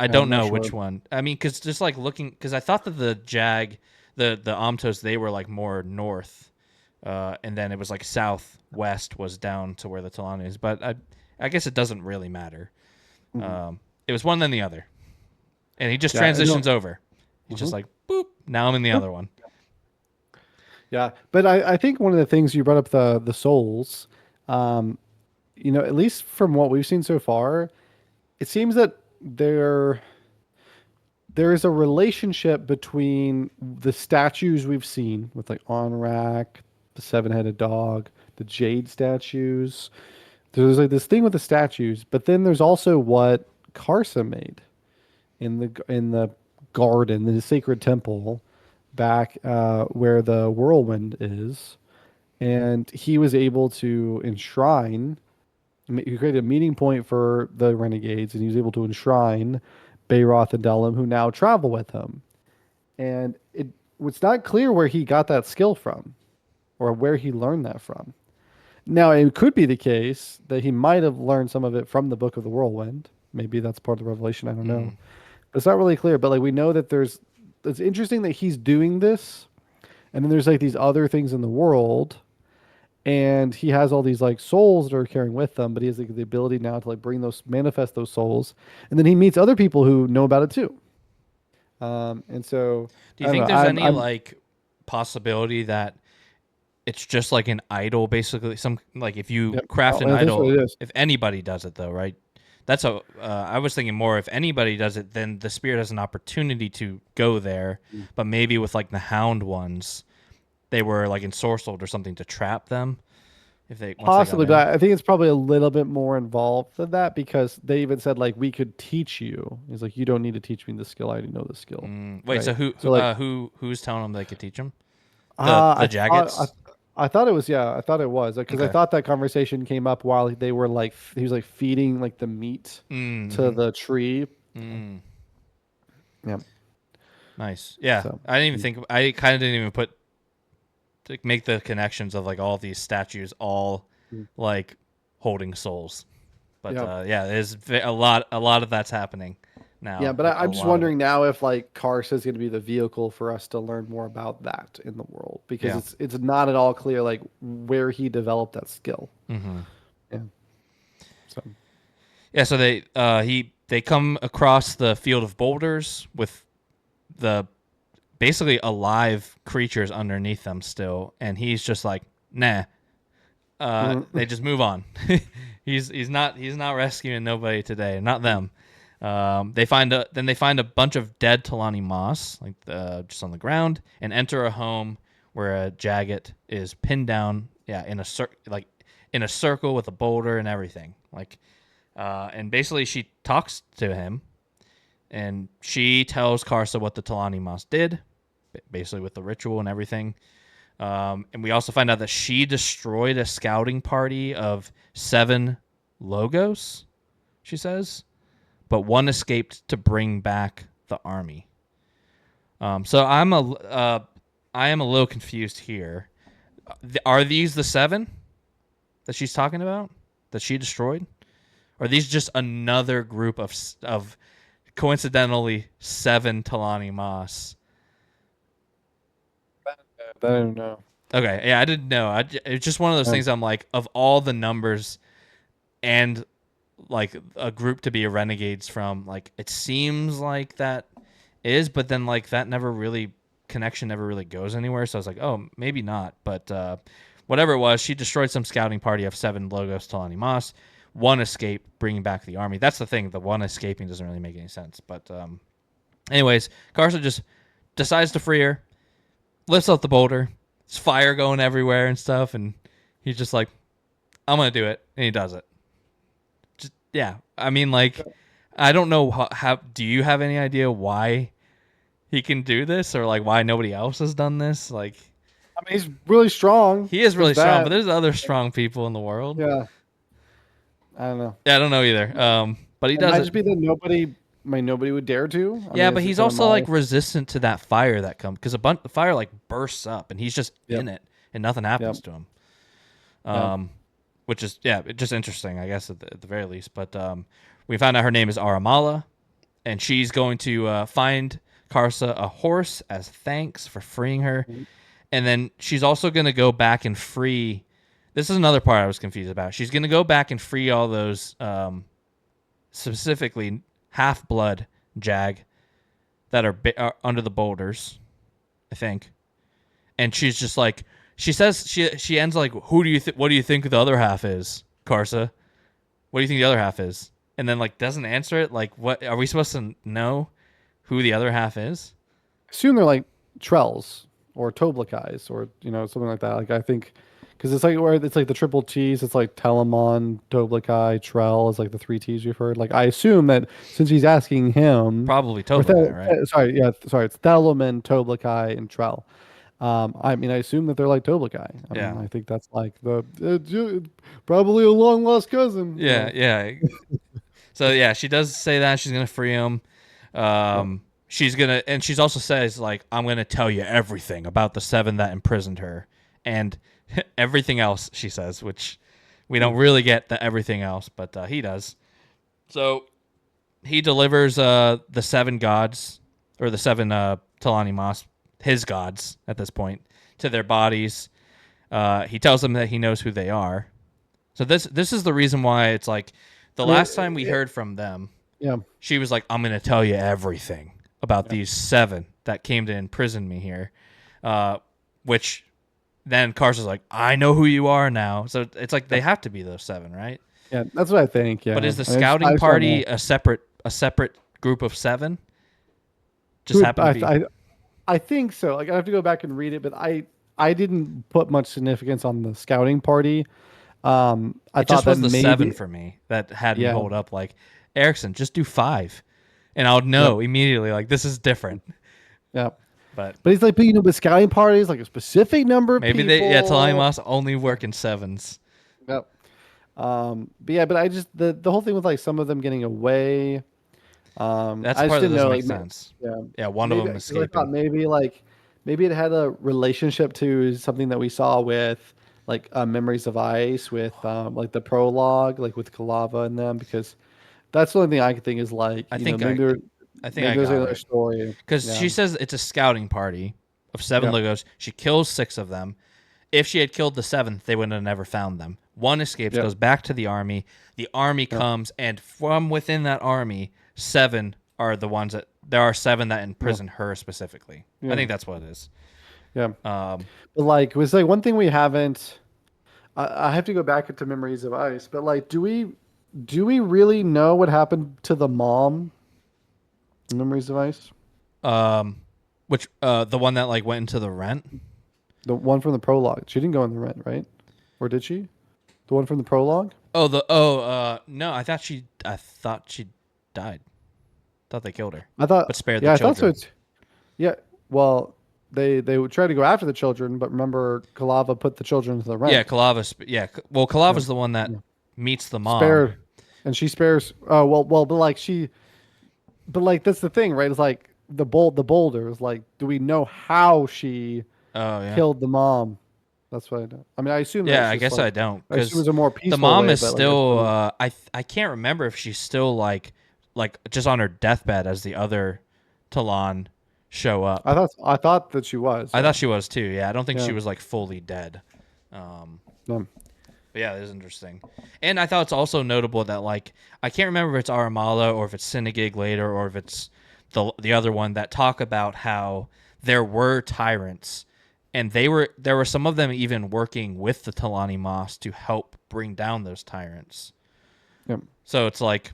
[SPEAKER 2] don't know which one. I mean, because just like looking, because I thought that the Jag, the Amtos, they were like more north, and then it was like southwest was down to where the Talon is. But I guess it doesn't really matter. It was one then the other, and he just transitions over. He's just like boop. Now I'm in the other one.
[SPEAKER 3] Yeah, but I think one of the things you brought up the souls, at least from what we've seen so far. It seems that there is a relationship between the statues we've seen with like Onrak, the seven-headed dog, the Jade statues. There's like this thing with the statues, but then there's also what Karsa made in the garden, the sacred temple, back where the whirlwind is, and he was able to enshrine. He created a meeting point for the renegades, and he was able to enshrine Bayroth and Delim, who now travel with him. And it's not clear where he got that skill from, or where he learned that from. Now, it could be the case that he might have learned some of it from the Book of the Whirlwind. Maybe that's part of the revelation. I don't know. But it's not really clear. But like we know that it's interesting that he's doing this, and then there's like these other things in the world. And he has all these like souls that are carrying with them, but he has like the ability now to like manifest those souls, and then he meets other people who know about it too. And so,
[SPEAKER 2] do you think there's any like possibility that it's just like an idol, basically? Some like if you craft an idol, if anybody does it though, right? That's I was thinking more if anybody does it, then the spirit has an opportunity to go there, but maybe with like the Hound ones. They were like ensorcelled or something to trap them. If they
[SPEAKER 3] possibly, but I think it's probably a little bit more involved than that because they even said like we could teach you. He's like, you don't need to teach me the skill. I already know the skill.
[SPEAKER 2] Wait, right? So who's telling them they could teach them? The Jaggeds.
[SPEAKER 3] I thought it was I thought it was because I thought that conversation came up while they were like he was like feeding like the meat to the tree. Yeah.
[SPEAKER 2] Nice. Yeah. So, I didn't even think. I kind of didn't even put. To make the connections of like all these statues all like holding souls, but there's a lot of that's happening now.
[SPEAKER 3] Yeah, but I'm just wondering now if like Karsa is going to be the vehicle for us to learn more about that in the world because it's not at all clear like where he developed that skill.
[SPEAKER 2] So they come across the field of boulders with the basically alive creatures underneath them still, and he's just like, nah. They just move on. he's not rescuing nobody today, not them. They find a bunch of dead Talani moss, like just on the ground, and enter a home where a Jagged is pinned down, in a circle with a boulder and everything, and basically she talks to him, and she tells Karsa what the Talani moss did. Basically with the ritual and everything. And we also find out that she destroyed a scouting party of 7 Logos, she says, but one escaped to bring back the army. So I am a little confused here. Are these the 7 that she's talking about that she destroyed? Or are these just another group of coincidentally 7 Talani moss?
[SPEAKER 3] I don't know.
[SPEAKER 2] Okay, yeah, I didn't know. It's just one of those
[SPEAKER 3] Yeah.
[SPEAKER 2] things. I'm like, of all the numbers and like a group to be a renegades from, like it seems like that is, but then like that never really connection never really goes anywhere. So I was like, oh, maybe not. But whatever it was, she destroyed some scouting party of 7 Logos Talani Moss. One escaped, bringing back the army. That's the thing. The one escaping doesn't really make any sense. But anyways, Karsa just decides to free her, lifts up the boulder. There's fire going everywhere and stuff, and he's just like, I'm gonna do it, and he does it. Just, yeah, I mean, like, I don't know how. Do you have any idea why he can do this, or like why nobody else has done this? Like,
[SPEAKER 3] I mean, he's really strong.
[SPEAKER 2] he is really
[SPEAKER 3] There's
[SPEAKER 2] strong,
[SPEAKER 3] that.
[SPEAKER 2] but there's other strong people in the world.
[SPEAKER 3] Yeah. I don't know.
[SPEAKER 2] Yeah, I don't know either. But he
[SPEAKER 3] It
[SPEAKER 2] does
[SPEAKER 3] might
[SPEAKER 2] it.
[SPEAKER 3] just be that nobody would dare to. I
[SPEAKER 2] Yeah,
[SPEAKER 3] mean,
[SPEAKER 2] but
[SPEAKER 3] it's
[SPEAKER 2] he's
[SPEAKER 3] kinda
[SPEAKER 2] also
[SPEAKER 3] my-
[SPEAKER 2] like resistant to that fire that comes because the fire like bursts up and he's just
[SPEAKER 3] Yep.
[SPEAKER 2] in it and nothing happens
[SPEAKER 3] Yep.
[SPEAKER 2] to him.
[SPEAKER 3] Yep.
[SPEAKER 2] Which is just interesting, I guess at the very least. But we found out her name is Aramala, and she's going to find Karsa a horse as thanks for freeing her, and then she's also going to go back and free. This is another part I was confused about. She's going to go back and free all those specifically half-blood Jag that are under the boulders, I think. And she's just like, she says, she ends like, what do you think the other half is, Karsa? What do you think the other half is? And then like doesn't answer it. Like, what are we supposed to know who the other half is?
[SPEAKER 3] assume they're like Trells or Toblakais or something like that. Like I think because it's like where it's like the triple T's. It's like Telemon, Toblakai, Trell is like the 3 T's you've heard. Like I assume that since he's asking him,
[SPEAKER 2] Probably
[SPEAKER 3] or
[SPEAKER 2] Toblerone, right?
[SPEAKER 3] sorry, it's Theleman, Toblakai, and Trell. I mean, I assume that they're like Toblakai. I
[SPEAKER 2] Yeah.
[SPEAKER 3] mean, I think that's like probably a long lost cousin.
[SPEAKER 2] Yeah, yeah. So yeah, she does say that she's gonna free him. She's gonna, and she's also says like, I'm gonna tell you everything about the 7 that imprisoned her and everything else. She says, which we don't really get the everything else, but he does. So he delivers the 7 gods or the 7 Talani Moss, his gods at this point, to their bodies. He tells them that he knows who they are. So this is the reason why it's like the last time we heard from them,
[SPEAKER 3] Yeah.
[SPEAKER 2] she was like, I'm going to tell you everything about these 7 that came to imprison me here. Which then Karsa's like, I know who you are now. So it's like they have to be those 7, right?
[SPEAKER 3] Yeah, that's what I think. Yeah.
[SPEAKER 2] But is the
[SPEAKER 3] I just- I
[SPEAKER 2] scouting
[SPEAKER 3] just don't
[SPEAKER 2] party
[SPEAKER 3] know.
[SPEAKER 2] a separate group of 7? Just happen to be.
[SPEAKER 3] I think so. Like I have to go back and read it, but I didn't put much significance on the scouting party. I
[SPEAKER 2] It
[SPEAKER 3] thought
[SPEAKER 2] just was
[SPEAKER 3] that
[SPEAKER 2] the
[SPEAKER 3] maybe
[SPEAKER 2] 7 for me that had me
[SPEAKER 3] Yeah.
[SPEAKER 2] hold up. Like, Erickson, just do 5, and I'll know immediately. Like, this is different.
[SPEAKER 3] yeah.
[SPEAKER 2] But
[SPEAKER 3] But he's like, but scouting parties like a specific number of
[SPEAKER 2] maybe
[SPEAKER 3] people.
[SPEAKER 2] Talani Moss only work in 7s.
[SPEAKER 3] Yep. But I just the whole thing with like some of them getting away.
[SPEAKER 2] That's
[SPEAKER 3] I
[SPEAKER 2] the part
[SPEAKER 3] just
[SPEAKER 2] that
[SPEAKER 3] didn't
[SPEAKER 2] doesn't
[SPEAKER 3] know,
[SPEAKER 2] make
[SPEAKER 3] like,
[SPEAKER 2] sense.
[SPEAKER 3] Yeah.
[SPEAKER 2] Yeah, one of them
[SPEAKER 3] 'Cause I thought
[SPEAKER 2] escaping.
[SPEAKER 3] maybe it had a relationship to something that we saw with like Memories of Ice with like the prologue, like with Kalava and them, because that's the only thing I could think is like
[SPEAKER 2] I think
[SPEAKER 3] maybe
[SPEAKER 2] I think
[SPEAKER 3] maybe
[SPEAKER 2] I
[SPEAKER 3] there's
[SPEAKER 2] got
[SPEAKER 3] another
[SPEAKER 2] it.
[SPEAKER 3] story
[SPEAKER 2] Because she says it's a scouting party of 7
[SPEAKER 3] Yeah.
[SPEAKER 2] Logos. She kills 6 of them. If she had killed the 7th, they would have never found them. One escapes,
[SPEAKER 3] Yeah.
[SPEAKER 2] goes back to the army. The army comes, and from within that army, 7 are the ones that there are 7 that imprison her specifically.
[SPEAKER 3] Yeah.
[SPEAKER 2] I think that's what it is.
[SPEAKER 3] Yeah.
[SPEAKER 2] Um,
[SPEAKER 3] But like, was like one thing we haven't. I have to go back into Memories of Ice, but like, do we really know what happened to the mom in Memories of Ice?
[SPEAKER 2] which the one that like went into the rent.
[SPEAKER 3] The one from the prologue. She didn't go in the rent, right? Or did she? The one from the prologue?
[SPEAKER 2] No, I thought she died. Thought they killed her.
[SPEAKER 3] I thought.
[SPEAKER 2] But spared
[SPEAKER 3] yeah,
[SPEAKER 2] the
[SPEAKER 3] I thought so.
[SPEAKER 2] children.
[SPEAKER 3] Yeah. Well, they would try to go after the children, but remember, Kalava put the children into the rent.
[SPEAKER 2] Yeah, Kalava's. Yeah, well, Kalava's the one that meets the mom.
[SPEAKER 3] Spared, and she spares. Oh well, but like but like that's the thing, right? It's like the boulder is like, do we know how she
[SPEAKER 2] Oh yeah.
[SPEAKER 3] killed the mom? That's what I know. I mean, I assume.
[SPEAKER 2] Yeah,
[SPEAKER 3] that's
[SPEAKER 2] I
[SPEAKER 3] just,
[SPEAKER 2] guess
[SPEAKER 3] like,
[SPEAKER 2] I don't
[SPEAKER 3] I assume
[SPEAKER 2] because
[SPEAKER 3] it was a more peaceful
[SPEAKER 2] the mom
[SPEAKER 3] way,
[SPEAKER 2] is
[SPEAKER 3] but, like,
[SPEAKER 2] still.
[SPEAKER 3] I
[SPEAKER 2] I can't remember if she's still like just on her deathbed as the other Talon show up.
[SPEAKER 3] I thought that she was.
[SPEAKER 2] I thought she was too. Yeah, I don't think she
[SPEAKER 3] Yeah.
[SPEAKER 2] was like fully dead.
[SPEAKER 3] No.
[SPEAKER 2] But yeah, it is interesting. And I thought it's also notable that like I can't remember if it's Aramala or if it's Synagig later or if it's the other one that talk about how there were tyrants and there were some of them even working with the Talani Moss to help bring down those tyrants.
[SPEAKER 3] Yep.
[SPEAKER 2] So it's like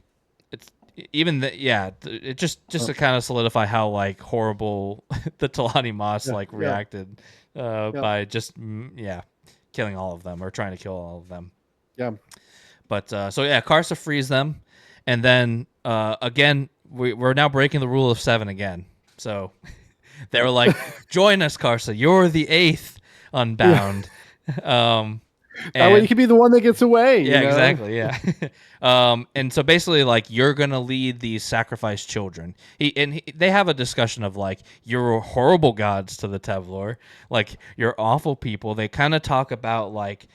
[SPEAKER 2] it's even it just to kind of solidify how like horrible the Talani Moss reacted by just killing all of them or trying to kill all of them.
[SPEAKER 3] Yeah.
[SPEAKER 2] But so yeah, Karsa frees them, and then again we're now breaking the rule of 7 again. So they were like, "Join us, Karsa. You're the 8th Unbound."
[SPEAKER 3] That way you can be the one that gets away.
[SPEAKER 2] Yeah,
[SPEAKER 3] you know?
[SPEAKER 2] exactly. Yeah. And so basically, like, you're gonna lead these sacrificed children. They have a discussion of like, you're horrible gods to the Tevlor, like you're awful people. They kind of talk about like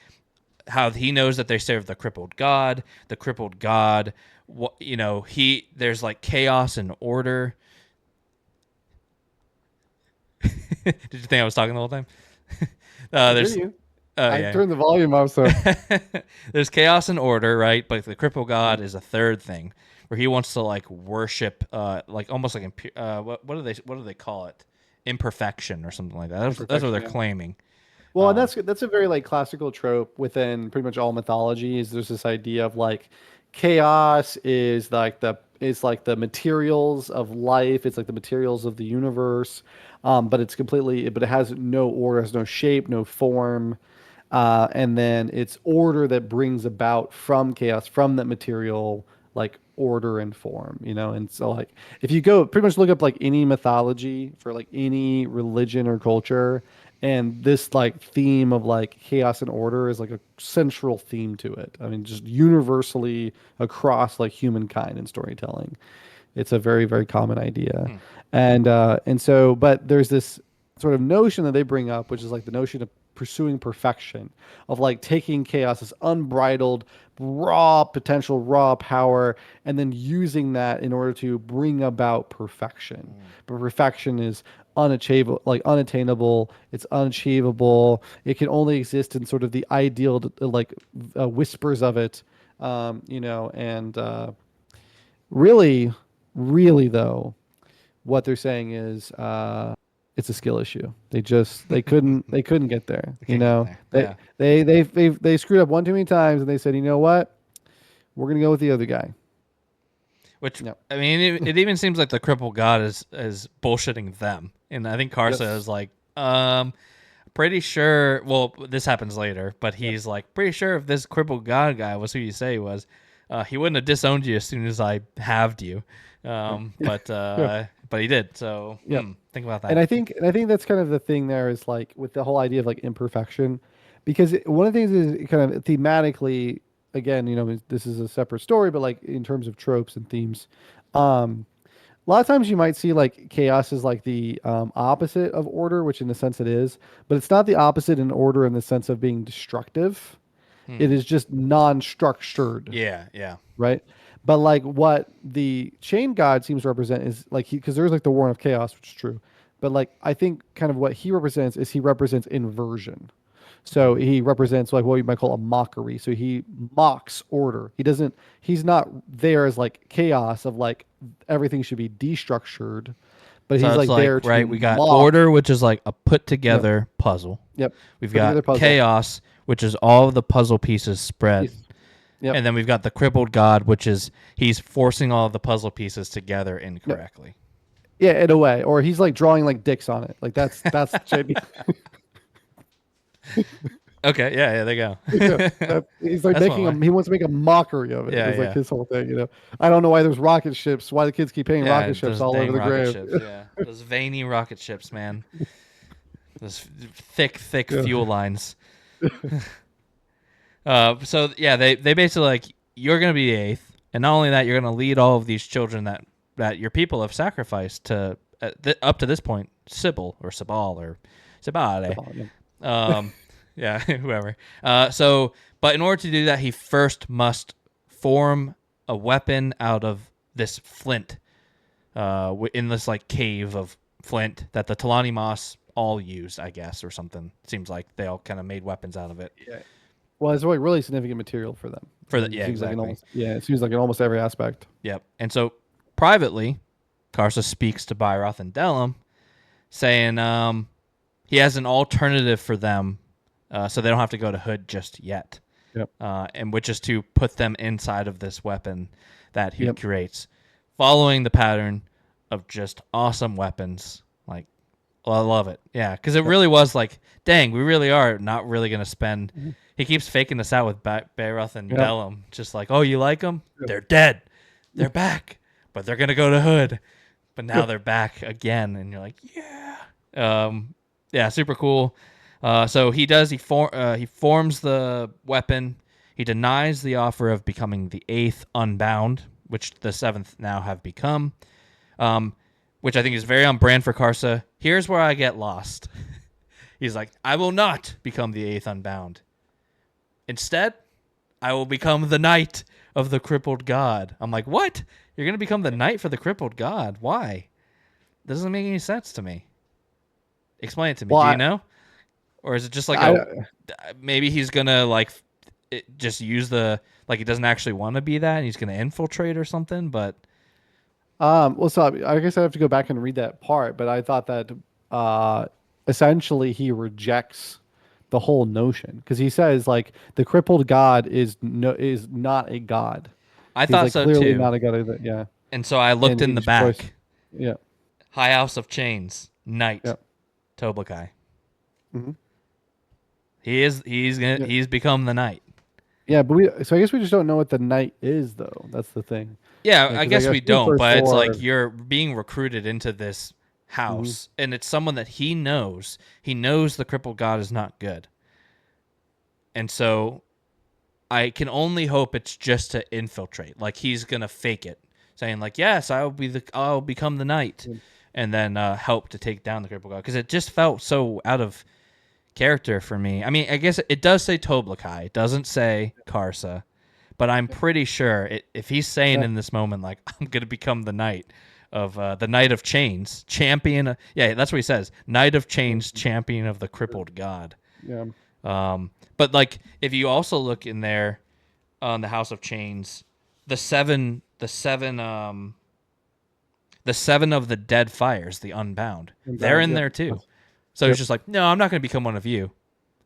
[SPEAKER 2] how he knows that they serve the crippled god. The crippled god, there's like chaos and order. Did you think I was talking the whole time? There's.
[SPEAKER 3] I turned the volume up, so
[SPEAKER 2] there's chaos and order, right? But the cripple god is a third thing, where he wants to like worship, like almost like what do they call it? Imperfection or something like that. That's what they're claiming.
[SPEAKER 3] Well, and that's a very like classical trope within pretty much all mythologies. There's this idea of like chaos is like the materials of life. It's like the materials of the universe, but it has no order, has no shape, no form. And then it's order that brings about from chaos, from that material, like order and form, And so like, if you go pretty much look up like any mythology for like any religion or culture, and this like theme of like chaos and order is like a central theme to it. I mean, just universally across like humankind and storytelling. It's a very, very common idea. And so, but there's this sort of notion that they bring up, which is like the notion of pursuing perfection, of like taking chaos as unbridled, raw potential, raw power, and then using that in order to bring about perfection. But perfection is unattainable. It's unachievable. It can only exist in sort of the ideal, like whispers of it, and really, really though, what they're saying is, it's a skill issue. They couldn't get there. They screwed up one too many times, and they said, you know what, we're gonna go with the other guy.
[SPEAKER 2] Which I mean, it even seems like the crippled god is bullshitting them, and I think Karsa is like, pretty sure. Well, this happens later, but he's like pretty sure if this crippled god guy was who you say he was, he wouldn't have disowned you as soon as I halved you. But he did. So think about that.
[SPEAKER 3] And I think that's kind of the thing there is like with the whole idea of like imperfection, because one of the things is kind of thematically, again, this is a separate story, but like in terms of tropes and themes, a lot of times you might see like chaos is like the opposite of order, which in a sense it is, but it's not the opposite in order in the sense of being destructive. It is just non-structured.
[SPEAKER 2] Yeah.
[SPEAKER 3] Right. But like what the chain god seems to represent is like because there's like the Warren of Chaos, which is true. But like I think kind of what he represents is he represents inversion. So he represents like what you might call a mockery. So he mocks order. He's not there as like chaos of like everything should be destructured. But
[SPEAKER 2] so
[SPEAKER 3] he's like there to
[SPEAKER 2] right. We got
[SPEAKER 3] mock.
[SPEAKER 2] order, which is like a put together puzzle.
[SPEAKER 3] Yep.
[SPEAKER 2] We've got chaos, which is all of the puzzle pieces spread.
[SPEAKER 3] Yep.
[SPEAKER 2] And then we've got the crippled god, which is he's forcing all of the puzzle pieces together incorrectly.
[SPEAKER 3] Yeah, in a way. Or he's like drawing like dicks on it. Like that's JB.
[SPEAKER 2] Okay, yeah, there you
[SPEAKER 3] go. He's like he wants to make a mockery of it.
[SPEAKER 2] Yeah,
[SPEAKER 3] it's like his whole thing, I don't know why there's rocket ships, why the kids keep painting rocket ships all over the grave.
[SPEAKER 2] Ships, those veiny rocket ships, man. Those thick fuel lines. So yeah, they basically like you're gonna be the 8th, and not only that, you're gonna lead all of these children that your people have sacrificed to up to this point, Sybil or Sibal or Sibale. Whoever. But in order to do that, he first must form a weapon out of this flint, in this like cave of flint that the Talani Moss all used, I guess, or something. Seems like they all kind of made weapons out of it.
[SPEAKER 3] Yeah. Well, it's like really significant material for them.
[SPEAKER 2] For the
[SPEAKER 3] It
[SPEAKER 2] yeah,
[SPEAKER 3] seems like in
[SPEAKER 2] exactly.
[SPEAKER 3] almost, yeah, it seems like in almost every aspect.
[SPEAKER 2] Yep. And so privately, Karsa speaks to Byrroth and Delim, saying he has an alternative for them, so they don't have to go to Hood just yet.
[SPEAKER 3] Yep.
[SPEAKER 2] And which is to put them inside of this weapon that he
[SPEAKER 3] Yep.
[SPEAKER 2] creates, following the pattern of just awesome weapons. Like, well, I love it. Yeah, because it really was like, dang, we really are not really going to spend.
[SPEAKER 3] Mm-hmm.
[SPEAKER 2] He keeps faking this out with Byrroth and
[SPEAKER 3] Yep.
[SPEAKER 2] Delim, just like, oh, you like them? They're dead. They're back, but they're going to go to Hood. But now they're back again, and you're like, yeah. Yeah, super cool. So he does. He forms the weapon. He denies the offer of becoming the 8th Unbound, which the 7th now have become, which I think is very on brand for Karsa. Here's where I get lost. He's like, I will not become the 8th Unbound. Instead, I will become the Knight of the Crippled God. I'm like, what? You're going to become the Knight for the Crippled God? Why? That doesn't make any sense to me. Explain it to me.
[SPEAKER 3] Well,
[SPEAKER 2] Do you know? Or is it just like maybe he's gonna like just use the like he doesn't actually want to be that and he's gonna infiltrate or something? But
[SPEAKER 3] well, so I guess I have to go back and read that part, but I thought that essentially he rejects the whole notion because he says like the crippled god is not a god.
[SPEAKER 2] I
[SPEAKER 3] He's
[SPEAKER 2] thought
[SPEAKER 3] like
[SPEAKER 2] so
[SPEAKER 3] clearly
[SPEAKER 2] too.
[SPEAKER 3] not a god either. Yeah.
[SPEAKER 2] And so I looked
[SPEAKER 3] And
[SPEAKER 2] in the
[SPEAKER 3] each
[SPEAKER 2] back.
[SPEAKER 3] choice- Yeah.
[SPEAKER 2] High House of Chains, Knight,
[SPEAKER 3] Yep.
[SPEAKER 2] Toblakai.
[SPEAKER 3] Mhm.
[SPEAKER 2] He's become the Knight.
[SPEAKER 3] Yeah, but so I guess we just don't know what the knight is though. That's the thing.
[SPEAKER 2] Yeah,
[SPEAKER 3] Yeah, 'cause
[SPEAKER 2] I guess we
[SPEAKER 3] the
[SPEAKER 2] don't,
[SPEAKER 3] first
[SPEAKER 2] but it's
[SPEAKER 3] four-
[SPEAKER 2] like you're being recruited into this house, and it's someone that he knows. He knows the crippled god is not good. And so I can only hope it's just to infiltrate. Like he's going to fake it, saying like, "Yes, I'll become the knight." And then help to take down the crippled god because it just felt so out of character for me. I mean, I guess it does say Toblakai. It doesn't say Karsa. But I'm pretty sure if he's saying in this moment, like, I'm going to become the knight of the Knight of Chains, champion. Yeah, that's what he says. Knight of Chains, champion of the crippled god.
[SPEAKER 3] Yeah.
[SPEAKER 2] But, like, if you also look in there on the House of Chains, the seven of the dead fires, the Unbound, they're in there too. So he's just like, no, I'm not going to become one of you.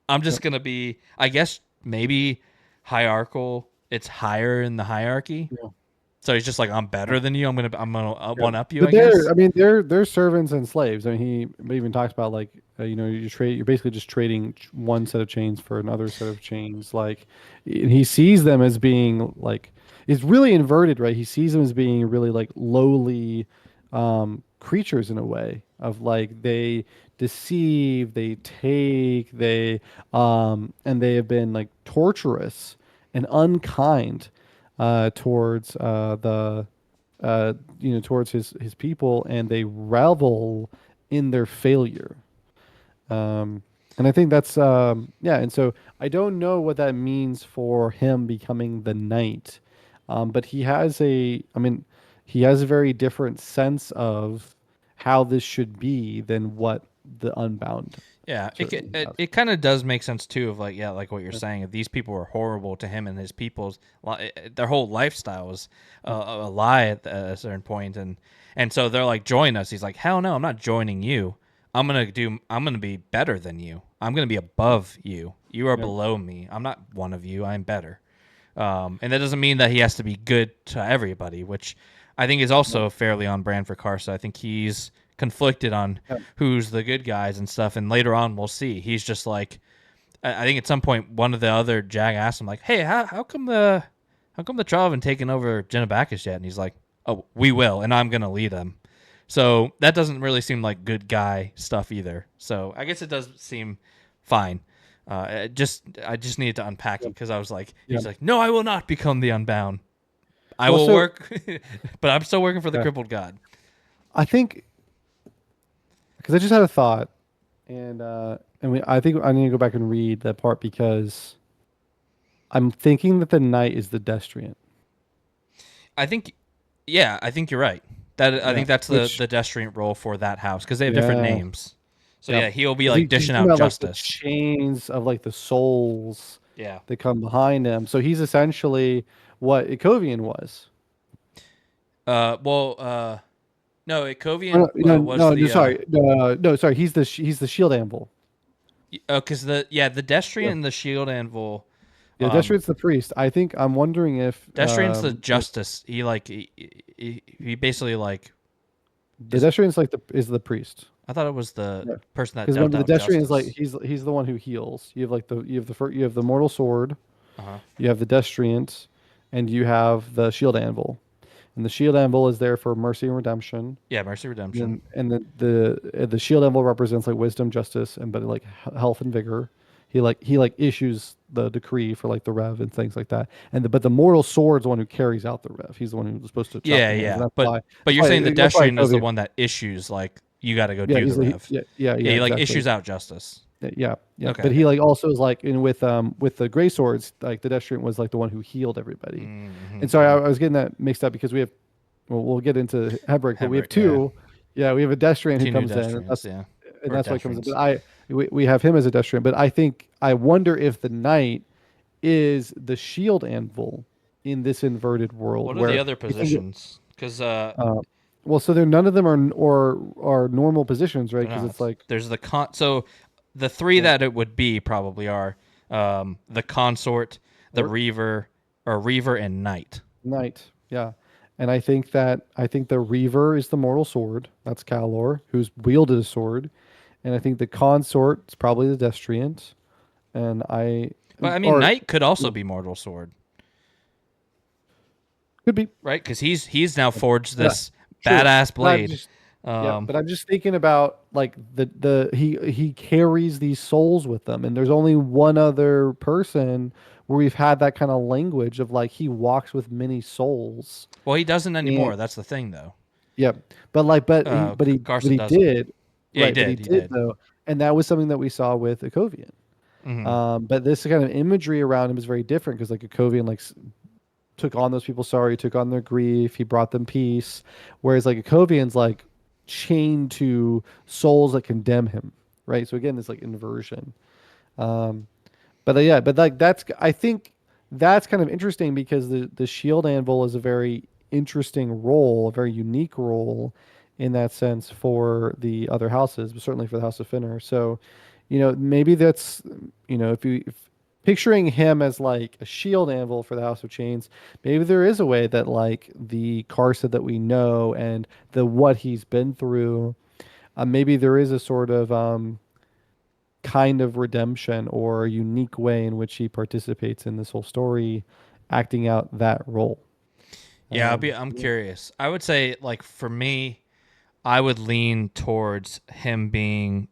[SPEAKER 2] I'm just going to be, I guess, maybe hierarchical. It's higher in the hierarchy.
[SPEAKER 3] Yeah.
[SPEAKER 2] So he's just like, I'm better than you. I'm gonna one up you.
[SPEAKER 3] But
[SPEAKER 2] I guess.
[SPEAKER 3] I mean, they're servants and slaves. I mean, he even talks about like you're basically just trading one set of chains for another set of chains. Like, and he sees them as being like it's really inverted, right? He sees them as being really like lowly creatures in a way of like they deceive, they take, and they have been like torturous and unkind towards towards his people, and they revel in their failure. And I think that's and so I don't know what that means for him becoming the knight, but he has a very different sense of how this should be than what the Unbound.
[SPEAKER 2] Yeah,
[SPEAKER 3] certainly has.
[SPEAKER 2] it kind of does make sense too. Of like, yeah, like what you're saying. If these people were horrible to him and his people's, their whole lifestyle was a lie at a certain point, and so they're like, join us. He's like, hell no, I'm not joining you. I'm gonna be better than you. I'm gonna be above you. You are below me. I'm not one of you. I'm better. And that doesn't mean that he has to be good to everybody, which I think is also fairly on brand for Karsa. I think he's conflicted on who's the good guys and stuff, and later on we'll see. He's just like, I think at some point one of the other Jag asked him like, hey, how come the trial haven't taken over Genebacus yet? And he's like, oh, we will, and I'm gonna lead them. So that doesn't really seem like good guy stuff either. So I guess it does seem fine. I just needed to unpack it because I was like, he's like, no, I will not become the Unbound. I will work, but I'm still working for the crippled god.
[SPEAKER 3] I think because I just had a thought, and I think I need to go back and read that part because I'm thinking that the knight is the Destriant.
[SPEAKER 2] I think you're right I think that's the
[SPEAKER 3] Which,
[SPEAKER 2] destriant role for that house because they have different
[SPEAKER 3] yeah,
[SPEAKER 2] names. So
[SPEAKER 3] yeah.
[SPEAKER 2] yeah, he'll be
[SPEAKER 3] 'Cause
[SPEAKER 2] like
[SPEAKER 3] he's
[SPEAKER 2] dishing
[SPEAKER 3] talking
[SPEAKER 2] out
[SPEAKER 3] about like the
[SPEAKER 2] justice.
[SPEAKER 3] chains of like the souls
[SPEAKER 2] Yeah.
[SPEAKER 3] that come behind him. So he's essentially what Ikovian was.
[SPEAKER 2] No,
[SPEAKER 3] Oh,
[SPEAKER 2] Ikovian
[SPEAKER 3] no, no,
[SPEAKER 2] was
[SPEAKER 3] no, no,
[SPEAKER 2] the
[SPEAKER 3] sorry, no, sorry. He's the shield anvil.
[SPEAKER 2] because the Destrian and the Shield Anvil.
[SPEAKER 3] Yeah, Destrient's the priest. I think I'm wondering if
[SPEAKER 2] Destrian's the justice. He basically like
[SPEAKER 3] the
[SPEAKER 2] is.
[SPEAKER 3] Destrient's like the is the priest.
[SPEAKER 2] I thought it was the
[SPEAKER 3] Yeah.
[SPEAKER 2] person that
[SPEAKER 3] Because
[SPEAKER 2] dealt
[SPEAKER 3] remember, the
[SPEAKER 2] out
[SPEAKER 3] Destriant is like
[SPEAKER 2] justice.
[SPEAKER 3] he's the one who heals. You have like you have the mortal sword,
[SPEAKER 2] Uh huh.
[SPEAKER 3] you have the Destriant, and you have the shield anvil. And the shield anvil is there for mercy and redemption.
[SPEAKER 2] Yeah, Mercy Redemption.
[SPEAKER 3] And the shield emblem represents like wisdom, justice, and but like health and vigor. He like issues the decree for like the rev and things like that. And but the mortal sword's the one who carries out the rev. He's the one who's supposed to chop
[SPEAKER 2] Yeah,
[SPEAKER 3] the hands.
[SPEAKER 2] yeah.
[SPEAKER 3] And that's
[SPEAKER 2] But
[SPEAKER 3] why.
[SPEAKER 2] you're saying the
[SPEAKER 3] That's why
[SPEAKER 2] Destrian is the
[SPEAKER 3] Kovia.
[SPEAKER 2] one that issues like you got to go
[SPEAKER 3] Yeah,
[SPEAKER 2] do the rev.
[SPEAKER 3] yeah,
[SPEAKER 2] Yeah, he like
[SPEAKER 3] exactly.
[SPEAKER 2] issues out justice.
[SPEAKER 3] Yeah.
[SPEAKER 2] Okay.
[SPEAKER 3] But he like also is like in with the gray swords. Like the Destriant was like the one who healed everybody. And sorry, I was getting that mixed up because we have. Well, we'll get into Hebrew, but we have
[SPEAKER 2] Hebrew, yeah.
[SPEAKER 3] two. Yeah, we have a Destriant who
[SPEAKER 2] Two new
[SPEAKER 3] comes in. And
[SPEAKER 2] Destrians, yeah. Or
[SPEAKER 3] that's why it comes in.
[SPEAKER 2] Destrians.
[SPEAKER 3] But we have him as a Destriant. But I wonder if the knight is the shield anvil in this inverted world.
[SPEAKER 2] What are
[SPEAKER 3] where
[SPEAKER 2] the other
[SPEAKER 3] you think
[SPEAKER 2] positions? Because
[SPEAKER 3] well, so they're none of them are normal positions, right?
[SPEAKER 2] they're
[SPEAKER 3] Because it's
[SPEAKER 2] not.
[SPEAKER 3] like
[SPEAKER 2] There's the So the three that it would be probably are the consort, the reaver, or reaver and knight.
[SPEAKER 3] knight, yeah. And I think the Reaver is the mortal sword. That's Calor, who's wielded a sword, and I think the consort is probably the Destriant, and I
[SPEAKER 2] But I mean,
[SPEAKER 3] or
[SPEAKER 2] knight could also be mortal sword,
[SPEAKER 3] could be.
[SPEAKER 2] right? Because he's now forged
[SPEAKER 3] Yeah,
[SPEAKER 2] this
[SPEAKER 3] true.
[SPEAKER 2] badass
[SPEAKER 3] But I'm
[SPEAKER 2] blade.
[SPEAKER 3] just, yeah, but I'm just thinking about like he carries these souls with them, and there's only one other person where we've had that kind of language of like he walks with many souls.
[SPEAKER 2] Well, he doesn't
[SPEAKER 3] And
[SPEAKER 2] anymore. That's the thing, though.
[SPEAKER 3] yeah, but like but
[SPEAKER 2] Carson
[SPEAKER 3] he
[SPEAKER 2] doesn't.
[SPEAKER 3] did,
[SPEAKER 2] Yeah, he
[SPEAKER 3] right, but he
[SPEAKER 2] did. He
[SPEAKER 3] did
[SPEAKER 2] did.
[SPEAKER 3] though, and that was something that we saw with Akovian.
[SPEAKER 2] Hmm.
[SPEAKER 3] But this kind of imagery around him is very different because like Akovian like took on those people, sorry, took on their grief, he brought them peace, whereas like Akovian's like chained to souls that condemn him, right? So again, this like inversion. Um, but yeah, but like that's I think that's kind of interesting because the shield anvil is a very interesting role, a very unique role in that sense for the other houses, but certainly for the House of Finner. So, maybe that's if picturing him as like a shield anvil for the House of Chains, maybe there is a way that like the Karsa that we know and the what he's been through, maybe there is a sort of kind of redemption or a unique way in which he participates in this whole story, acting out that role.
[SPEAKER 2] Yeah,
[SPEAKER 3] Um,
[SPEAKER 2] I'm curious. I would say, like for me, I would lean towards him being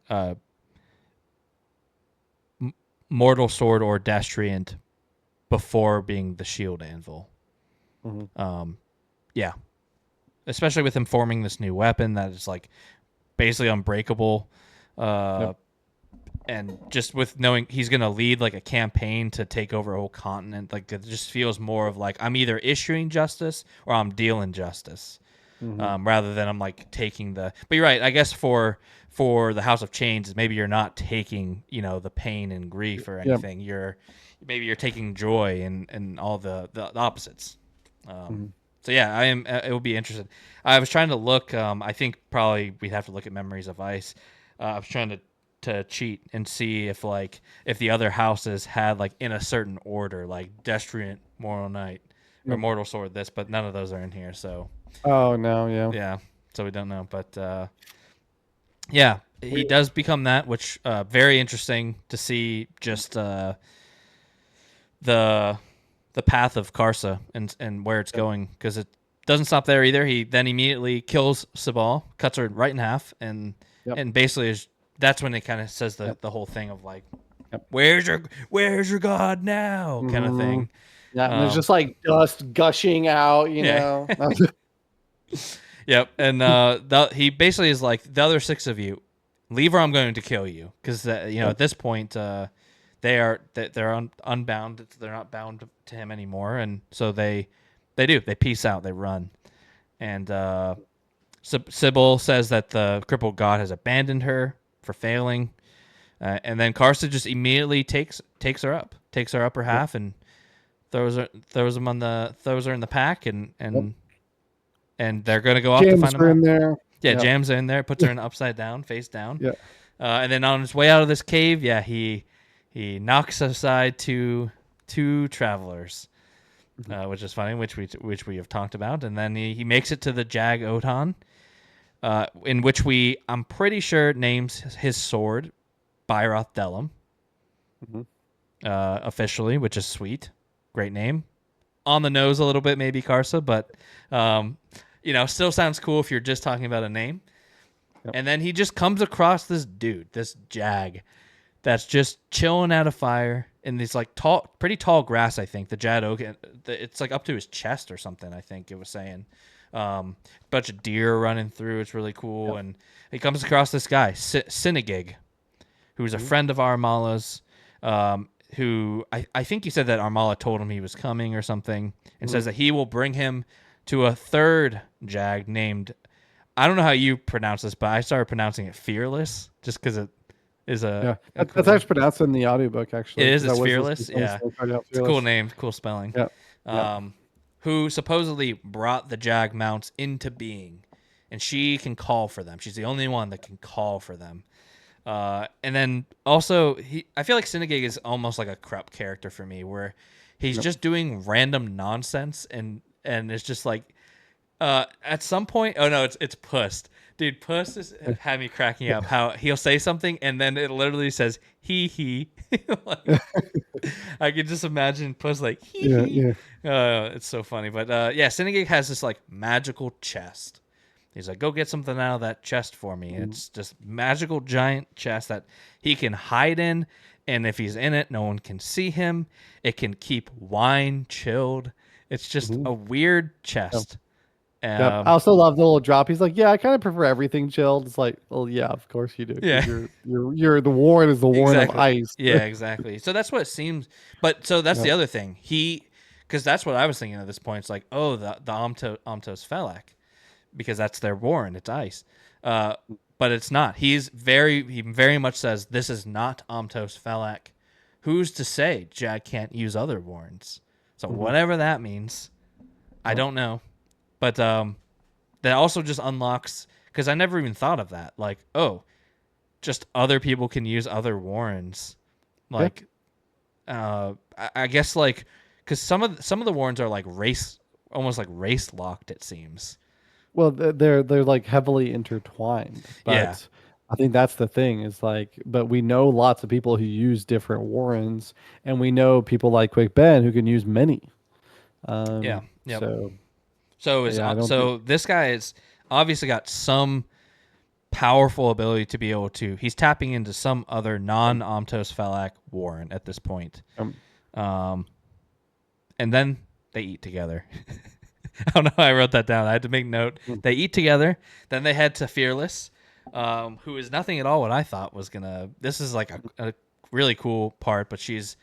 [SPEAKER 2] mortal sword or destriant before being the shield anvil.
[SPEAKER 3] Mhm.
[SPEAKER 2] Yeah, especially with him forming this new weapon that is like basically unbreakable.
[SPEAKER 3] Yep.
[SPEAKER 2] And just with knowing he's gonna lead like a campaign to take over a whole continent, like it just feels more of like I'm either issuing justice or I'm dealing justice, rather than I'm like taking the. But you're right. I guess for the House of Chains, maybe you're not taking the pain and grief or
[SPEAKER 3] Yep.
[SPEAKER 2] anything. Maybe you're taking joy and all the opposites. So yeah, I am. It will be interesting. I was trying to look. I think probably we'd have to look at Memories of Ice. I was trying to cheat and see if the other houses had like in a certain order, like Destriant, Mortal Knight, or
[SPEAKER 3] Yep.
[SPEAKER 2] Mortal Sword this, but none of those are in here. So
[SPEAKER 3] Oh no, yeah.
[SPEAKER 2] yeah, so we don't know. But yeah, he does become that, which very interesting to see. Just the path of Karsa and where it's going, because it doesn't stop there either. He then immediately kills Sabal, cuts her right in half, and
[SPEAKER 3] Yep.
[SPEAKER 2] basically that's when it kind of says the whole thing of like,
[SPEAKER 3] Yep.
[SPEAKER 2] where's your god now, kind of thing.
[SPEAKER 3] Yeah, and there's just like dust gushing out,
[SPEAKER 2] Yeah.
[SPEAKER 3] know.
[SPEAKER 2] Yep, and he basically is like, the other six of you, leave or I'm going to kill you, because at this point they're unbound. They're not bound to him anymore, and so they peace out. They run, and Sybil says that the crippled god has abandoned her for failing, and then Karsa just immediately takes her upper half, and throws her in the pack, and they're gonna go off to
[SPEAKER 3] Jams
[SPEAKER 2] find
[SPEAKER 3] her
[SPEAKER 2] him
[SPEAKER 3] in
[SPEAKER 2] out.
[SPEAKER 3] there.
[SPEAKER 2] Yeah,
[SPEAKER 3] Yep.
[SPEAKER 2] jams her in there, puts her in upside down, face down.
[SPEAKER 3] Yeah.
[SPEAKER 2] And then on his way out of this cave, he knocks aside two travelers, which is funny, which we have talked about, and then he makes it to the Jag Otan, in which I'm pretty sure names his sword Byroth Delum, officially, which is sweet, great name, on the nose a little bit maybe Karsa, but still sounds cool if you're just talking about a name. Yep. And then he just comes across this dude, this Jag, that's just chilling at a fire in these like pretty tall grass. I think the Jag oak, it's like up to his chest or something. I think it was saying, bunch of deer running through. It's really cool. Yep. And he comes across this guy, Sinigig, who's a friend of Armala's. Who I think he said that Armala told him he was coming or something, and says that he will bring him to a third Jag named. I don't know how you pronounce this, but I started pronouncing it Fearless just because it is a.
[SPEAKER 3] Yeah, that's actually pronounced in the audiobook, actually.
[SPEAKER 2] It is. It's Fearless. Yeah. It's a cool name. Cool spelling.
[SPEAKER 3] Yeah.
[SPEAKER 2] Who supposedly brought the Jag mounts into being, and she can call for them. She's the only one that can call for them. And then also, I feel like Sinigig is almost like a Krupp character for me, where he's just doing random nonsense, and it's just like. At some point, oh no, it's Puss. Dude, Puss has had me cracking up. How he'll say something and then it literally says he. Like, I could just imagine Puss like he. Yeah. It's so funny, but Sinigig has this like magical chest. He's like, go get something out of that chest for me. And it's just magical giant chest that he can hide in, and if he's in it, no one can see him. It can keep wine chilled. It's just a weird chest.
[SPEAKER 3] I also love the little drop. He's like, yeah, I kind of prefer everything chilled. It's like, well, yeah, of course you do.
[SPEAKER 2] Yeah.
[SPEAKER 3] You're the Warren is the Warren of ice.
[SPEAKER 2] Yeah, exactly. So that's what it seems. But so that's the other thing. Because that's what I was thinking at this point. It's like, oh, the Amtos Felak, because that's their Warren. It's ice. But it's not. He very much says this is not Amtos Felak. Who's to say Jag can't use other Warrens? So whatever that means, I don't know. But that also just unlocks, because I never even thought of that. Like, oh, just other people can use other Warrens. Like, I guess like, because some of the Warrens are like almost like race locked. It seems.
[SPEAKER 3] Well, they're like heavily intertwined. But I think that's the thing. Is like, but we know lots of people who use different Warrens, and we know people like Quick Ben who can use many.
[SPEAKER 2] Yeah.
[SPEAKER 3] So
[SPEAKER 2] this guy is obviously got some powerful ability to be able to. He's tapping into some other non-Amtos Felak Warren at this point. And then they eat together. I don't know how I wrote that down. I had to make note. They eat together. Then they head to Fearless, who is nothing at all what I thought was gonna. This is like a really cool part, but she's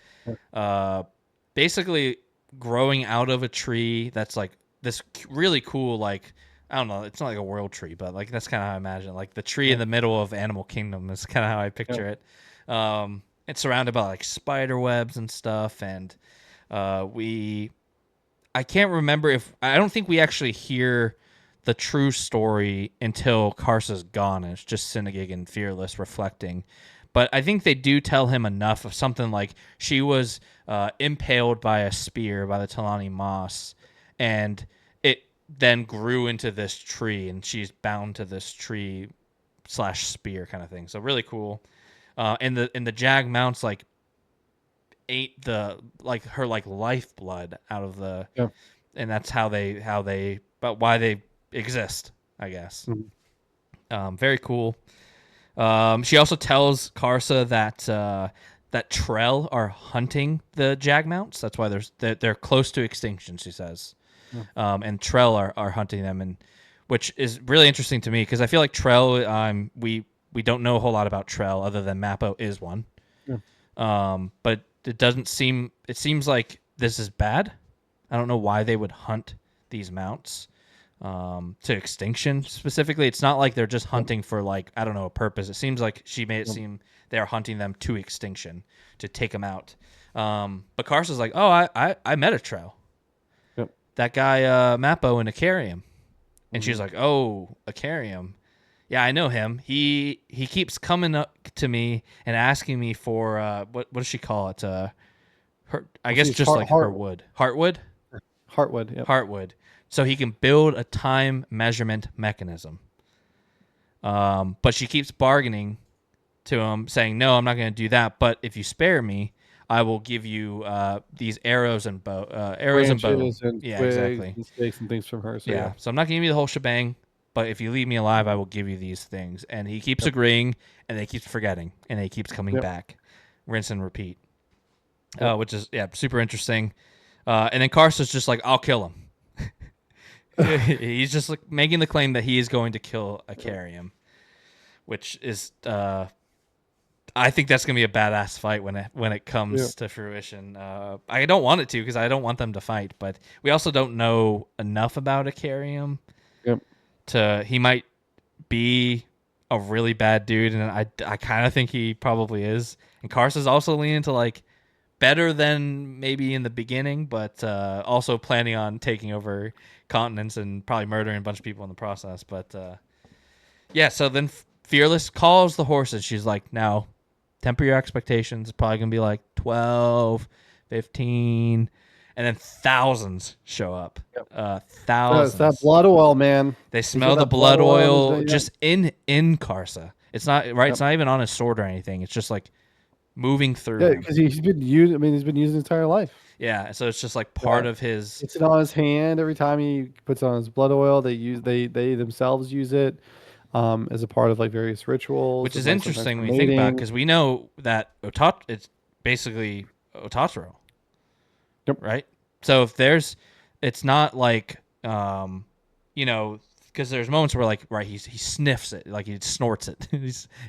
[SPEAKER 2] basically growing out of a tree that's like. This really cool, like, I don't know, it's not like a world tree, but like that's kind of how I imagine it. Like the tree in the middle of Animal Kingdom is kind of how I picture it. It's surrounded by like spider webs and stuff, and I can't remember I don't think we actually hear the true story until Karsa's gone, and it's just Sinigig and Fearless reflecting. But I think they do tell him enough of something like she was impaled by a spear by the Talani Moss, and it then grew into this tree, and she's bound to this tree / spear kind of thing. So really cool. And the Jag mounts like ate her like lifeblood out of the, and that's how they but why they exist, I guess. Very cool. She also tells Karsa that Trell are hunting the Jag mounts. That's why they're close to extinction, she says. And Trell are hunting them, and which is really interesting to me because I feel like Trell, we don't know a whole lot about Trell other than Mappo is one. But it seems like this is bad. I don't know why they would hunt these mounts. to extinction specifically. It's not like they're just hunting for like, I don't know, a purpose. It seems like she made it seem they are hunting them to extinction to take them out. But Carsa's like, oh, I met a Trell.
[SPEAKER 3] Yep.
[SPEAKER 2] That guy Mappo in Icarium. And she's like, oh, Icarium. Yeah, I know him. He keeps coming up to me and asking me for what does she call it? Her, I guess just like her wood. Heartwood?
[SPEAKER 3] Heartwood, yep.
[SPEAKER 2] Heartwood. So he can build a time measurement mechanism. But she keeps bargaining to him, saying, no, I'm not going to do that. But if you spare me, I will give you these arrows and bow.
[SPEAKER 3] Branches and
[SPEAKER 2] yeah,
[SPEAKER 3] twigs
[SPEAKER 2] exactly.
[SPEAKER 3] and stakes and things from her. So
[SPEAKER 2] Yeah. So I'm not going to give you the whole shebang, but if you leave me alive, I will give you these things. And he keeps agreeing, and they keeps forgetting, and he keeps coming back. Rinse and repeat. Which is, super interesting. And then Karsa's just like, I'll kill him. He's just like making the claim that he is going to kill Icarium, which is, I think that's going to be a badass fight when it comes to fruition. I don't want it to because I don't want them to fight, but we also don't know enough about Icarium. Yep. He might be a really bad dude, and I kind of think he probably is. And Karsa's also leaning to like better than maybe in the beginning, but also planning on taking over continents and probably murdering a bunch of people in the process. But so then Fearless calls the horses. She's like, now temper your expectations. It's probably going to be like 12, 15, and then thousands show up.
[SPEAKER 3] Yep.
[SPEAKER 2] Thousands.
[SPEAKER 3] It's that blood oil, man.
[SPEAKER 2] They smell the blood oil just in Karsa. It's not right. Yep. It's not even on his sword or anything. It's just like moving through.
[SPEAKER 3] Yeah, because he's been using. I mean, he's been using his entire life.
[SPEAKER 2] Yeah, so it's just like part of his.
[SPEAKER 3] It's on his hand every time he puts on his blood oil. They themselves use it as a part of like various rituals.
[SPEAKER 2] Which is interesting when you think about it, because we know that it's basically Otatoro.
[SPEAKER 3] Yep.
[SPEAKER 2] Right. So if it's not like because there's moments where like he sniffs it, like he snorts it.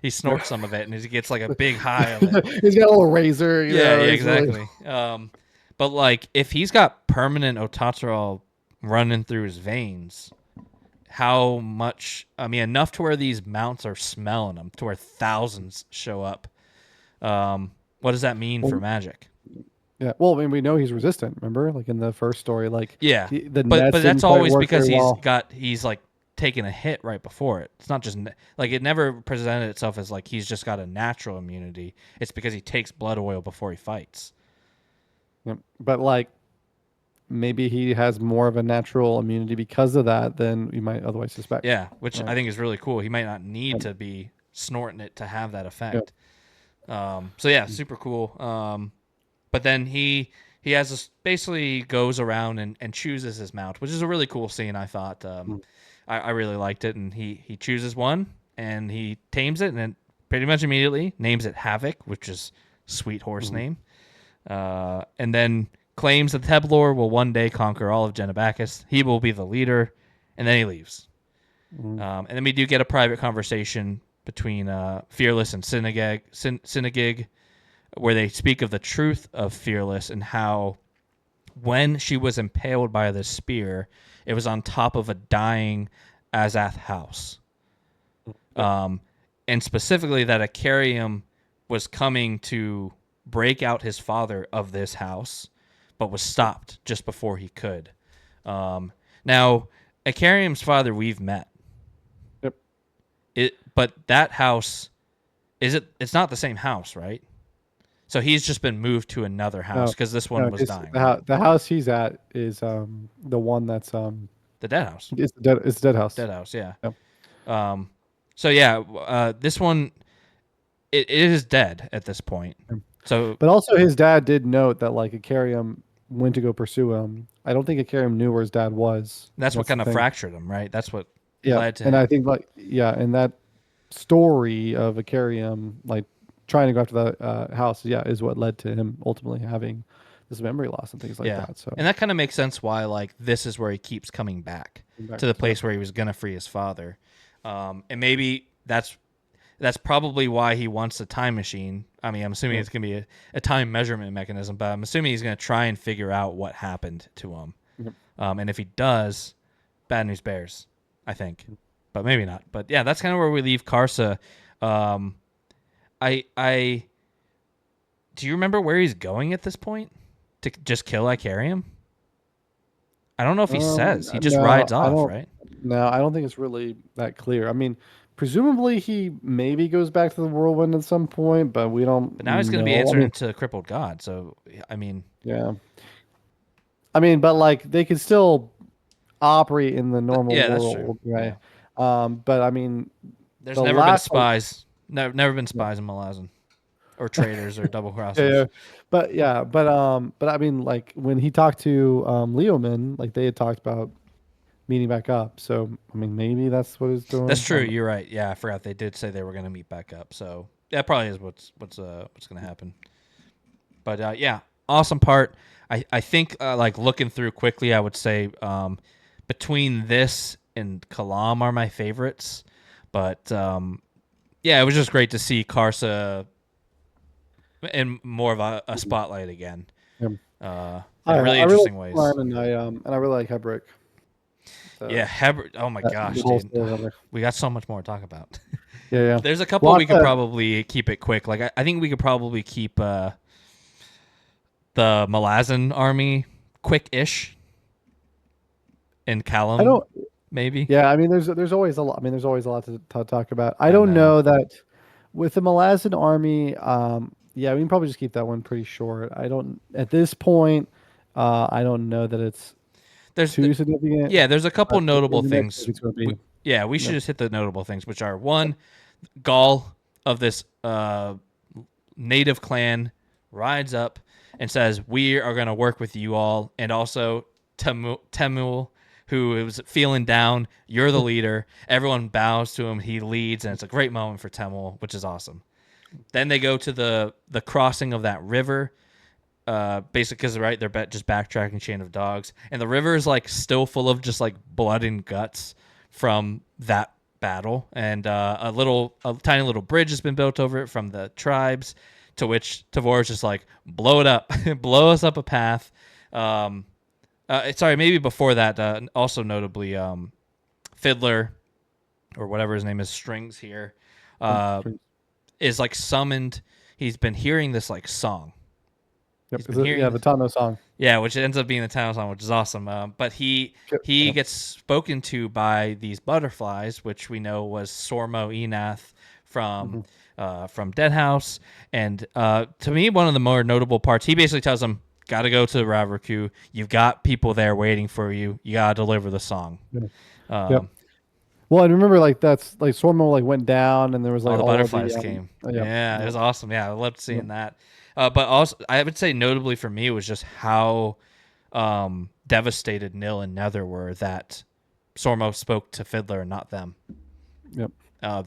[SPEAKER 2] he snorts some of it, and he gets like a big high of it.
[SPEAKER 3] He's got a little razor.
[SPEAKER 2] Yeah, exactly. But like if he's got permanent Otatoro running through his veins, how much? I mean, enough to where these mounts are smelling them, to where thousands show up. What does that mean for magic?
[SPEAKER 3] Yeah, well, I mean, we know he's resistant. Remember, like in the first story, like
[SPEAKER 2] but that's always because he's like taking a hit right before it. It's not just like it never presented itself as like he's just got a natural immunity. It's because he takes blood oil before he fights.
[SPEAKER 3] Yeah, but like maybe he has more of a natural immunity because of that than you might otherwise suspect.
[SPEAKER 2] Yeah, which I think is really cool. He might not need to be snorting it to have that effect. Super cool. But then he has this, basically goes around and chooses his mount, which is a really cool scene. I thought I really liked it, and he chooses one and he tames it, and then pretty much immediately names it Havoc, which is sweet horse name, and then claims that Teblor will one day conquer all of Genebacus. He will be the leader, and then he leaves. And then we do get a private conversation between Fearless and Synagig, where they speak of the truth of Fearless and how when she was impaled by the spear, it was on top of a dying Azath house. And specifically that Icarium was coming to break out his father of this house, but was stopped just before he could. Now, Icarium's father we've met. Yep. But that house, it's not the same house, right? So he's just been moved to another house because this one was dying.
[SPEAKER 3] The house he's at is the one that's
[SPEAKER 2] the dead house.
[SPEAKER 3] It's the dead house.
[SPEAKER 2] Dead house, yeah.
[SPEAKER 3] Yep.
[SPEAKER 2] This one it is dead at this point. So,
[SPEAKER 3] but also his dad did note that like Icarium went to go pursue him. I don't think Icarium knew where his dad was.
[SPEAKER 2] That's what kind of fractured him, right? That's what led to
[SPEAKER 3] him.
[SPEAKER 2] I
[SPEAKER 3] think in that story of Icarium like trying to go after the house, is what led to him ultimately having this memory loss and things like that. So,
[SPEAKER 2] and that kind of makes sense why like this is where he keeps coming back to the place where he was gonna free his father, and maybe that's probably why he wants a time machine. I mean, I'm assuming it's gonna be a time measurement mechanism, but I'm assuming he's gonna try and figure out what happened to him, and if he does, Bad News Bears, I think, but maybe not. But yeah, that's kind of where we leave Karsa. I do you remember where he's going at this point? To just kill Icarium? I don't know if he says. He just
[SPEAKER 3] No,
[SPEAKER 2] rides
[SPEAKER 3] I
[SPEAKER 2] off,
[SPEAKER 3] don't.
[SPEAKER 2] right?
[SPEAKER 3] No, I don't think it's really that clear. I mean, presumably he maybe goes back to the whirlwind at some point, but we don't
[SPEAKER 2] But now he's going to be
[SPEAKER 3] know. I
[SPEAKER 2] answered
[SPEAKER 3] mean,
[SPEAKER 2] into crippled god. So I mean,
[SPEAKER 3] yeah. I mean, but like they could still operate in the normal
[SPEAKER 2] yeah, that's true.
[SPEAKER 3] world, right?
[SPEAKER 2] Yeah.
[SPEAKER 3] But I mean,
[SPEAKER 2] There's
[SPEAKER 3] the
[SPEAKER 2] never been
[SPEAKER 3] last
[SPEAKER 2] spies. Never been spies in Malazan, or traitors, or double
[SPEAKER 3] yeah,
[SPEAKER 2] crossers.
[SPEAKER 3] yeah. But I mean, like when he talked to Leoman, like they had talked about meeting back up. So I mean, maybe that's what he's doing.
[SPEAKER 2] That's true. You're right. Yeah, I forgot they did say they were going to meet back up. So that probably is what's going to happen. But yeah, awesome part. I think like looking through quickly, I would say between this and Kalam are my favorites. But yeah, it was just great to see Karsa in more of a spotlight again.
[SPEAKER 3] Yeah.
[SPEAKER 2] In really interesting ways.
[SPEAKER 3] And I really like Hebrick. So,
[SPEAKER 2] Yeah, oh my gosh,
[SPEAKER 3] the whole
[SPEAKER 2] dude.
[SPEAKER 3] story of it.
[SPEAKER 2] We got so much more to talk about.
[SPEAKER 3] Yeah.
[SPEAKER 2] There's a couple
[SPEAKER 3] Well,
[SPEAKER 2] we could probably keep it quick. Like I think we could probably keep the Malazan army quick-ish in Callum.
[SPEAKER 3] I don't.
[SPEAKER 2] Maybe.
[SPEAKER 3] Yeah, I mean, there's always a lot. I mean, there's always a lot to talk about. I don't know that with the Malazan army. Yeah, we can probably just keep that one pretty short. I don't at this point. I don't know that it's too significant.
[SPEAKER 2] Yeah, there's a couple notable things.
[SPEAKER 3] We
[SPEAKER 2] should just hit the notable things, which are one, Gaul of this native clan rides up and says, "We are going to work with you all," and also Temul, who was feeling down. You're the leader. Everyone bows to him. He leads, and it's a great moment for Temul, which is awesome. Then they go to the crossing of that river. Basically, because right, they're just backtracking Chain of Dogs, and the river is like still full of just like blood and guts from that battle, and a tiny little bridge has been built over it from the tribes, to which Tavor is just like, blow it up, blow us up a path. Sorry, maybe before that, also notably, Fiddler, or whatever his name is, Strings here, is like summoned. He's been hearing this like song.
[SPEAKER 3] Yep, the Tano song.
[SPEAKER 2] Yeah, which ends up being the Tano song, which is awesome. But he gets spoken to by these butterflies, which we know was Sormo Enath from Deadhouse. And to me, one of the more notable parts, he basically tells them, "Got to go to Ravraku. You've got people there waiting for you. You got to deliver the song." Yeah.
[SPEAKER 3] Yep. Well, and remember, like that's like Sormo like went down, and there was like
[SPEAKER 2] all the butterflies came. Yeah, it was awesome. Yeah, I loved seeing that. But also, I would say notably for me was just how devastated Nil and Nether were that Sormo spoke to Fiddler and not them.
[SPEAKER 3] Yep.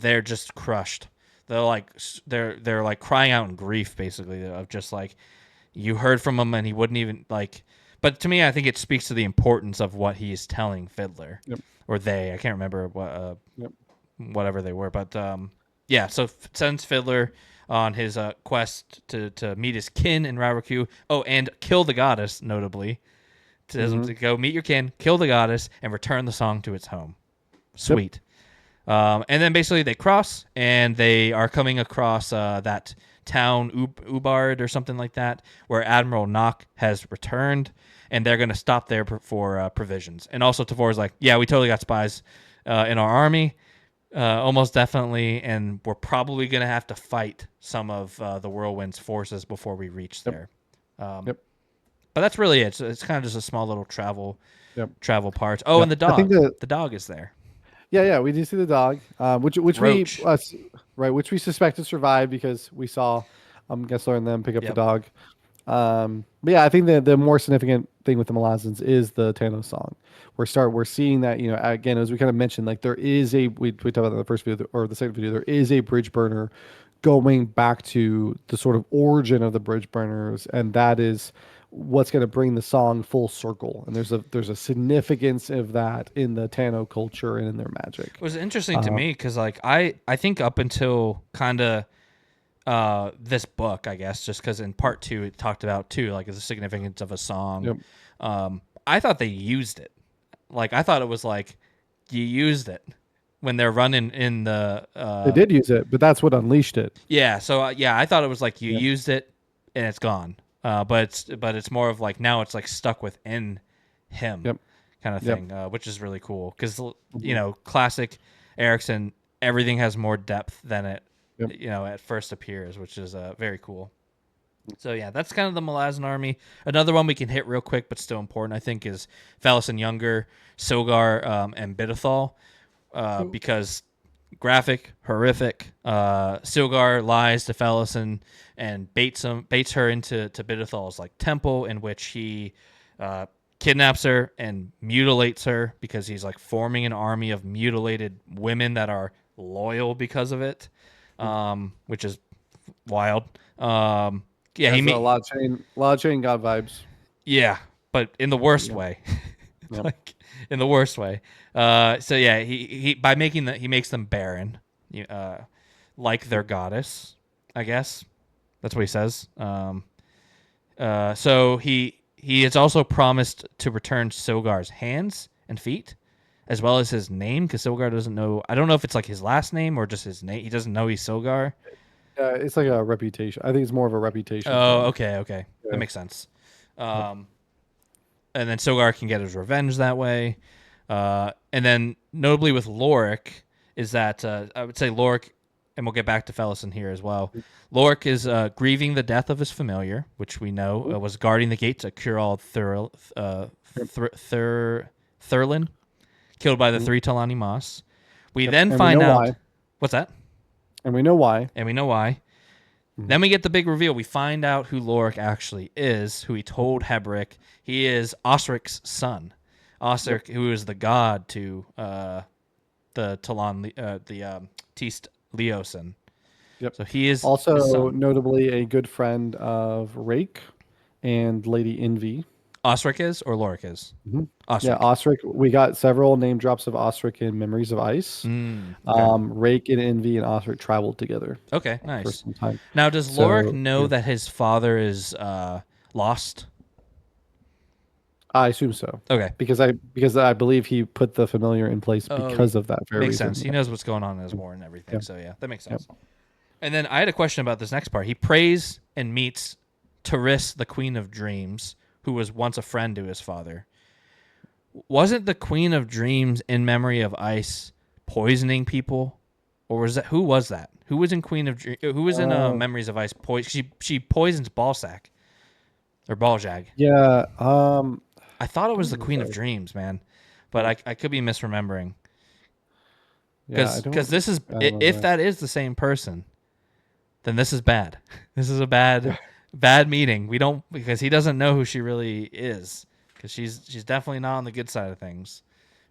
[SPEAKER 2] They're just crushed. They're like crying out in grief, basically, of just like, you heard from him and he wouldn't even like. But to me, I think it speaks to the importance of what he's telling Fiddler, or they. I can't remember what whatever they were, but yeah. So sends Fiddler on his quest to meet his kin in Ravraku. Oh, and kill the goddess, notably. Tells him to go meet your kin, kill the goddess, and return the song to its home. Sweet. Yep. And then basically they cross, and they are coming across that town, Ubard or something like that, where Admiral Nock has returned, and they're going to stop there for provisions. And also Tavor's like, yeah, we totally got spies in our army. Almost definitely, and we're probably going to have to fight some of the Whirlwind's forces before we reach there. But that's really it. It's kind of just a small little travel part. Oh, and the dog. I think the dog is there.
[SPEAKER 3] Yeah, we do see the dog, which
[SPEAKER 2] Roach.
[SPEAKER 3] which we suspected survived because we saw Gessler and them pick up the dog. But yeah, I think the more significant thing with the Malazans is the Tano song. We're seeing that, you know, again, as we kind of mentioned, like there is we talked about that in the first video or the second video, there is a bridge burner going back to the sort of origin of the bridge burners, and that is what's going to bring the song full circle. And there's a significance of that in the Tano culture and in their magic.
[SPEAKER 2] It was interesting to me because like I think up until kind of this book, I guess, just because in part 2 it talked about too, like the significance of a song. I thought they used it. like I thought it was like you used it when they're running in the
[SPEAKER 3] They did use it, but that's what unleashed it.
[SPEAKER 2] yeah. So yeah, I thought it was like you
[SPEAKER 3] Yep.
[SPEAKER 2] used it and it's gone. But it's more of like now it's like stuck within him,
[SPEAKER 3] Yep.
[SPEAKER 2] kind of
[SPEAKER 3] Yep.
[SPEAKER 2] thing, which is really cool because classic Erickson, everything has more depth than it
[SPEAKER 3] Yep.
[SPEAKER 2] at first appears, which is very cool. So yeah, that's kind of the Malazan army. Another one we can hit real quick, but still important, I think, is Falasin Younger, Silgar, and Bidethal, because graphic, horrific. Silgar lies to Falasin and baits her into Bidethal's like temple, in which he kidnaps her and mutilates her because he's like forming an army of mutilated women that are loyal because of it, which is wild. Yeah,
[SPEAKER 3] Has a lot of chain god vibes.
[SPEAKER 2] yeah, but in the worst way.
[SPEAKER 3] Yep.
[SPEAKER 2] Like in the worst way. So yeah, he by making he makes them barren, like their goddess, I guess. That's what he says. So he is also promised to return Silgar's hands and feet, as well as his name, because Silgar doesn't know. I don't know if it's like his last name or just his name. He doesn't know he's Silgar.
[SPEAKER 3] It's like a reputation. I think it's more of a reputation.
[SPEAKER 2] Oh,
[SPEAKER 3] thing.
[SPEAKER 2] okay.
[SPEAKER 3] Yeah.
[SPEAKER 2] That makes sense. And then Silgar can get his revenge that way. And then notably with Lorik is that I would say Lorik, and we'll get back to Falasin here as well. Lorik is grieving the death of his familiar, which we know was guarding the gate to Curall Thurlin, killed by the three Talani Moss. We then
[SPEAKER 3] And
[SPEAKER 2] find
[SPEAKER 3] we know
[SPEAKER 2] out
[SPEAKER 3] why.
[SPEAKER 2] what's that?
[SPEAKER 3] And we know why.
[SPEAKER 2] And we know why. Then we get the big reveal. We find out who Lorik actually is, who he told Hebrick. He is Osric's son. Osric, who is the god to the Talon, Teist Leosin.
[SPEAKER 3] Yep.
[SPEAKER 2] So he is his
[SPEAKER 3] Also,
[SPEAKER 2] son.
[SPEAKER 3] notably, a good friend of Rake and Lady Envy.
[SPEAKER 2] Osric is, or Lorik is?
[SPEAKER 3] Mhm.
[SPEAKER 2] Osric.
[SPEAKER 3] Yeah, Osric. We got several name drops of Osric in Memories of Ice.
[SPEAKER 2] Okay.
[SPEAKER 3] Rake and Envy and Osric traveled together
[SPEAKER 2] Okay,
[SPEAKER 3] for
[SPEAKER 2] nice.
[SPEAKER 3] some time.
[SPEAKER 2] Now, does
[SPEAKER 3] So,
[SPEAKER 2] Lorik know
[SPEAKER 3] yeah.
[SPEAKER 2] that his father is lost?
[SPEAKER 3] I assume so,
[SPEAKER 2] Okay.
[SPEAKER 3] because I believe he put the familiar in place
[SPEAKER 2] Oh,
[SPEAKER 3] because of that very
[SPEAKER 2] Makes
[SPEAKER 3] reason.
[SPEAKER 2] sense. He knows what's going on in his war and everything.
[SPEAKER 3] Yeah.
[SPEAKER 2] So yeah, that makes sense. And then I had a question about this next part. He prays and meets Teris, the Queen of Dreams, who was once a friend to his father. Wasn't the Queen of Dreams in Memory of Ice poisoning people, or was that who was that? Who was in Who was in Memories of Ice? She poisons Balsac or Baljag.
[SPEAKER 3] Yeah.
[SPEAKER 2] I thought it was the Queen of Dreams, man, but I could be misremembering. Because this is,
[SPEAKER 3] I don't know
[SPEAKER 2] if
[SPEAKER 3] that.
[SPEAKER 2] that is the same person, then this is bad. This is a bad meeting. Because he doesn't know who she really is, because she's definitely not on the good side of things,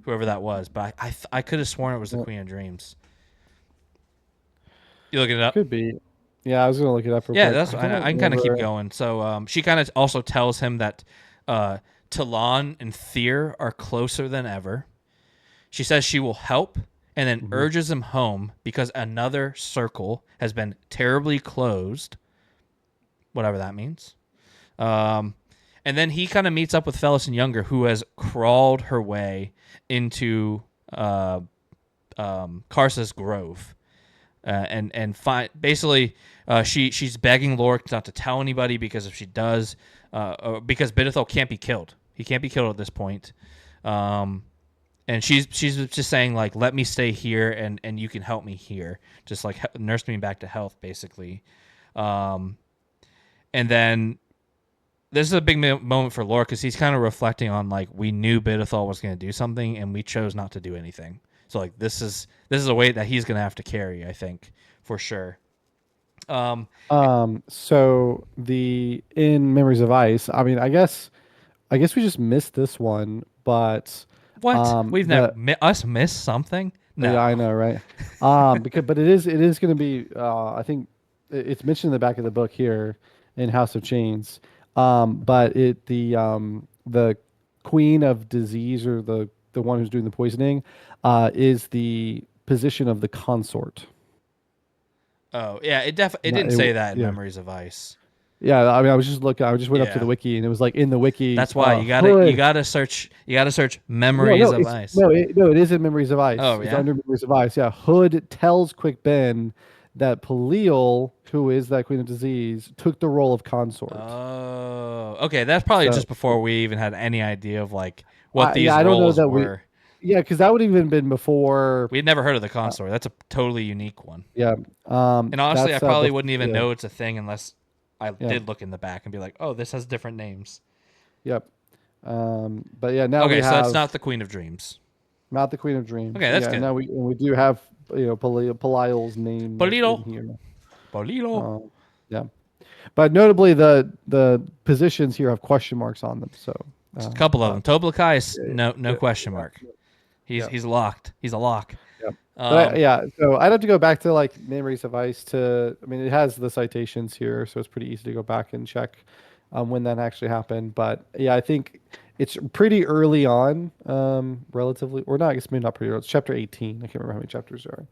[SPEAKER 2] whoever that was. But I could have sworn it was the Queen of Dreams. You looking it up?
[SPEAKER 3] Could be. Yeah, I was gonna look it up.
[SPEAKER 2] Yeah,
[SPEAKER 3] Real quick.
[SPEAKER 2] I can kind of keep going. So she kind of also tells him that Talon and Thir are closer than ever. She says she will help, and then urges him home because another circle has been terribly closed, whatever that means. And then he kind of meets up with Falasin Younger, who has crawled her way into Karsa's Grove. Basically, she's begging Lorik not to tell anybody, because if she does, because Bidethal can't be killed. He can't be killed at this point. And she's just saying, like, let me stay here and you can help me here. Just like nurse me back to health, basically. And then this is a big moment for Lorik, because he's kind of reflecting on, like, we knew Bidethal was going to do something and we chose not to do anything. So like this is a weight that he's going to have to carry, I think, for sure.
[SPEAKER 3] So in Memories of Ice, I mean, I guess we just missed this one, but
[SPEAKER 2] What? We've never missed something? No.
[SPEAKER 3] yeah, I know, right? But it is going to be. I think it's mentioned in the back of the book here in House of Chains. But the Queen of Disease, or the one who's doing the poisoning, is the position of the consort.
[SPEAKER 2] Oh, yeah, it didn't say that in Memories of Ice.
[SPEAKER 3] Yeah, I mean, I was just looking. I just went up to
[SPEAKER 2] Yeah.
[SPEAKER 3] the wiki, and it was like in the wiki.
[SPEAKER 2] That's why you
[SPEAKER 3] Hood.
[SPEAKER 2] gotta search. You gotta search
[SPEAKER 3] No,
[SPEAKER 2] Memories
[SPEAKER 3] no,
[SPEAKER 2] of
[SPEAKER 3] it's
[SPEAKER 2] Ice.
[SPEAKER 3] no, it is in Memories of Ice.
[SPEAKER 2] Oh
[SPEAKER 3] It's
[SPEAKER 2] yeah.
[SPEAKER 3] under Memories of Ice. Yeah, Hood tells Quick Ben that Palil, who is that Queen of Disease, took the role of consort.
[SPEAKER 2] Oh, okay. That's probably
[SPEAKER 3] So
[SPEAKER 2] just before we even had any idea of like what
[SPEAKER 3] yeah,
[SPEAKER 2] these
[SPEAKER 3] I don't know
[SPEAKER 2] roles
[SPEAKER 3] that we.
[SPEAKER 2] were.
[SPEAKER 3] Yeah, because that would even been before.
[SPEAKER 2] We had never heard of the
[SPEAKER 3] Uh,
[SPEAKER 2] consort. That's a totally unique one.
[SPEAKER 3] yeah,
[SPEAKER 2] And honestly, I
[SPEAKER 3] that's
[SPEAKER 2] probably wouldn't even
[SPEAKER 3] yeah,
[SPEAKER 2] know it's a thing unless I
[SPEAKER 3] yeah,
[SPEAKER 2] did look in the back and be like, "Oh, this has different names."
[SPEAKER 3] yep. But yeah, now we
[SPEAKER 2] Okay, so that's
[SPEAKER 3] have
[SPEAKER 2] not the Queen of Dreams.
[SPEAKER 3] not the Queen of Dreams.
[SPEAKER 2] Okay, that's
[SPEAKER 3] Yeah,
[SPEAKER 2] good.
[SPEAKER 3] now we do have Palil's name in
[SPEAKER 2] Polito,
[SPEAKER 3] here.
[SPEAKER 2] Polito.
[SPEAKER 3] Yeah. But notably, the positions here have question marks on them. So,
[SPEAKER 2] Just a couple of them. Toblakai is
[SPEAKER 3] yeah,
[SPEAKER 2] no
[SPEAKER 3] yeah,
[SPEAKER 2] question mark.
[SPEAKER 3] yeah,
[SPEAKER 2] He's locked. He's a lock.
[SPEAKER 3] yeah. But
[SPEAKER 2] Um,
[SPEAKER 3] yeah, so I'd have to go back to like Memories of Ice to. I mean, it has the citations here, so it's pretty easy to go back and check when that actually happened. But yeah, I think it's pretty early on, relatively, or not. I guess maybe not pretty early. It's chapter 18. I can't remember how many chapters there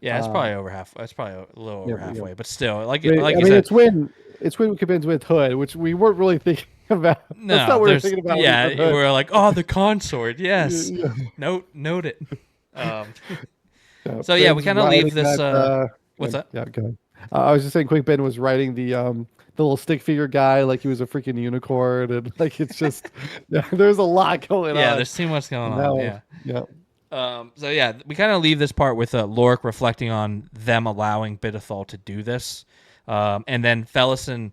[SPEAKER 2] yeah, it's
[SPEAKER 3] are.
[SPEAKER 2] probably over half. It's probably a little
[SPEAKER 3] Yeah,
[SPEAKER 2] over
[SPEAKER 3] yeah.
[SPEAKER 2] halfway, but still, like
[SPEAKER 3] I
[SPEAKER 2] like you
[SPEAKER 3] mean,
[SPEAKER 2] said,
[SPEAKER 3] it's when we convince with Hood, which we weren't really thinking about. That's not
[SPEAKER 2] no,
[SPEAKER 3] what we were
[SPEAKER 2] there's
[SPEAKER 3] thinking about when we
[SPEAKER 2] yeah,
[SPEAKER 3] said Hood.
[SPEAKER 2] we're like, oh, the consort, yes,
[SPEAKER 3] Yeah,
[SPEAKER 2] note it. Um,
[SPEAKER 3] yeah.
[SPEAKER 2] so yeah, we
[SPEAKER 3] Ben's
[SPEAKER 2] kind of leave
[SPEAKER 3] writing
[SPEAKER 2] this.
[SPEAKER 3] that. Yeah,
[SPEAKER 2] What's that?
[SPEAKER 3] yeah, go ahead. I was just saying, Quick Ben was writing the little stick figure guy like he was a freaking unicorn, and like it's just yeah, there's a lot going
[SPEAKER 2] Yeah,
[SPEAKER 3] on.
[SPEAKER 2] there's too much going
[SPEAKER 3] And
[SPEAKER 2] on.
[SPEAKER 3] now,
[SPEAKER 2] Yeah.
[SPEAKER 3] yeah,
[SPEAKER 2] So yeah, we kind of leave this part with Lorik reflecting on them allowing Bidethal to do this, and then Felison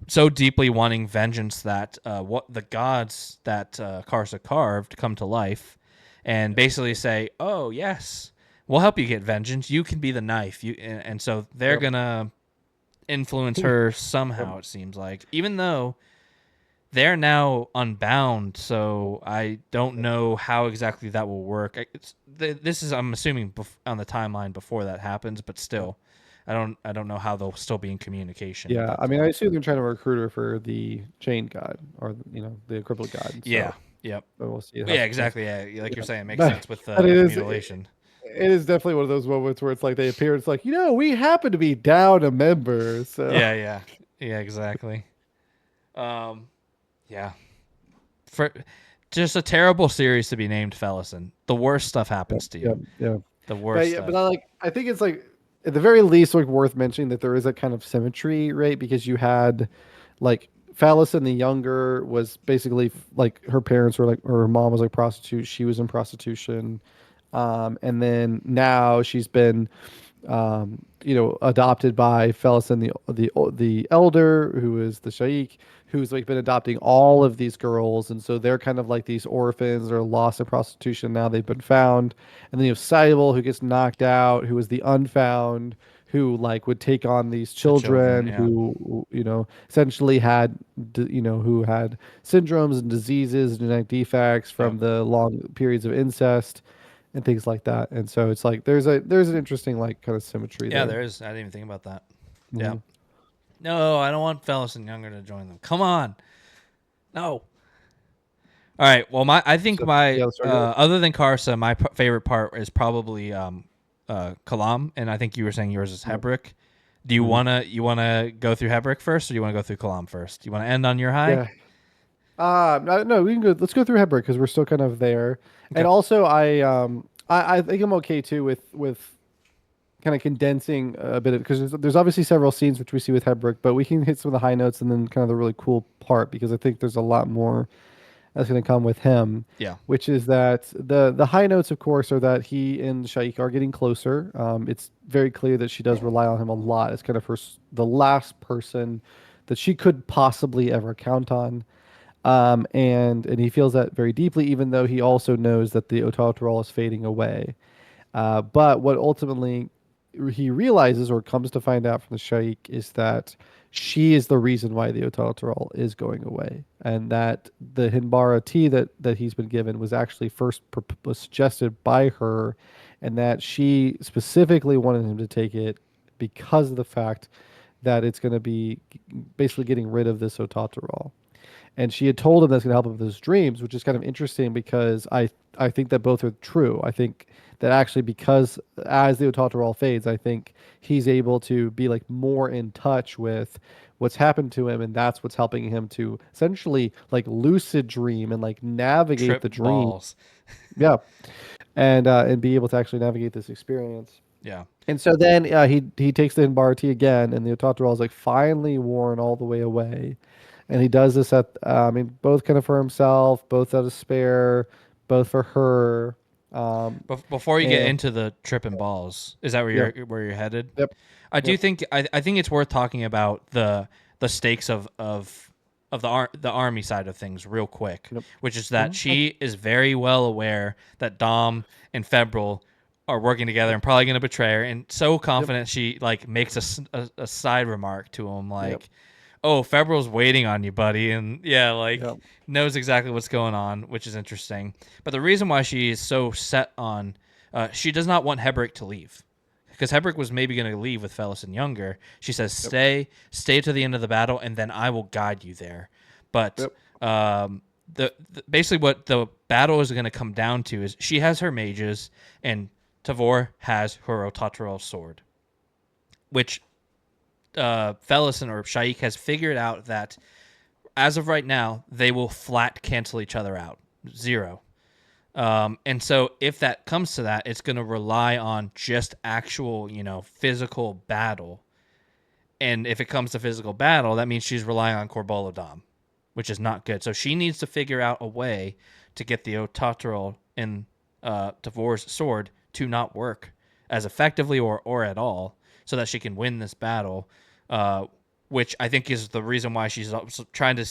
[SPEAKER 2] so deeply wanting vengeance that what the gods that Karsa carved come to life, and basically say, "Oh yes, we'll help you get vengeance. You can be the knife." And so they're
[SPEAKER 3] Yep.
[SPEAKER 2] gonna influence her somehow. It seems like, even though they're now unbound, so I don't know how exactly that will work. This is, I'm assuming, on the timeline before that happens, but still, I don't know how they'll still be in communication.
[SPEAKER 3] yeah.
[SPEAKER 2] But
[SPEAKER 3] I mean, I assume they're trying to recruit her for the chain god or the cripplet god.
[SPEAKER 2] yeah,
[SPEAKER 3] So
[SPEAKER 2] yep,
[SPEAKER 3] but we'll see.
[SPEAKER 2] yeah, exactly. Yeah, like
[SPEAKER 3] Yeah.
[SPEAKER 2] you're saying, it makes
[SPEAKER 3] But,
[SPEAKER 2] sense with
[SPEAKER 3] but it
[SPEAKER 2] the
[SPEAKER 3] is
[SPEAKER 2] mutilation.
[SPEAKER 3] it is definitely one of those moments where it's like they appear. It's like we happen to be down a member. So
[SPEAKER 2] Yeah, exactly. Um, yeah, for just a terrible series to be named Felison. The worst stuff happens to
[SPEAKER 3] yeah,
[SPEAKER 2] you.
[SPEAKER 3] yeah.
[SPEAKER 2] The
[SPEAKER 3] But
[SPEAKER 2] worst
[SPEAKER 3] yeah,
[SPEAKER 2] stuff.
[SPEAKER 3] but I think it's like at the very least like worth mentioning that there is a kind of symmetry, right? Because you had like Phallus the younger was basically like her parents were like or her mom was like prostitute, she was in prostitution. And then now she's been adopted by Felison the elder, who is the Shaikh, who's like been adopting all of these girls, and so they're kind of like these orphans or lost in prostitution. Now they've been found, and then you have Cybele, who gets knocked out, who is the unfound, who like would take on these children,
[SPEAKER 2] yeah.
[SPEAKER 3] who essentially had who had syndromes and diseases and genetic defects
[SPEAKER 2] Yep.
[SPEAKER 3] from the long periods of incest and things like that. And so it's like there's an interesting like kind of symmetry
[SPEAKER 2] Yeah,
[SPEAKER 3] there.
[SPEAKER 2] there is. I didn't even think about that. Yeah.
[SPEAKER 3] Mhm.
[SPEAKER 2] No, I don't want Fellis and Younger to join them. Come on. No. All right. Well, I think
[SPEAKER 3] So,
[SPEAKER 2] my
[SPEAKER 3] yeah, let's start with-
[SPEAKER 2] other than Karsa, my favorite part is probably Kalam, and I think you were saying yours is Hebrik. Do you wanna go through Hebrik first, or do you wanna go through Kalam first? Do you wanna end on your high?
[SPEAKER 3] Yeah. No, we can go. Let's go through Hebron because we're still kind of there.
[SPEAKER 2] Okay.
[SPEAKER 3] And also, I think I'm okay too with kind of condensing a bit of because there's obviously several scenes which we see with Hebron, but we can hit some of the high notes and then kind of the really cool part because I think there's a lot more that's going to come with him.
[SPEAKER 2] Yeah.
[SPEAKER 3] Which is that the high notes, of course, are that he and Shaikh are getting closer. It's very clear that she does rely on him a lot. It's kind of the last person that she could possibly ever count on. And he feels that very deeply, even though he also knows that the Otautorol is fading away. But what ultimately he realizes or comes to find out from the Shaikh is that she is the reason why the Otautorol is going away, and that the Hinbara tea that he's been given was actually was suggested by her, and that she specifically wanted him to take it because of the fact that it's going to be basically getting rid of this Otautorol. And she had told him that's going to help him with his dreams, which is kind of interesting because I think that both are true. I think that actually because as the Otautorol fades, I think he's able to be like more in touch with what's happened to him, and that's what's helping him to essentially like lucid dream and like navigate
[SPEAKER 2] Trip
[SPEAKER 3] the dream.
[SPEAKER 2] balls.
[SPEAKER 3] Yeah, and be able to actually navigate this experience.
[SPEAKER 2] Yeah.
[SPEAKER 3] And so then he takes the Barty again, and the Otatoro is like finally worn all the way away, and he does this at I mean both kind of for himself, both out of spare, both for her.
[SPEAKER 2] Before you get
[SPEAKER 3] And
[SPEAKER 2] into the tripping balls, is that where
[SPEAKER 3] yep,
[SPEAKER 2] you're headed?
[SPEAKER 3] yep,
[SPEAKER 2] I do
[SPEAKER 3] yep.
[SPEAKER 2] think I think it's worth talking about the stakes of the army side of things real quick,
[SPEAKER 3] Yep.
[SPEAKER 2] which is that she is very well aware that Dom and Febril are working together and probably going to betray her, and so confident she like makes a side remark to him
[SPEAKER 3] Yep.
[SPEAKER 2] like, "Oh, Febril's waiting on you, buddy," and yeah, like
[SPEAKER 3] Yep.
[SPEAKER 2] knows exactly what's going on, which is interesting. But the reason why she is so set on, she does not want Hebrick to leave because Hebrick was maybe going to leave with Felison Younger. She says, "Stay to the end of the battle, and then I will guide you there." But
[SPEAKER 3] Yep.
[SPEAKER 2] the basically what the battle is going to come down to is she has her mages, and Tavor has her Otatoro sword, which Felison or Shaik has figured out that as of right now they will flat cancel each other out, zero. And so if that comes to that, it's going to rely on just actual, physical battle. And if it comes to physical battle, that means she's relying on Corbola Dom, which is not good. So she needs to figure out a way to get the Otatoro and Tavor's sword to not work as effectively or at all so that she can win this battle, which I think is the reason why she's trying to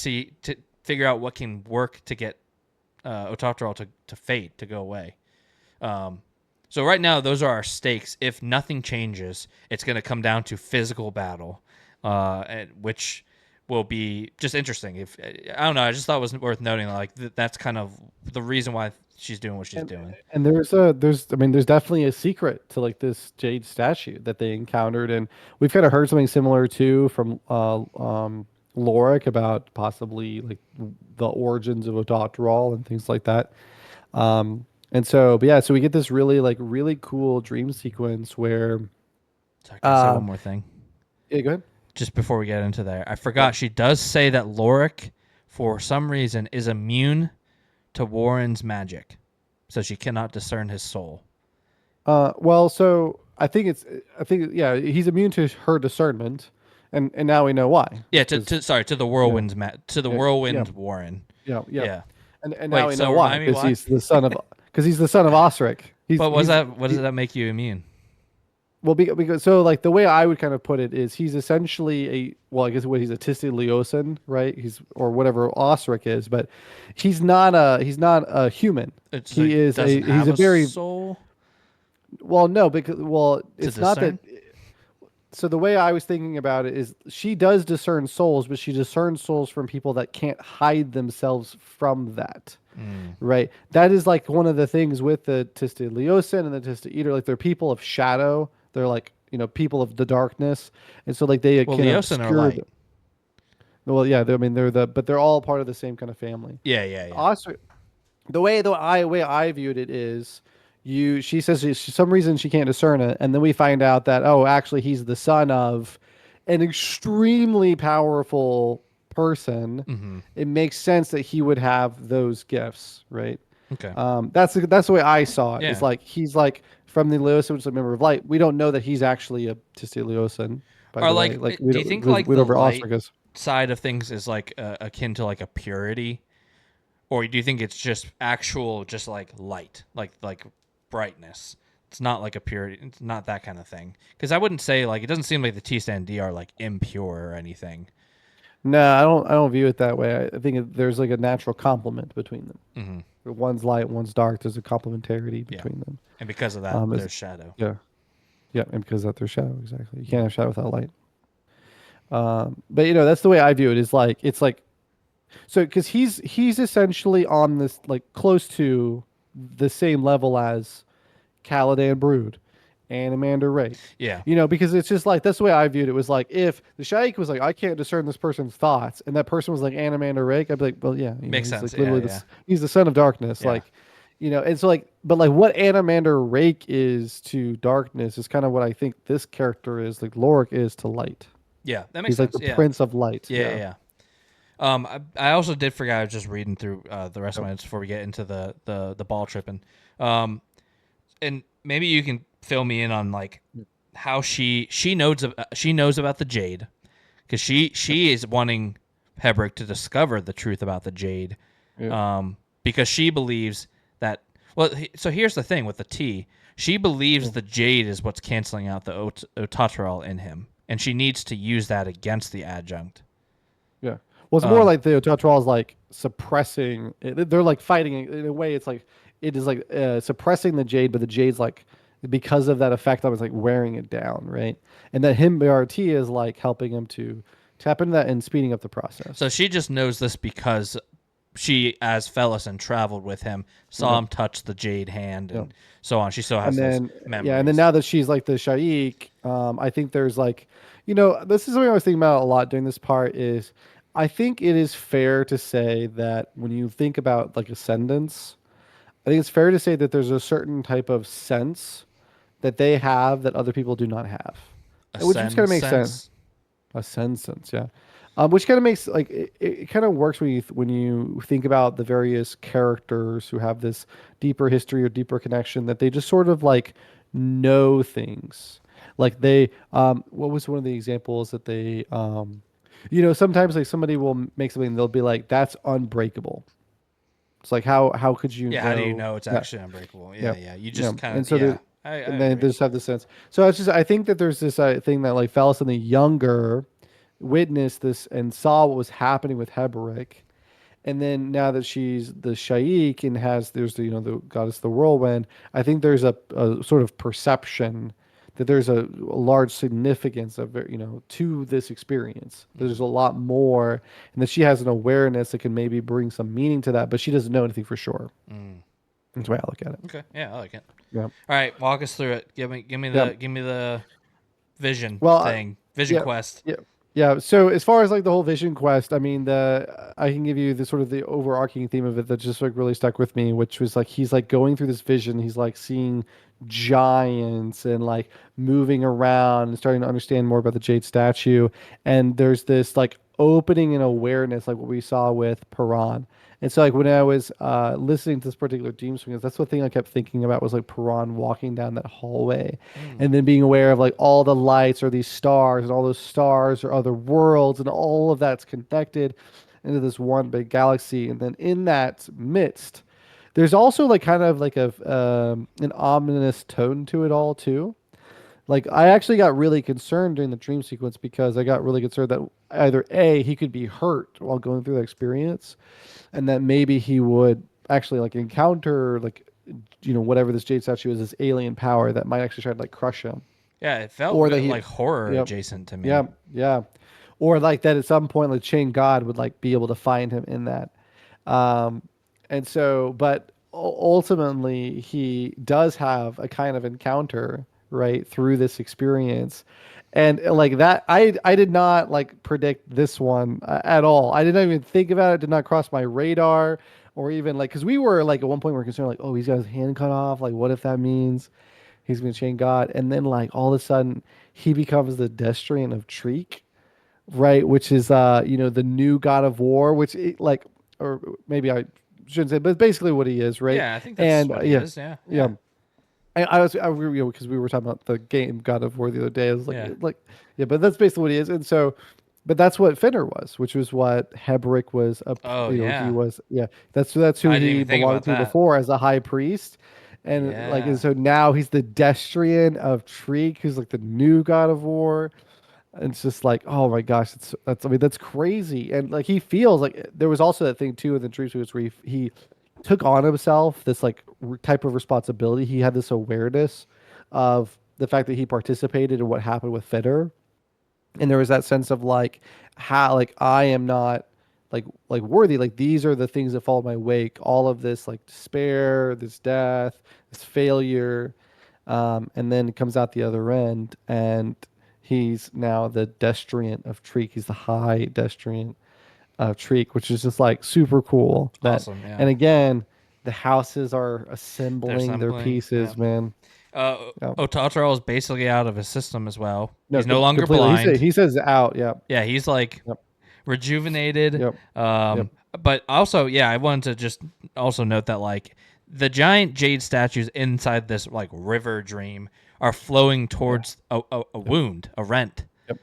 [SPEAKER 2] figure out what can work to get Otatoro to fade, to go away. So right now, those are our stakes. If nothing changes, it's going to come down to physical battle, which will be just interesting. If I don't know, I just thought it was worth noting. Like that's kind of the reason why she's doing what she's doing.
[SPEAKER 3] And there's definitely a secret to like this jade statue that they encountered, and we've kind of heard something similar too from Lorik about possibly like the origins of Otatral and things like that. And so, but yeah, so we get this really cool dream sequence where
[SPEAKER 2] Sorry, can I say one more thing?
[SPEAKER 3] yeah, go ahead.
[SPEAKER 2] Just before we get into there, I forgot she does say that Lorik, for some reason, is immune to Warren's magic, so she cannot discern his soul.
[SPEAKER 3] Well, so I think yeah, he's immune to her discernment, and now we know why.
[SPEAKER 2] Yeah, to the whirlwind's whirlwind
[SPEAKER 3] yeah.
[SPEAKER 2] Warren.
[SPEAKER 3] Yeah, yeah.
[SPEAKER 2] Yeah.
[SPEAKER 3] And
[SPEAKER 2] Wait,
[SPEAKER 3] now we
[SPEAKER 2] so
[SPEAKER 3] know why
[SPEAKER 2] remind me
[SPEAKER 3] because
[SPEAKER 2] why?
[SPEAKER 3] he's the son of Osric.
[SPEAKER 2] But what does that make you immune?
[SPEAKER 3] Well, because so like the way I would kind of put it is he's essentially I guess he's a Tisti Leosin, right? He's or whatever Osric is, but he's not a human. He's a very
[SPEAKER 2] soul.
[SPEAKER 3] Well, no, because it's not that.
[SPEAKER 2] discern?
[SPEAKER 3] So the way I was thinking about it is she does discern souls, but she discerns souls from people that can't hide themselves from that. Right. That is like one of the things with the Tista Leosin and the Tista Eater. Like they're people of shadow. They're like, people of the darkness. And so like they can
[SPEAKER 2] Leosin are light.
[SPEAKER 3] Well, yeah, but they're all part of the same kind of family.
[SPEAKER 2] Yeah.
[SPEAKER 3] Osric, the way I viewed it is she says for some reason she can't discern it, and then we find out that actually he's the son of an extremely powerful person.
[SPEAKER 2] Mm-hmm.
[SPEAKER 3] It makes sense that he would have those gifts, right?
[SPEAKER 2] Okay.
[SPEAKER 3] That's the way I saw it.
[SPEAKER 2] Yeah.
[SPEAKER 3] It's like he's like from the Leosin, which is a member of Light. We don't know that he's actually a Tisti Leosin.
[SPEAKER 2] Or like, do you think like the light side of things is like akin to like a purity, or do you think it's just actual, just like light, like brightness? It's not like a purity. It's not that kind of thing. Because I wouldn't say like it doesn't seem like the Tista and D are like impure or anything.
[SPEAKER 3] No, I don't view it that way. I think there's like a natural complement between them.
[SPEAKER 2] Mm-hmm.
[SPEAKER 3] One's light, one's dark. There's a complementarity between them.
[SPEAKER 2] And because of that, there's shadow.
[SPEAKER 3] Yeah, and because of that, there's shadow. Exactly. You can't have shadow without light. But that's the way I view it. Is like it's like, so because he's essentially on this like close to the same level as Caladan Brood and Amanda Ray.
[SPEAKER 2] Yeah.
[SPEAKER 3] Because it's just like that's the way I viewed it. Was like if the Shaik was like, I can't discern this person's thoughts, and that person was like Amanda Rake, I'd be like, well, yeah,
[SPEAKER 2] makes sense.
[SPEAKER 3] Like literally he's the son of darkness,
[SPEAKER 2] Yeah.
[SPEAKER 3] like, and so like, but like what Anamander Rake is to darkness is kind of what I think this character is, like Lorik is to light.
[SPEAKER 2] Yeah, that makes
[SPEAKER 3] He's like
[SPEAKER 2] sense.
[SPEAKER 3] the
[SPEAKER 2] Yeah.
[SPEAKER 3] Prince of Light.
[SPEAKER 2] Yeah, yeah. I also did forget. I was just reading through the rest of
[SPEAKER 3] Yep.
[SPEAKER 2] my notes before we get into the ball tripping. And maybe you can fill me in on like how she knows about the jade, because she is wanting Heberick to discover the truth about the jade,
[SPEAKER 3] Yeah.
[SPEAKER 2] because she believes that. Well, so here's the thing with the T. She believes the jade is what's canceling out the Otaterol in him, and she needs to use that against the adjunct.
[SPEAKER 3] Yeah. Well, it's more like the Otatrol is like suppressing. They're like fighting in a way. It's like it is like suppressing the jade, but the jade's like because of that effect on it's like wearing it down, right? And then him BRT is like helping him to tap into that and speeding up the process.
[SPEAKER 2] So she just knows this because she, as Fellison, traveled with him, saw him touch the jade hand, and so on. She still has
[SPEAKER 3] and
[SPEAKER 2] those
[SPEAKER 3] then
[SPEAKER 2] memories.
[SPEAKER 3] yeah, and then now that she's like the Shaik, I think there's like, this is something I was thinking about a lot during this part. Is I think it is fair to say that when you think about like ascendants, I think it's fair to say that there's a certain type of sense that they have that other people do not have, which just kind of makes sense.
[SPEAKER 2] sense.
[SPEAKER 3] Ascendance, yeah. Which kind of makes like it kind of works when you think about the various characters who have this deeper history or deeper connection that they just sort of like know things. Like they, what was one of the examples that they, sometimes like somebody will make something and they'll be like, "That's unbreakable." It's like how could you
[SPEAKER 2] Yeah,
[SPEAKER 3] know?
[SPEAKER 2] how do you know it's
[SPEAKER 3] Yeah,
[SPEAKER 2] actually unbreakable? Yeah,
[SPEAKER 3] yeah,
[SPEAKER 2] yeah. You
[SPEAKER 3] yeah.
[SPEAKER 2] just kind
[SPEAKER 3] And
[SPEAKER 2] of
[SPEAKER 3] so
[SPEAKER 2] yeah.
[SPEAKER 3] there,
[SPEAKER 2] I
[SPEAKER 3] and then they
[SPEAKER 2] agree.
[SPEAKER 3] just have the sense. So it's just I think that there's this thing that like Phallus the Younger witnessed this and saw what was happening with Heberick, and then now that she's the Shaik and has there's the goddess of the whirlwind, I think there's a sort of perception that there's a large significance of to this experience. There's a lot more, and that she has an awareness that can maybe bring some meaning to that, but she doesn't know anything for sure. That's the way I look at it.
[SPEAKER 2] Okay, yeah, I like it.
[SPEAKER 3] Yeah.
[SPEAKER 2] All right, walk us through it.
[SPEAKER 3] Yeah.
[SPEAKER 2] Give me the vision
[SPEAKER 3] Well,
[SPEAKER 2] thing, vision
[SPEAKER 3] yeah,
[SPEAKER 2] quest.
[SPEAKER 3] yeah, yeah. So as far as like the whole Vision Quest, I mean, I can give you the sort of the overarching theme of it that just like really stuck with me, which was like he's like going through this vision, he's like seeing giants and like moving around and starting to understand more about the Jade statue, and there's this like opening and awareness, like what we saw with Paran. And so, like when I was listening to this particular Dream Swingers, that's the thing I kept thinking about was like Paran walking down that hallway, and then being aware of like all the lights are these stars, and all those stars are other worlds, and all of that's connected into this one big galaxy. And then in that midst, there's also like kind of like an ominous tone to it all too. Like I actually got really concerned during the dream sequence because I got really concerned that either A, he could be hurt while going through that experience, and that maybe he would actually like encounter like whatever this jade statue is, this alien power that might actually try to like crush him,
[SPEAKER 2] Yeah, it felt
[SPEAKER 3] or that he
[SPEAKER 2] like horror
[SPEAKER 3] yep,
[SPEAKER 2] adjacent to me.
[SPEAKER 3] yeah, yeah, or like that at some point like Chain God would like be able to find him in that. um and so but ultimately he does have a kind of encounter right through this experience, and like that I did not like predict this one at all. I didn't even think about it, did not cross my radar, or even like because we were like at one point we were concerned like, oh, he's got his hand cut off, like what if that means he's gonna chain God? And then like all of a sudden he becomes the Destrian of Treek, right? Which is the new god of war, which like, or maybe I shouldn't say, but it's basically what he is, right?
[SPEAKER 2] Yeah, I think that's
[SPEAKER 3] And
[SPEAKER 2] what he
[SPEAKER 3] yeah,
[SPEAKER 2] is. Yeah,
[SPEAKER 3] yeah.
[SPEAKER 2] yeah,
[SPEAKER 3] Because we were talking about the game God of War the other day. I was
[SPEAKER 2] yeah.
[SPEAKER 3] like, yeah, but that's basically what he is. And so, but that's what Finner was, which was what Heberick was.
[SPEAKER 2] Oh
[SPEAKER 3] He
[SPEAKER 2] yeah,
[SPEAKER 3] was. Yeah, that's who
[SPEAKER 2] I didn't
[SPEAKER 3] he
[SPEAKER 2] even think
[SPEAKER 3] belonged
[SPEAKER 2] about
[SPEAKER 3] to
[SPEAKER 2] that.
[SPEAKER 3] before as a high priest. And
[SPEAKER 2] Yeah,
[SPEAKER 3] so now he's the Destrian of Treek, who's like the new God of War. And it's just like, oh my gosh, that's I mean that's crazy. And like he feels like there was also that thing too in the Dream Sequence where he took on himself this like type of responsibility. He had this awareness of the fact that he participated in what happened with Fitter, and there was that sense of like how like I am not like worthy. Like these are the things that followed my wake. All of this like despair, this death, this failure, and then it comes out the other end, and he's now the Destriant of Treek. He's the High Destriant of Treek, which is just like super cool. That
[SPEAKER 2] awesome. Yeah,
[SPEAKER 3] and again, the houses are
[SPEAKER 2] they're
[SPEAKER 3] assembling their
[SPEAKER 2] assembling. Yeah.
[SPEAKER 3] pieces, man. Yeah.
[SPEAKER 2] Ototaro is basically out of his system as well.
[SPEAKER 3] No,
[SPEAKER 2] He's no longer
[SPEAKER 3] completely.
[SPEAKER 2] blind.
[SPEAKER 3] He says out. Yeah.
[SPEAKER 2] Yeah, he's like
[SPEAKER 3] Yep.
[SPEAKER 2] rejuvenated.
[SPEAKER 3] Yep. Yep.
[SPEAKER 2] But also, yeah, I wanted to just also note that like the giant jade statues inside this like river dream are flowing towards a wound, a rent.
[SPEAKER 3] Yep.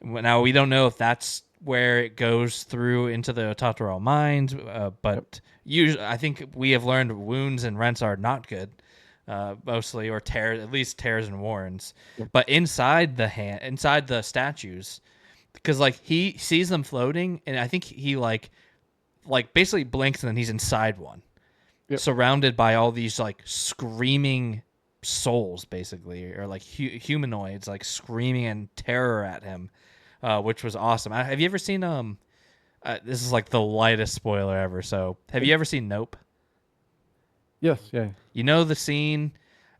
[SPEAKER 2] Now we don't know if that's where it goes through into the Totoro mind, but usually I think we have learned wounds and rents are not good, mostly, or tears, at least tears and warrens. But inside the statues, because like he sees them floating, and I think he like basically blinks and then he's inside one, surrounded by all these like screaming souls, basically, or like humanoids, like screaming in terror at him. Which was awesome. Have you ever seen this is like the lightest spoiler ever. So, have you ever seen Nope?
[SPEAKER 3] Yes. Yeah.
[SPEAKER 2] You know the scene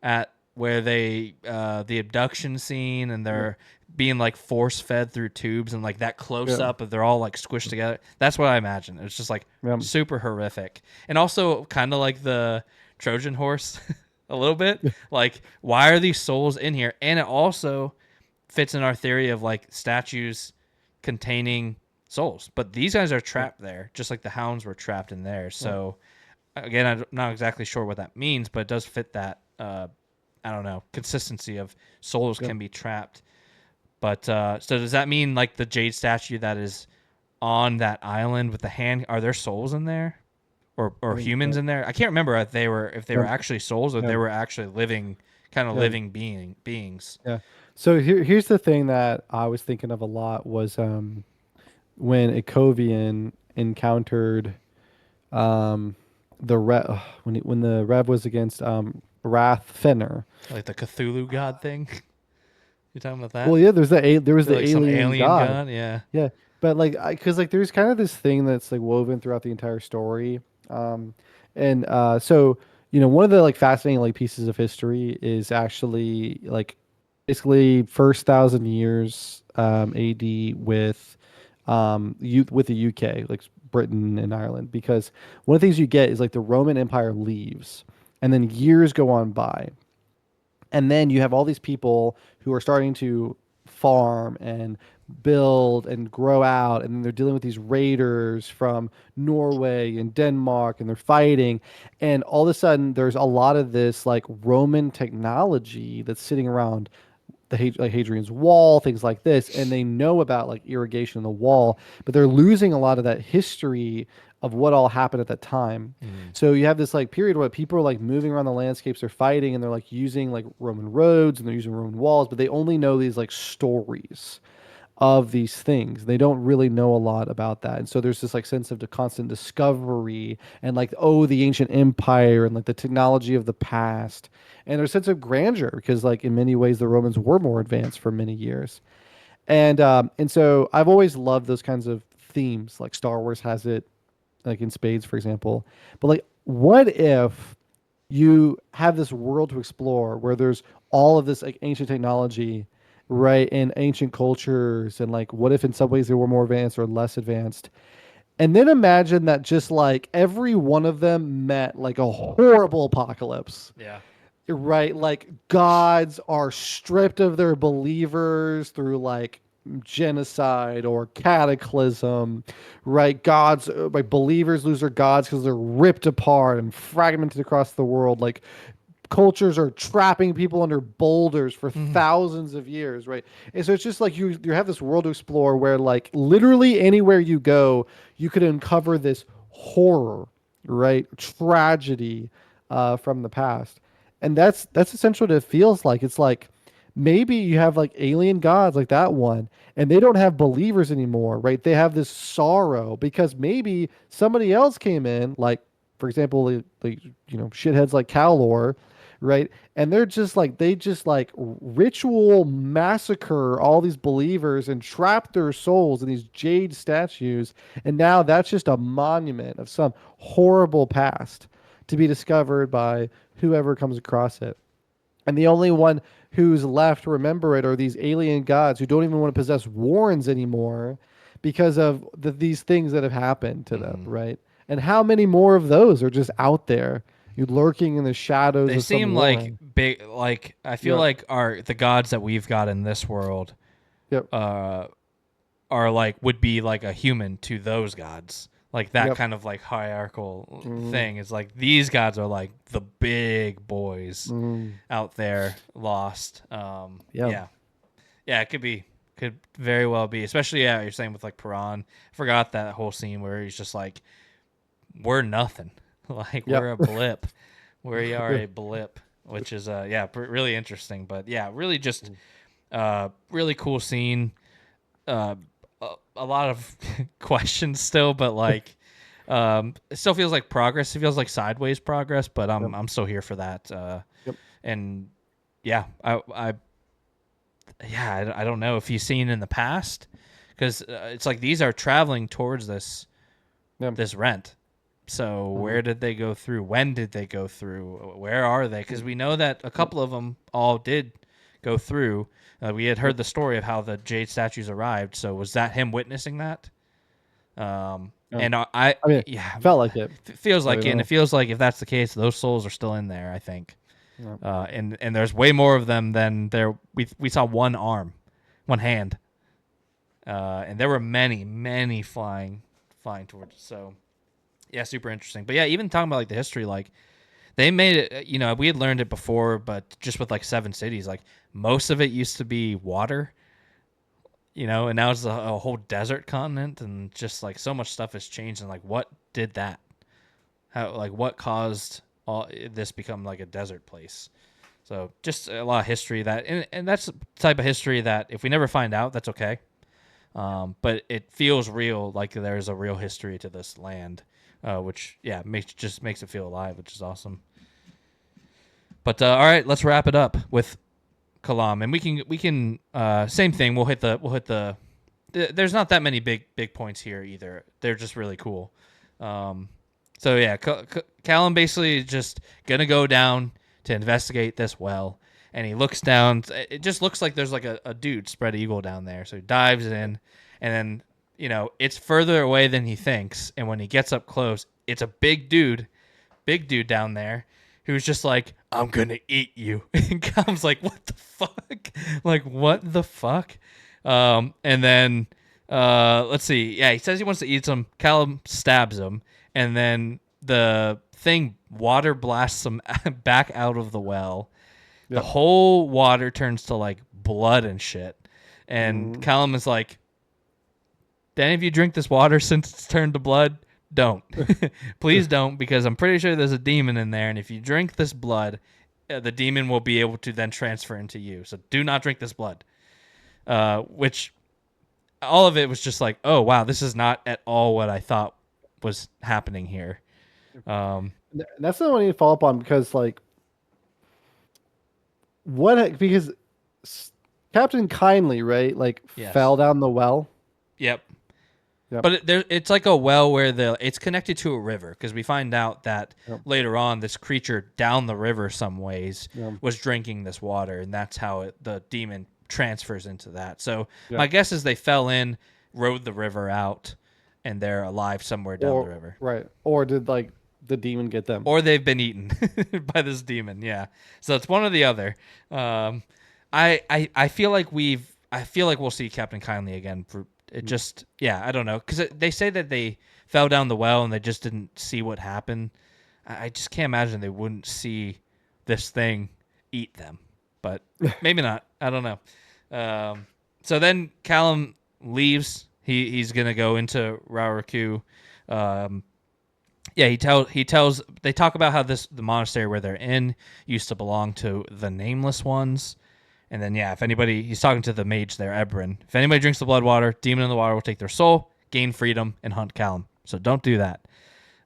[SPEAKER 2] at where they the abduction scene and they're being like force fed through tubes and like that close up of they're all like squished together. That's what I imagine. It's just like super horrific. And also kind of like the Trojan horse a little bit. Like, why are these souls in here? And it also fits in our theory of like statues containing souls, but these guys are trapped there just like the hounds were trapped in there. So again, I'm not exactly sure what that means, but it does fit that I don't know, consistency of souls can be trapped. But so does that mean like the jade statue that is on that island with the hand, are there souls in there or humans in there? I can't remember if they were actually souls or they were actually living living beings.
[SPEAKER 3] Yeah. So here's the thing that I was thinking of a lot was when Ikovian encountered the when the Rev was against Wrath Fenner.
[SPEAKER 2] Like the Cthulhu god thing. You talking about that?
[SPEAKER 3] Well, yeah, there was the
[SPEAKER 2] like
[SPEAKER 3] alien god.
[SPEAKER 2] Yeah.
[SPEAKER 3] Yeah. But like because like there's kind of this thing that's like woven throughout the entire story. So one of the like fascinating like pieces of history is actually like basically first 1,000 years AD with with the UK, like Britain and Ireland, because one of the things you get is like the Roman Empire leaves, and then years go on by, and then you have all these people who are starting to farm and build and grow out, and then they're dealing with these raiders from Norway and Denmark, and they're fighting, and all of a sudden there's a lot of this like Roman technology that's sitting around like Hadrian's Wall, things like this, and they know about like irrigation in the wall, but they're losing a lot of that history of what all happened at that time. So you have this like period where people are like moving around the landscapes, they're fighting, and they're like using like Roman roads and they're using Roman walls, but they only know these like stories of these things. They don't really know a lot about that. And so there's this like sense of the constant discovery and like, oh, the ancient empire and like the technology of the past. And there's a sense of grandeur because like in many ways the Romans were more advanced for many years. And so I've always loved those kinds of themes. Like Star Wars has it, like in spades, for example. But like, what if you have this world to explore where there's all of this like ancient technology, right, in ancient cultures, and like what if in some ways they were more advanced or less advanced, and then imagine that just like every one of them met like a horrible apocalypse, right, like gods are stripped of their believers through like genocide or cataclysm, right? Gods, like believers lose their gods because they're ripped apart and fragmented across the world, like cultures are trapping people under boulders for thousands of years, right? And so it's just like you have this world to explore where like literally anywhere you go, you could uncover this horror, right? Tragedy from the past. And that's essentially what it feels like. It's like maybe you have like alien gods like that one, and they don't have believers anymore, right? They have this sorrow because maybe somebody else came in, like for example, like shitheads like Calor, right? And they just like ritual massacre all these believers and trap their souls in these jade statues. And now that's just a monument of some horrible past to be discovered by whoever comes across it. And the only one who's left to remember it are these alien gods who don't even want to possess warrens anymore because of these things that have happened to them, right? And how many more of those are just out there you lurking in the shadows.
[SPEAKER 2] They
[SPEAKER 3] of some
[SPEAKER 2] seem like
[SPEAKER 3] warring.
[SPEAKER 2] big. Like I feel
[SPEAKER 3] Yeah.
[SPEAKER 2] like the gods that we've got in this world,
[SPEAKER 3] Yep.
[SPEAKER 2] are like would be like a human to those gods. Like that
[SPEAKER 3] Yep.
[SPEAKER 2] kind of like hierarchical
[SPEAKER 3] Mhm.
[SPEAKER 2] thing is like these gods are like the big boys
[SPEAKER 3] Mhm.
[SPEAKER 2] out there lost.
[SPEAKER 3] Yeah.
[SPEAKER 2] Yeah, it could very well be, especially yeah, you're saying with like Piran. I forgot that whole scene where he's just like, we're nothing, like
[SPEAKER 3] Yep.
[SPEAKER 2] we're a blip, we are
[SPEAKER 3] Yeah.
[SPEAKER 2] a blip, which is really interesting. But yeah, really just really cool scene. Uh, a lot of questions still, but like. It still feels like progress. It feels like sideways progress, but I'm still here for that.
[SPEAKER 3] Yep.
[SPEAKER 2] And yeah, I don't know if he's seen in the past because it's like these are traveling towards this
[SPEAKER 3] Yep.
[SPEAKER 2] this rent. So where did they go through? When did they go through? Where are they? Because we know that a couple of them all did go through. We had heard the story of how the jade statues arrived. So was that him witnessing that? And
[SPEAKER 3] I mean,
[SPEAKER 2] yeah,
[SPEAKER 3] felt like it.
[SPEAKER 2] it feels
[SPEAKER 3] I
[SPEAKER 2] like
[SPEAKER 3] don't
[SPEAKER 2] it, and
[SPEAKER 3] know.
[SPEAKER 2] it feels like if that's the case, those souls are still in there. I think,
[SPEAKER 3] Yeah.
[SPEAKER 2] and there's way more of them than there. We saw one arm, one hand, and there were many flying towards. So, yeah, super interesting. But yeah, even talking about like the history, like they made it. You know, we had learned it before, but just with like 7 cities, like most of it used to be water. You know, and now it's a whole desert continent, and just like so much stuff has changed. And like, what did that? How like what caused all this become like a desert place? So just a lot of history that, and that's the type of history that if we never find out, that's okay. But it feels real, like there's a real history to this land, which yeah makes it feel alive, which is awesome. But all right, let's wrap it up with Kalam, and we can same thing. We'll hit the. There's not that many big points here either. They're just really cool. So yeah, Callum basically is just gonna go down to investigate this well, and he looks down. It just looks like there's like a dude spread eagle down there. So he dives in, and then it's further away than he thinks. And when he gets up close, it's a big dude down there who's just like, I'm gonna eat you. And Callum's like, what the fuck? Like, what the fuck? And then let's see. Yeah, he says he wants to eat some. Callum stabs him, and then the thing water blasts him back out of the well.
[SPEAKER 3] Yep.
[SPEAKER 2] The whole water turns to like blood and shit. And Callum is like, did any of you drink this water since it's turned to blood? Don't. Please don't, because I'm pretty sure there's a demon in there, and if you drink this blood, the demon will be able to then transfer into you. So do not drink this blood. Which all of it was just like, oh wow, this is not at all what I thought was happening here.
[SPEAKER 3] That's the one I need to follow up on because like because Captain Kindly, right? Like
[SPEAKER 2] Yes.
[SPEAKER 3] fell down the well.
[SPEAKER 2] Yep.
[SPEAKER 3] Yep.
[SPEAKER 2] But it's like a well where it's connected to a river, because we find out that
[SPEAKER 3] Yep.
[SPEAKER 2] later on this creature down the river some ways
[SPEAKER 3] Yep.
[SPEAKER 2] was drinking this water, and that's how the demon transfers into that. So
[SPEAKER 3] Yep.
[SPEAKER 2] my guess is they fell in, rode the river out, and they're alive somewhere down the river.
[SPEAKER 3] Right. Or did like the demon get them?
[SPEAKER 2] Or they've been eaten by this demon. Yeah. So it's one or the other. I feel like we'll see Captain Kindly again for it. Just I don't know, because they say that they fell down the well and they just didn't see what happened. I just can't imagine they wouldn't see this thing eat them, but maybe not. I don't know. So then Callum leaves. He's gonna go into Rauraku. He tells they talk about how the monastery where they're in used to belong to the Nameless Ones. And then if anybody, he's talking to the mage there, Ebrin. If anybody drinks the blood water, demon in the water will take their soul, gain freedom, and hunt Callum. So don't do that.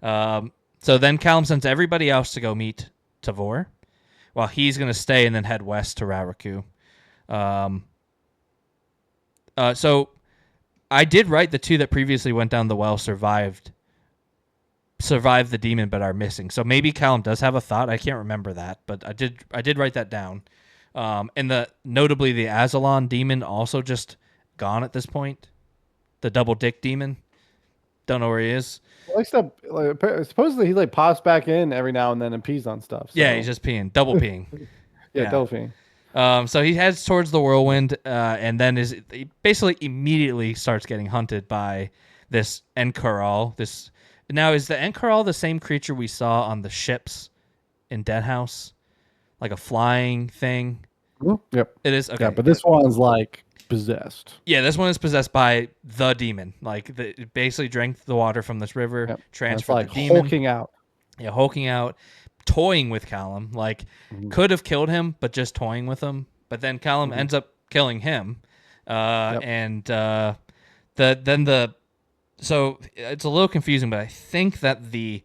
[SPEAKER 2] So then Callum sends everybody else to go meet Tavor, while he's going to stay and then head west to Rauraku. So I did write the 2 that previously went down the well survived the demon but are missing. So maybe Callum does have a thought. I can't remember that, but I did write that down. And notably the Azalon demon also just gone at this point. The double dick demon don't know where he is.
[SPEAKER 3] Like stuff, like, supposedly he like pops back in every now and then and pees on stuff. So.
[SPEAKER 2] Yeah, he's just peeing, double peeing.
[SPEAKER 3] yeah,
[SPEAKER 2] yeah.
[SPEAKER 3] Delphine.
[SPEAKER 2] So he heads towards the whirlwind, and then he basically immediately starts getting hunted by this Enkaral. Now, is the Enkaral the same creature we saw on the ships in Deadhouse, like a flying thing?
[SPEAKER 3] Yep.
[SPEAKER 2] It is. Okay.
[SPEAKER 3] Yeah, but this one's like possessed.
[SPEAKER 2] Yeah, this one is possessed by the demon. Like it basically drank the water from this river, transferred
[SPEAKER 3] like
[SPEAKER 2] the demon,
[SPEAKER 3] hulking out.
[SPEAKER 2] Yeah, hulking out, toying with Callum. Like could have killed him, but just toying with him. But then Callum ends up killing him, and so it's a little confusing. But I think that the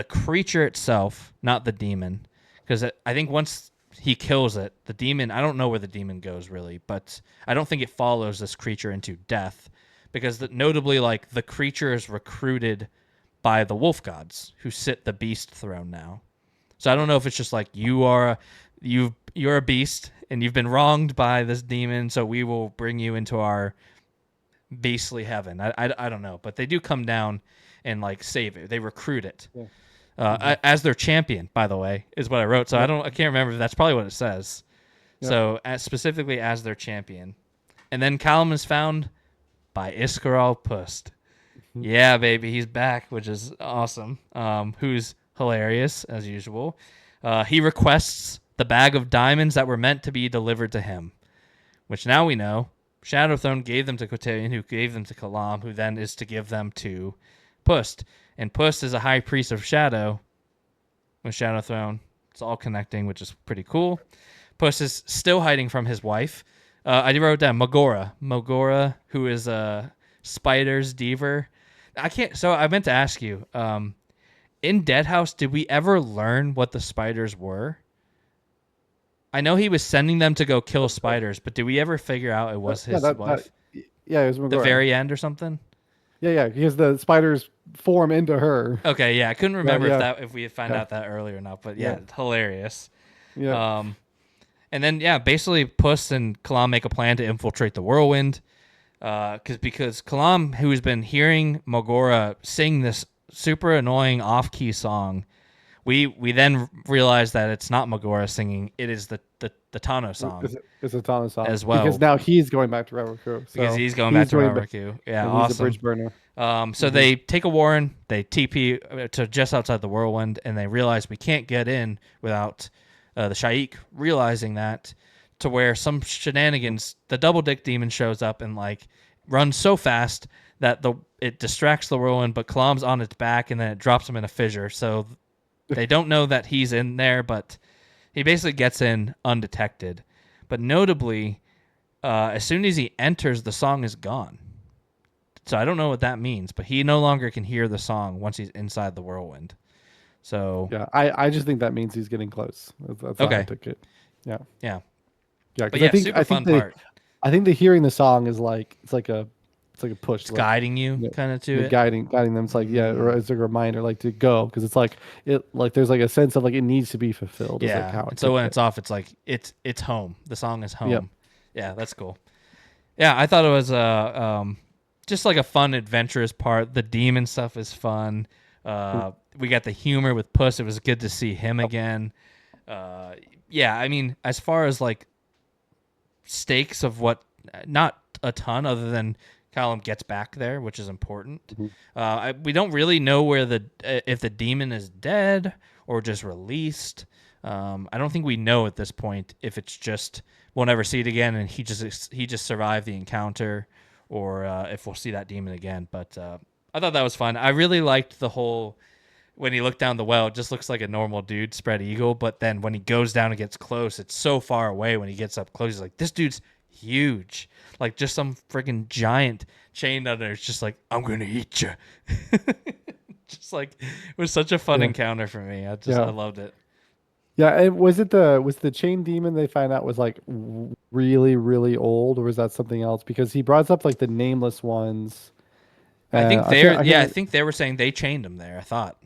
[SPEAKER 2] creature itself, not the demon, because I think once he kills it, the demon, I don't know where the demon goes really, but I don't think it follows this creature into death, because notably, like, the creature is recruited by the wolf gods who sit the beast throne now. So I don't know if it's just like you're a beast and you've been wronged by this demon, so we will bring you into our beastly heaven. I don't know, but they do come down and like save it. They recruit it. Yeah. As their champion, by the way, is what I wrote. So I can't remember if that's probably what it says. Yep. So specifically as their champion. And then Callum is found by Iskaral Pust. Yeah, baby, he's back, which is awesome. Who's hilarious as usual. He requests the bag of diamonds that were meant to be delivered to him, which now we know Shadowthrone gave them to Cotarian, who gave them to Kalam, who then is to give them to Pust. And Pust is a high priest of Shadow with Shadowthrone. It's all connecting, which is pretty cool. Pust is still hiding from his wife. I wrote down Mogora, who is a spider's deaver. I meant to ask you, in Deadhouse, did we ever learn what the spiders were? I know he was sending them to go kill spiders, but did we ever figure out it was his wife?
[SPEAKER 3] Yeah, it was Mogora.
[SPEAKER 2] The very end or something?
[SPEAKER 3] Yeah, because the spiders form into her.
[SPEAKER 2] Okay, yeah, I couldn't remember if we had found out that earlier or not, but it's hilarious.
[SPEAKER 3] Yeah.
[SPEAKER 2] And then basically Puss and Kalam make a plan to infiltrate the whirlwind, because Kalam, who has been hearing Mogora sing this super annoying off-key song, we then realize that it's not Mogora singing; it is the Tano song.
[SPEAKER 3] It's a Tano song
[SPEAKER 2] as well,
[SPEAKER 3] because now he's going back to Ravarku. So
[SPEAKER 2] because he's going back to Ravarku. Yeah, awesome.
[SPEAKER 3] He's a bridge burner.
[SPEAKER 2] So they take a warren, they TP to just outside the whirlwind, and they realize we can't get in without the Shaik realizing that, to where some shenanigans, the double dick demon shows up and like runs so fast that it distracts the whirlwind, but Kalam's on its back and then it drops him in a fissure. So they don't know that he's in there, but he basically gets in undetected. But notably, as soon as he enters, the song is gone. So I don't know what that means, but he no longer can hear the song once he's inside the whirlwind. So
[SPEAKER 3] yeah, I just think that means he's getting close. That's okay. How I took it. Yeah.
[SPEAKER 2] Yeah.
[SPEAKER 3] Yeah. But I think part. I think the hearing the song is like it's like a push.
[SPEAKER 2] It's like, guiding you kind of to it.
[SPEAKER 3] Guiding them. It's like it's like a reminder, like to go, because it's like there's like a sense of like it needs to be fulfilled.
[SPEAKER 2] Yeah.
[SPEAKER 3] Like how
[SPEAKER 2] so when it's off, it's like it's home. The song is home. Yep. Yeah, that's cool. Yeah, I thought it was just like a fun, adventurous part. The demon stuff is fun. We got the humor with Puss. It was good to see him again. Yeah, I mean, as far as like stakes of what, not a ton other than Callum gets back there, which is important. Mm-hmm. We don't really know where if the demon is dead or just released. I don't think we know at this point if it's just we'll never see it again and he just survived the encounter, or if we'll see that demon again. But I thought that was fun. I really liked the whole, when he looked down the well, it just looks like a normal dude spread eagle. But then when he goes down and gets close, it's so far away. When he gets up close, he's like, this dude's huge. Like just some freaking giant chained under. It's just like, I'm going to eat you. Just like, it was such a fun encounter for me. I loved it.
[SPEAKER 3] Yeah, and was the chain demon they find out was like really, really old, or was that something else? Because he brought up like the nameless ones.
[SPEAKER 2] I think I think they were saying they chained him there. I thought.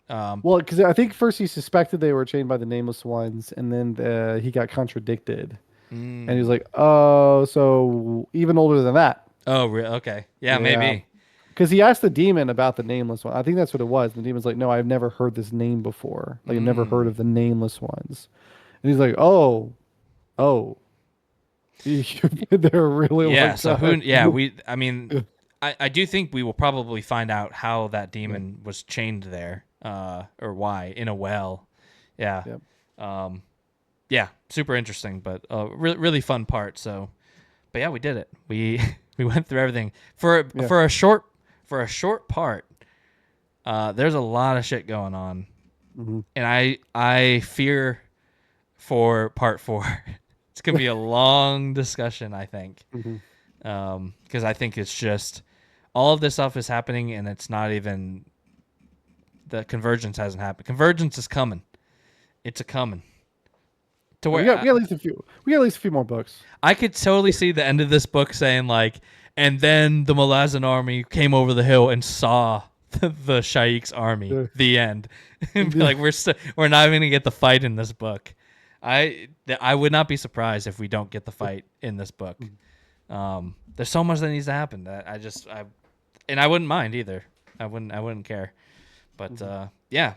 [SPEAKER 3] Well, because I think first he suspected they were chained by the nameless ones, and then he got contradicted, and he was like, "Oh, so even older than that."
[SPEAKER 2] Oh, really? Okay, yeah, maybe.
[SPEAKER 3] because he asked the demon about the nameless one. I think that's what it was. The demon's like, no, I've never heard this name before. Like, I've never heard of the nameless ones. And he's like, oh, you've been there a really
[SPEAKER 2] Yeah.
[SPEAKER 3] long
[SPEAKER 2] So
[SPEAKER 3] time.
[SPEAKER 2] I mean, I do think we will probably find out how that demon was chained there, or why in a well. Yeah.
[SPEAKER 3] Yep.
[SPEAKER 2] Yeah. Super interesting, but really fun part. So, but yeah, we did it. We we went through everything for a short part. There's a lot of shit going on, and I fear for part 4. It's gonna be a long discussion, I think, because I think it's just all of this stuff is happening, and it's not even the convergence hasn't happened. Convergence is coming. It's a coming. To where
[SPEAKER 3] We got at least a few. We got at least a few more books.
[SPEAKER 2] I could totally see the end of this book saying like, and then the Malazan army came over the hill and saw the Shaik's army.
[SPEAKER 3] Yeah.
[SPEAKER 2] The end. And be like, we're not even gonna get the fight in this book. I would not be surprised if we don't get the fight in this book. There's so much that needs to happen that I wouldn't mind either. I wouldn't care. But yeah.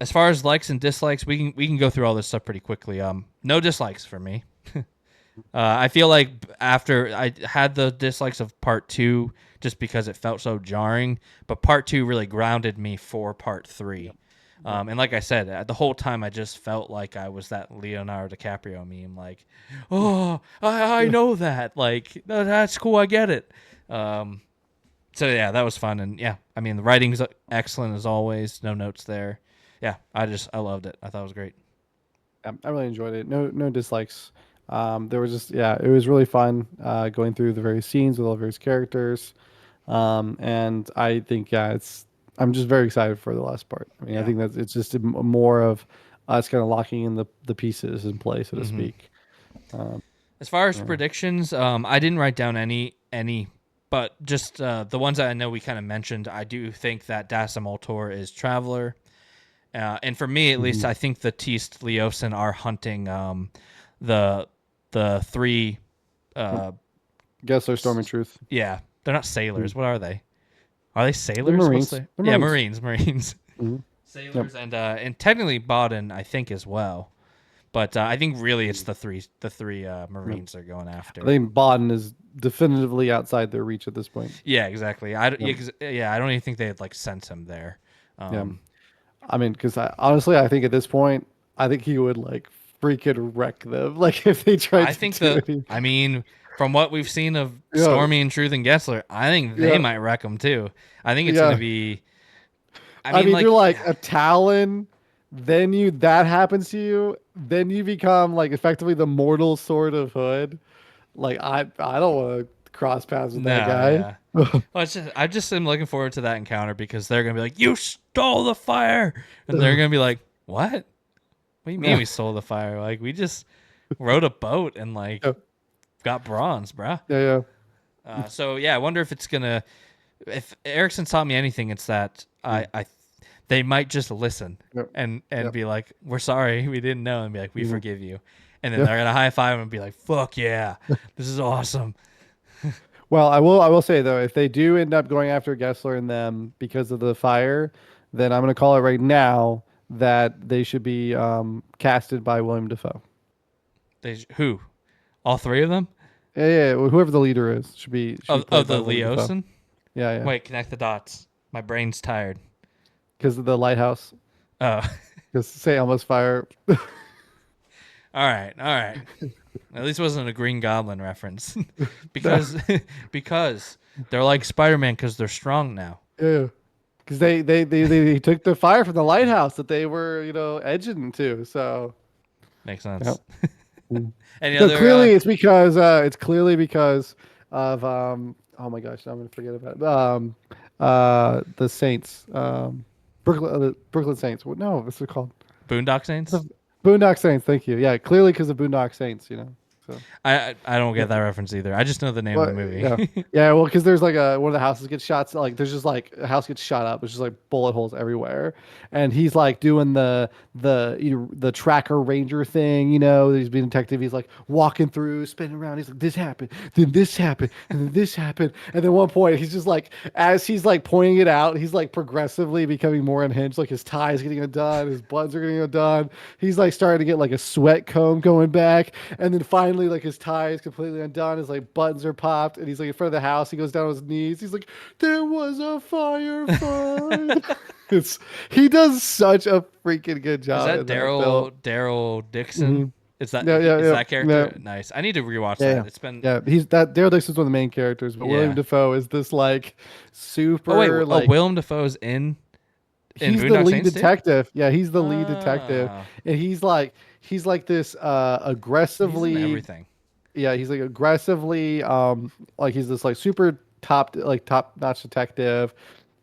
[SPEAKER 2] As far as likes and dislikes, we can go through all this stuff pretty quickly. No dislikes for me. I feel like after I had the dislikes of part 2 just because it felt so jarring, but part 2 really grounded me for part 3. And like I said, the whole time I just felt like I was that Leonardo DiCaprio meme, like, oh, I know that, like, that's cool, I get it. So yeah, that was fun, and yeah, I mean the writing's excellent as always, no notes there. Yeah, I loved it. I thought it was great.
[SPEAKER 3] I really enjoyed it. No dislikes. There was just it was really fun going through the various scenes with all the various characters, and I think I'm just very excited for the last part. I mean, I think that it's just more of us kind of locking in the pieces in place, so to speak.
[SPEAKER 2] As far as predictions, I didn't write down any, but just the ones that I know we kind of mentioned. I do think that Dasa Moltor is Traveler. And for me, at least, I think the Teist Leosin are hunting the 3.
[SPEAKER 3] Gessler, Storm, and Truth.
[SPEAKER 2] Yeah, they're not sailors. What are they? Are they sailors?
[SPEAKER 3] Marines.
[SPEAKER 2] Yeah, Marines.
[SPEAKER 3] Mm-hmm.
[SPEAKER 2] Sailors and technically Baden, I think, as well. But I think really it's the three Marines they're going after.
[SPEAKER 3] I think Baden is definitively outside their reach at this point.
[SPEAKER 2] Yeah, exactly. I don't even think they'd like sense him there.
[SPEAKER 3] I mean, because honestly, I think at this point, I think he would like freaking wreck them. Like if they tried.
[SPEAKER 2] I mean, from what we've seen of Stormy and Truth and Gessler, I think they might wreck them too. I think it's gonna be.
[SPEAKER 3] I mean, you're like a Talon, then that happens to you, then you become like effectively the mortal sword of Hood. Like I don't want to cross paths with that guy.
[SPEAKER 2] Yeah. Well, I just am looking forward to that encounter because they're gonna be like, "You stole the fire," and they're gonna be like, "What? What do you mean we stole the fire? Like we just rowed a boat and like got bronze, bruh."
[SPEAKER 3] Yeah.
[SPEAKER 2] So yeah, I wonder if it's gonna. If Erickson taught me anything, it's that they might just listen and be like, "We're sorry, we didn't know," and be like, "We forgive you," and then they're gonna high five and be like, "Fuck yeah, this is awesome."
[SPEAKER 3] Well, I will say though, if they do end up going after Gessler and them because of the fire, then I'm going to call it right now that they should be casted by William Dafoe.
[SPEAKER 2] Who? All 3 of them?
[SPEAKER 3] Yeah. Whoever the leader is should be
[SPEAKER 2] of the Leosin.
[SPEAKER 3] Yeah.
[SPEAKER 2] Wait, connect the dots. My brain's tired.
[SPEAKER 3] Because of the lighthouse.
[SPEAKER 2] Oh.
[SPEAKER 3] Because say almost fire.
[SPEAKER 2] All right. At least it wasn't a Green Goblin reference, because they're like Spider-Man because they're strong now.
[SPEAKER 3] Yeah, because they took the fire from the lighthouse that they were edging to. So
[SPEAKER 2] makes sense.
[SPEAKER 3] Yep. Clearly it's because of oh my gosh, now I'm gonna forget about the Saints, Brooklyn Saints. No, what's it called?
[SPEAKER 2] Boondock Saints.
[SPEAKER 3] Boondock Saints. Thank you. Yeah, clearly because of Boondock Saints. So.
[SPEAKER 2] I don't get that reference either. I just know the name of the movie.
[SPEAKER 3] Yeah. Well, because there's like one of the houses gets shot. Like there's just like a house gets shot up. There's just like bullet holes everywhere, and he's like doing the tracker ranger thing. He's being a detective. He's like walking through, spinning around. He's like, this happened, then this happened, and then this happened, and then one point he's just like, as he's like pointing it out, he's like progressively becoming more unhinged. Like his tie is getting undone, his buttons are getting undone. He's like starting to get like a sweat comb going back, and then finally like his tie is completely undone. His like buttons are popped, and he's like in front of the house. He goes down on his knees. He's like, "There was a firefight." He does such a freaking good job.
[SPEAKER 2] Is that Daryl Dixon?
[SPEAKER 3] Mm-hmm.
[SPEAKER 2] Is that
[SPEAKER 3] is
[SPEAKER 2] that character? Nice. I need to rewatch that. It's been
[SPEAKER 3] he's that Daryl Dixon's one of the main characters, but William Dafoe is this like super.
[SPEAKER 2] Oh wait,
[SPEAKER 3] like
[SPEAKER 2] Willem Dafoe's in.
[SPEAKER 3] He's the lead detective. Yeah, he's the lead detective, and he's like this aggressively
[SPEAKER 2] he's in everything.
[SPEAKER 3] Yeah, he's like aggressively like he's this like super top notch detective,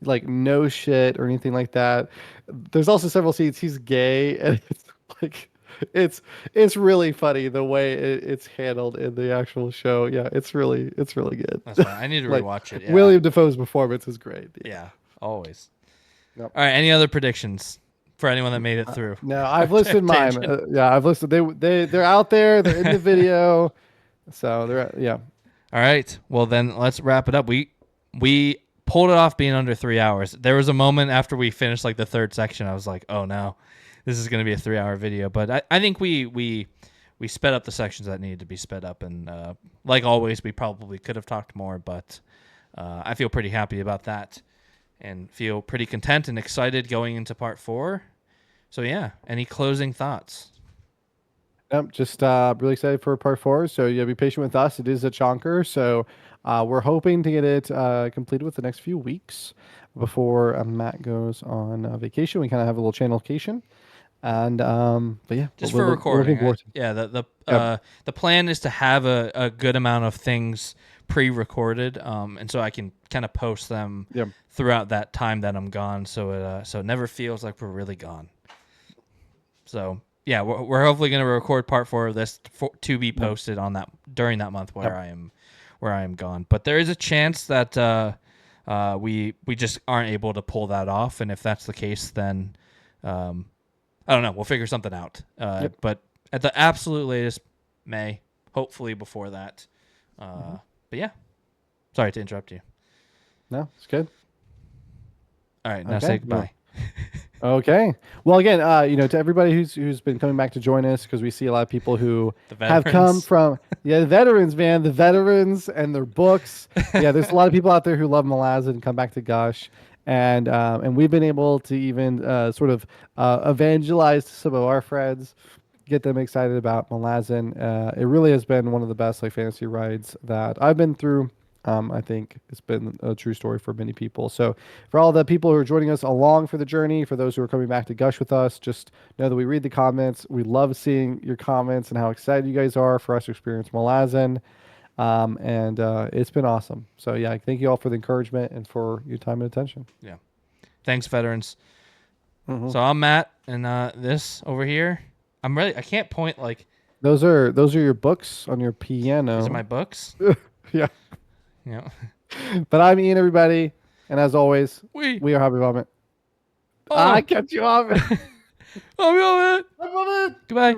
[SPEAKER 3] like no shit or anything like that. There's also several scenes he's gay, and it's like it's really funny the way it's handled in the actual show. Yeah, it's really good.
[SPEAKER 2] That's fine. I need to rewatch it. Yeah.
[SPEAKER 3] William Dafoe's performance is great.
[SPEAKER 2] Yeah, always.
[SPEAKER 3] Yep.
[SPEAKER 2] All right. Any other predictions for anyone that made it through?
[SPEAKER 3] No, I've listed mine. I've listed. They're out there. They're in the video. So they're
[SPEAKER 2] All right. Well, then let's wrap it up. We pulled it off being under 3 hours. There was a moment after we finished like the third section. I was like, oh no, this is going to be a 3-hour video. But I think we sped up the sections that needed to be sped up, and like always, we probably could have talked more, but I feel pretty happy about that. And feel pretty content and excited going into part 4. So yeah, any closing thoughts?
[SPEAKER 3] Yep, just really excited for part 4. So be patient with us. It is a chonker, so we're hoping to get it completed with the next few weeks before Matt goes on vacation. We kind of have a little channel vacation, and but yeah,
[SPEAKER 2] just for recording. Yeah, the plan is to have a good amount of things pre-recorded, and so I can kind of post them throughout that time that I'm gone, so it never feels like we're really gone. So yeah, we're hopefully going to record part 4 of this to be posted on that during that month where I am gone. But there is a chance that we just aren't able to pull that off, and if that's the case, then I don't know. We'll figure something out. But at the absolute latest, May, hopefully before that. But yeah, sorry to interrupt you.
[SPEAKER 3] No, it's good.
[SPEAKER 2] All right, now say goodbye.
[SPEAKER 3] Okay. Well, again, to everybody who's been coming back to join us, because we see a lot of people who have come from the veterans, man, the veterans and their books. Yeah, there's a lot of people out there who love Malazan and come back to Gush, and we've been able to even sort of evangelize to some of our friends, get them excited about Malazan. It really has been one of the best fantasy rides that I've been through. I think it's been a true story for many people. So for all the people who are joining us along for the journey, for those who are coming back to Gush with us, just know that we read the comments. We love seeing your comments and how excited you guys are for us to experience Malazan. And it's been awesome. So yeah, thank you all for the encouragement and for your time and attention.
[SPEAKER 2] Yeah. Thanks, veterans. Mm-hmm. So I'm Matt, and this over here, I can't point like.
[SPEAKER 3] Those are your books on your piano.
[SPEAKER 2] These are my books?
[SPEAKER 3] Yeah.
[SPEAKER 2] Yeah.
[SPEAKER 3] But I'm Ian, everybody, and as always, we are Hobby Vomit.
[SPEAKER 2] Oh.
[SPEAKER 3] I kept you off.
[SPEAKER 2] Hobby Vomit.
[SPEAKER 3] Hobby Vomit.
[SPEAKER 2] Goodbye.